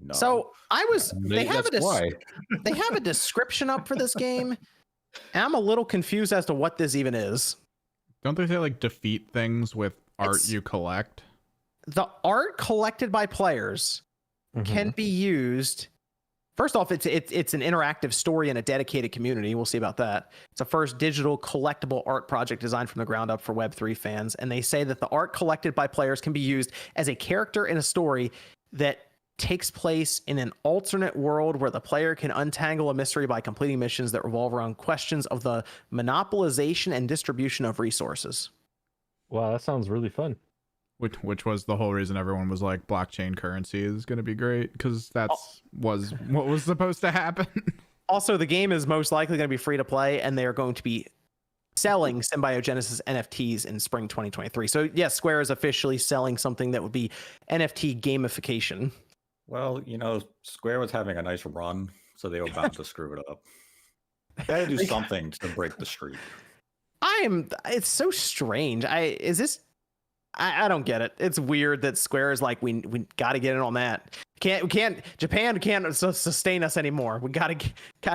No. so I was. They have That's why. they have a description up for this game, and I'm a little confused as to what this even is. Don't they say like defeat things with art It's- you collect? The art collected by players can be used. First off, it's an interactive story and a dedicated community. We'll see about that. It's a first digital collectible art project designed from the ground up for Web3 fans. And they say that the art collected by players can be used as a character in a story that takes place in an alternate world where the player can untangle a mystery by completing missions that revolve around questions of the monopolization and distribution of resources. Wow, that sounds really fun. Which was the whole reason everyone was like blockchain currency is going to be great because was what was supposed to happen. Also, the game is most likely going to be free to play, and they are going to be selling Symbiogenesis NFTs in spring 2023. So, yes, Square is officially selling something that would be NFT gamification. Well, Square was having a nice run, so they were bound to screw it up. They had to do something to break the streak. It's so strange. I don't get it. It's weird that Square is like, we got to get in on that. Japan can't sustain us anymore. We got to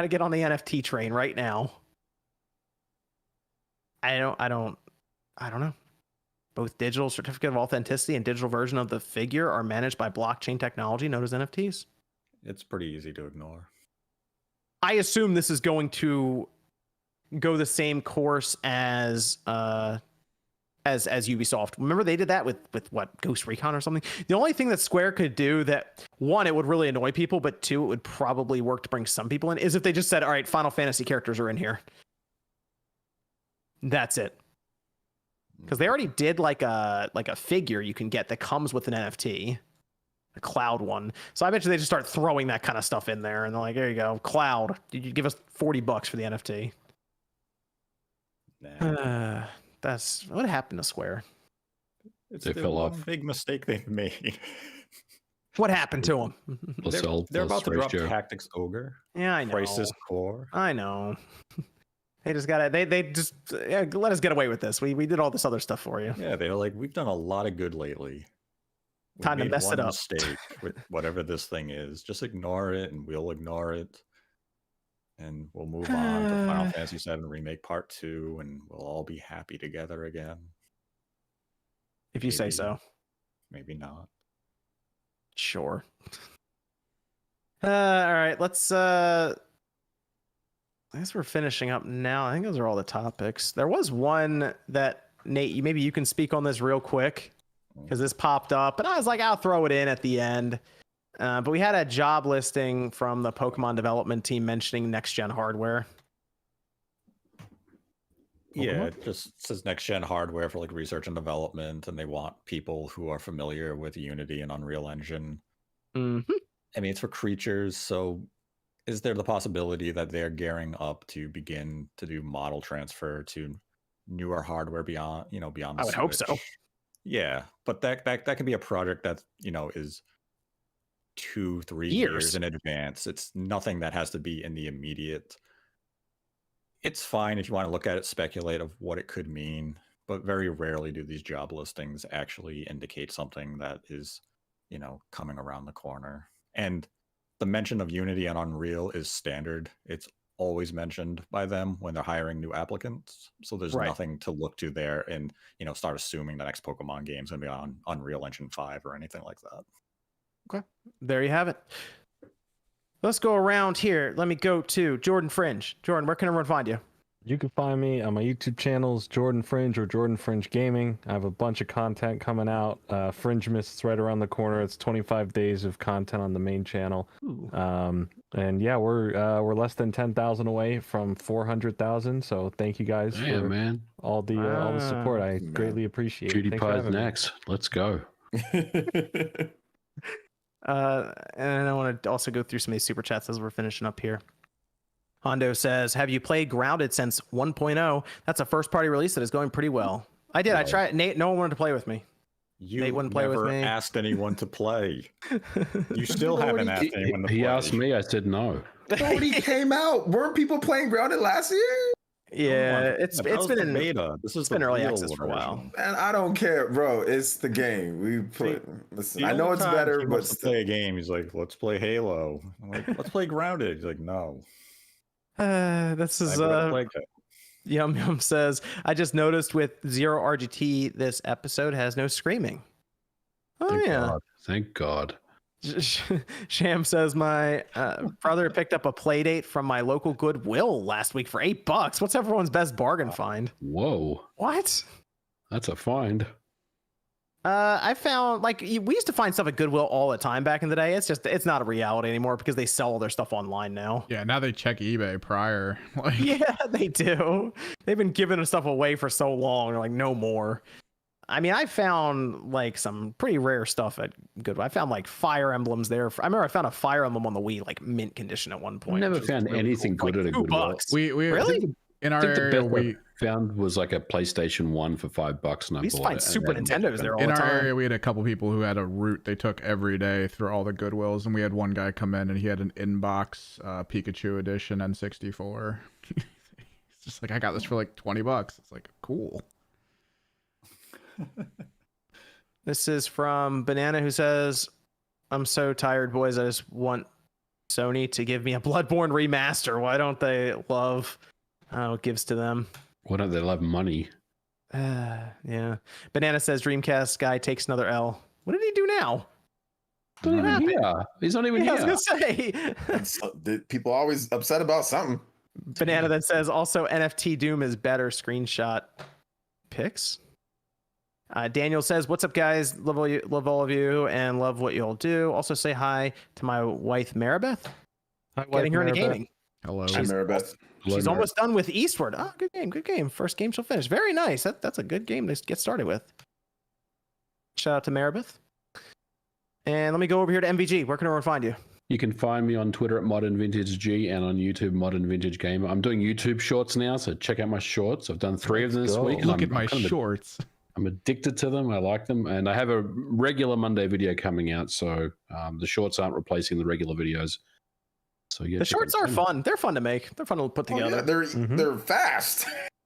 get on the NFT train right now. I don't know. Both digital certificate of authenticity and digital version of the figure are managed by blockchain technology known as NFTs. It's pretty easy to ignore. I assume this is going to go the same course as Ubisoft. Remember they did that with what, Ghost Recon or something? The only thing that Square could do that, one, it would really annoy people, but two, it would probably work to bring some people in, is if they just said, all right, Final Fantasy characters are in here. That's it. Because they already did like a figure you can get that comes with an NFT, a Cloud one. So I bet you they just start throwing that kind of stuff in there, and they're like, there you go, Cloud. Did you give us $40 for the NFT? Nah. That's what happened to Square. It's They the fell one off. big mistake they've made. What happened to them? They're about to drop ratio. Tactics Ogre, Yeah, I know. Crisis Core. I know. They just gotta. They just let us get away with this. We did all this other stuff for you. Yeah, they're like, we've done a lot of good lately. We Time to made mess one it up. Mistake with whatever this thing is. Just ignore it, and we'll ignore it, and we'll move on to Final Fantasy VII Remake Part 2, and we'll all be happy together again. If you say Maybe. so. Maybe not. Sure. All right. Let's. I guess we're finishing up now. I think those are all the topics. There was one that Nate, maybe you can speak on this real quick because this popped up, and I was like, I'll throw it in at the end. But we had a job listing from the Pokemon development team mentioning next-gen hardware. Yeah, it just says next gen hardware for like research and development, and they want people who are familiar with Unity and Unreal Engine. Mm-hmm. I mean, it's for creatures, so is there the possibility that they're gearing up to begin to do model transfer to newer hardware beyond the I would hope so. Switch? Yeah, but that can be a project that is 2-3 years in advance. It's nothing that has to be in the immediate. It's fine if you want to look at it, speculate of what it could mean, but very rarely do these job listings actually indicate something that is, coming around the corner. And the mention of Unity and Unreal is standard. It's always mentioned by them when they're hiring new applicants. So there's nothing to look to there and, start assuming the next Pokemon game is going to be on Unreal Engine 5 or anything like that. Okay. There you have it. Let's go around here. Let me go to Jordan Fringe. Jordan, where can everyone find you? You can find me on my YouTube channels, Jordan Fringe or Jordan Fringe Gaming. I have a bunch of content coming out. Fringe Miss is right around the corner. It's 25 days of content on the main channel. And yeah, we're less than 10,000 away from 400,000. So thank you guys for all the support. I greatly appreciate it. PewDiePie's next. Let's go. And I want to also go through some of these super chats as we're finishing up here. Hondo says, have you played Grounded since 1.0? That's a first party release that is going pretty well. I did. I tried. Nate, no one wanted to play with me. You wouldn't play with never me. asked anyone to play. You still haven't asked anyone to play. He asked me. I said no. It already came out. Weren't people playing Grounded last year? Yeah, it's been in beta. This is been early real access for a while. version. Man, I don't care, bro. It's the game. We put. Listen, I know it's better, He but wants to play a game. He's like, let's play Halo. I'm like, let's play Grounded. He's like, no. This is Yum Yum says, I just noticed with Zero RGT this episode has no screaming. Oh God. Thank God. Sham says my brother picked up a play date from my local Goodwill last week for $8. What's everyone's best bargain find? Whoa. What? That's a find. I found we used to find stuff at Goodwill all the time back in the day. It's not a reality anymore because they sell all their stuff online now. Yeah, now they check eBay prior. Yeah, they do. They've been giving stuff away for so long. They're like, no more. I mean, I found some pretty rare stuff at Goodwill. I found Fire Emblems there. I remember I found a Fire Emblem on the Wii, mint condition at one point. I never found really anything cool. good at a Goodwill. $2. We really? In I our think the area, best we found was a PlayStation 1 for $5, and I used to bought find it. Super Nintendos there all the in our time. area we had a couple people who had a route they took every day through all the Goodwills, and we had one guy come in and he had an inbox Pikachu edition N64. It's just I got this for $20. It's cool. This is from Banana, who says, "I'm so tired, boys. I just want Sony to give me a Bloodborne remaster. Why don't they love what gives to them?" Why don't they love money? Yeah. Banana says Dreamcast guy takes another L. What did he do now? Not even here. He's not even Yeah, I here. was gonna say. People always upset about something. Banana that says also NFT Doom is better. Screenshot pics. Daniel says, "What's up, guys? Love all of you, and love what you'll do. Also say hi to my wife Maribeth. Getting her into gaming. Hello. Hi, Maribeth. She's almost done with Eastward. Oh, good game, good game. First game she'll finish. Very nice. That's a good game to get started with. Shout out to Maribeth. And let me go over here to MVG. Where can everyone find you? You can find me on Twitter at Modern Vintage G and on YouTube Modern Vintage Gamer. I'm doing YouTube shorts now, so check out my shorts. I've done 3 of them this week. Look at my shorts. I'm addicted to them. I like them, and I have a regular Monday video coming out, so the shorts aren't replacing the regular videos. So yeah, The shorts are fun. They're fun to make. They're fun to put together. Yeah, they're fast.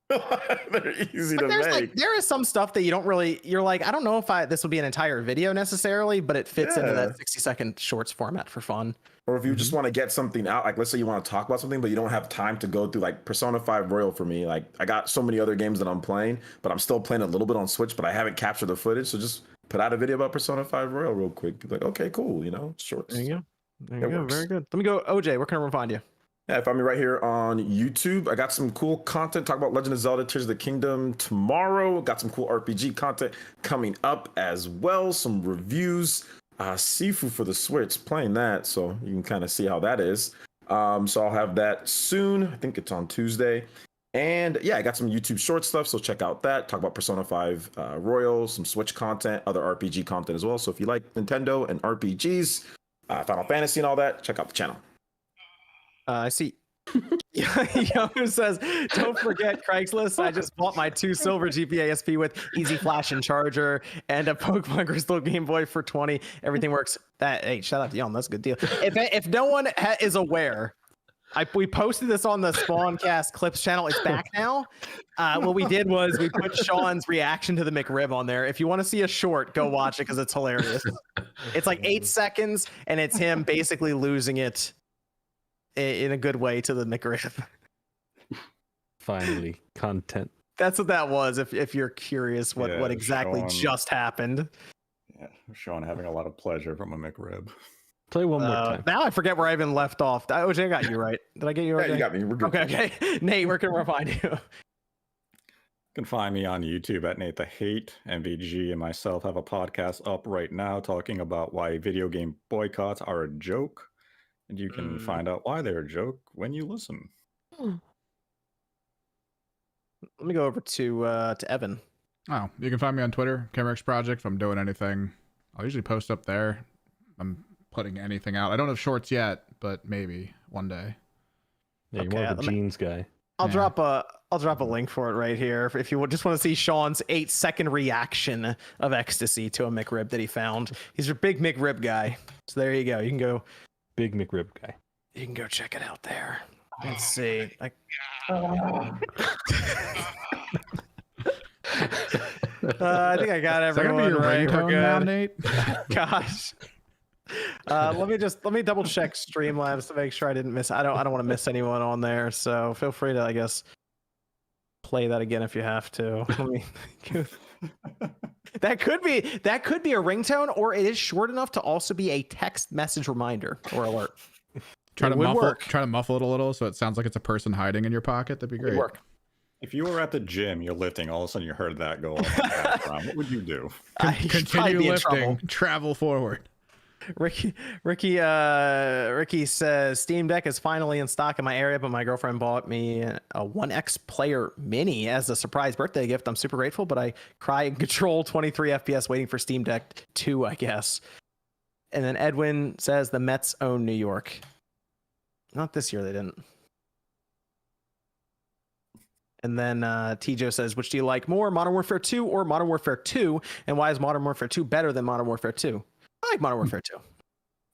They're easy to make. Like, there is some stuff that you don't really. You're like, I don't know if this will be an entire video necessarily, but it fits into that 60-second shorts format for fun. Or if you just want to get something out, like let's say you want to talk about something, but you don't have time to go through, like Persona 5 Royal for me. Like I got so many other games that I'm playing, but I'm still playing a little bit on Switch, but I haven't captured the footage. So just put out a video about Persona 5 Royal real quick. Be like, okay, cool, shorts. There you go. There you go. Very good. Let me go. OJ, where can everyone find you? Yeah, find me right here on YouTube. I got some cool content. Talk about Legend of Zelda Tears of the Kingdom tomorrow. Got some cool RPG content coming up as well. Some reviews. Sifu for the Switch, playing that, so you can kind of see how that is. So I'll have that soon. I think it's on Tuesday. And yeah, I got some YouTube short stuff, so check out that. Talk about Persona 5 Royal, some Switch content, other RPG content as well. So if you like Nintendo and RPGs, Final Fantasy and all that, check out the channel. I see. Young says, "Don't forget Craigslist. I just bought my 2 silver GPA SP with Easy Flash and charger and a Pokemon Crystal Game Boy for 20. Everything works." Hey, shout out to Young. That's a good deal. If no one is aware, we posted this on the Spawncast Clips channel. It's back now. What we did was we put Sean's reaction to the McRib on there. If you want to see a short, go watch it because it's hilarious. It's like 8 seconds, and it's him basically losing it in a good way to the McRib. Finally, content. That's what that was. If you're curious what exactly just happened. Yeah, Sean having a lot of pleasure from a McRib. Play one more time. Now I forget where I even left off. OJ, I got you right. Did I get you right? Yeah, you got me. We're good. Okay. Nate, where can we find you? You can find me on YouTube at Nate the Hate. MVG and myself have a podcast up right now talking about why video game boycotts are a joke. And you can find out why they're a joke when you listen. Let me go over to Evan. Oh, you can find me on Twitter, Camerex Project. If I'm doing anything, I'll usually post up there. I'm putting anything out. I don't have shorts yet, but maybe one day. Yeah, you're more of a jeans guy. I'll drop a link for it right here if you just want to see Sean's 8-second reaction of ecstasy to a McRib that he found. He's a big McRib guy. So there you go. You can go. Big McRib guy. You can go check it out there. Let's see. I think I got everyone right. We're good. Now, Nate? Gosh. Let me double check Streamlabs to make sure I didn't miss. I don't want to miss anyone on there. So feel free to, I guess, play that again if you have to. Let me. That could be a ringtone, or it is short enough to also be a text message reminder or alert. Try to muffle it a little so it sounds like it's a person hiding in your pocket. That'd be great. Work. If you were at the gym, you're lifting, all of a sudden you heard that go off in the background, what would you do? Continue lifting. Travel forward. Ricky says Steam Deck is finally in stock in my area, but my girlfriend bought me a 1X Player Mini as a surprise birthday gift. I'm super grateful, but I cry and control 23 FPS waiting for Steam Deck 2, I guess. And then Edwin says the Mets own New York. Not this year, they didn't. And then Tijo says, which do you like more, Modern Warfare 2 or Modern Warfare 2? And why is Modern Warfare 2 better than Modern Warfare 2? I like Modern Warfare 2.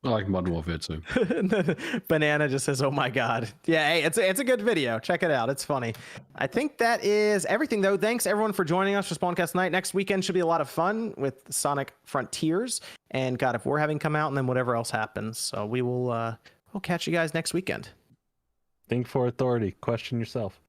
I like Modern Warfare 2. Banana just says, "Oh my god." Yeah, hey, it's a good video. Check it out. It's funny. I think that is everything though. Thanks everyone for joining us for Spawncast night. Next weekend should be a lot of fun with Sonic Frontiers and God of War having come out, and then whatever else happens. So we'll catch you guys next weekend. Think for authority. Question yourself.